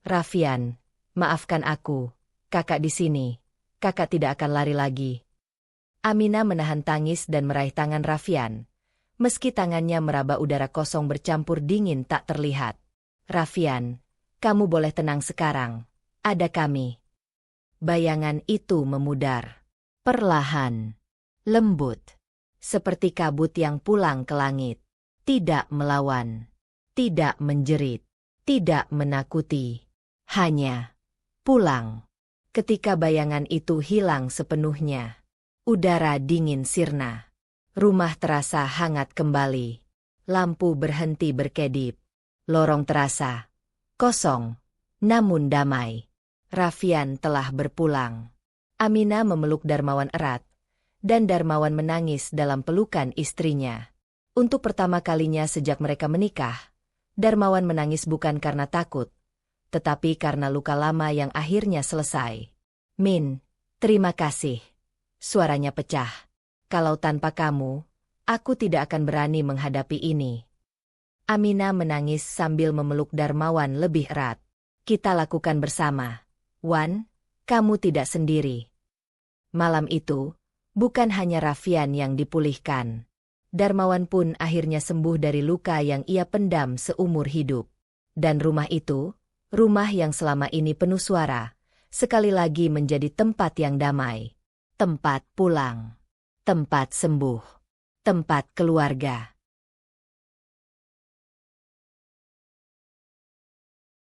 [SPEAKER 1] Raffian, maafkan aku, kakak di sini, kakak tidak akan lari lagi. Aminah menahan tangis dan meraih tangan Raffian. Meski tangannya meraba udara kosong bercampur dingin tak terlihat. Raffian, kamu boleh tenang sekarang. Ada kami. Bayangan itu memudar. Perlahan. Lembut. Seperti kabut yang pulang ke langit. Tidak melawan. Tidak menjerit. Tidak menakuti. Hanya pulang. Ketika bayangan itu hilang sepenuhnya, udara dingin sirna. Rumah terasa hangat kembali. Lampu berhenti berkedip. Lorong terasa kosong, namun damai. Raffian telah berpulang. Aminah memeluk Darmawan erat, dan Darmawan menangis dalam pelukan istrinya. Untuk pertama kalinya sejak mereka menikah, Darmawan menangis bukan karena takut, tetapi karena luka lama yang akhirnya selesai. Min, terima kasih. Suaranya pecah. Kalau tanpa kamu, aku tidak akan berani menghadapi ini. Aminah menangis sambil memeluk Darmawan lebih erat. Kita lakukan bersama. Wan, kamu tidak sendiri. Malam itu, bukan hanya Raffian yang dipulihkan. Darmawan pun akhirnya sembuh dari luka yang ia pendam seumur hidup. Dan rumah itu, rumah yang selama ini penuh suara, sekali lagi menjadi tempat yang damai. Tempat pulang. Tempat sembuh. Tempat keluarga.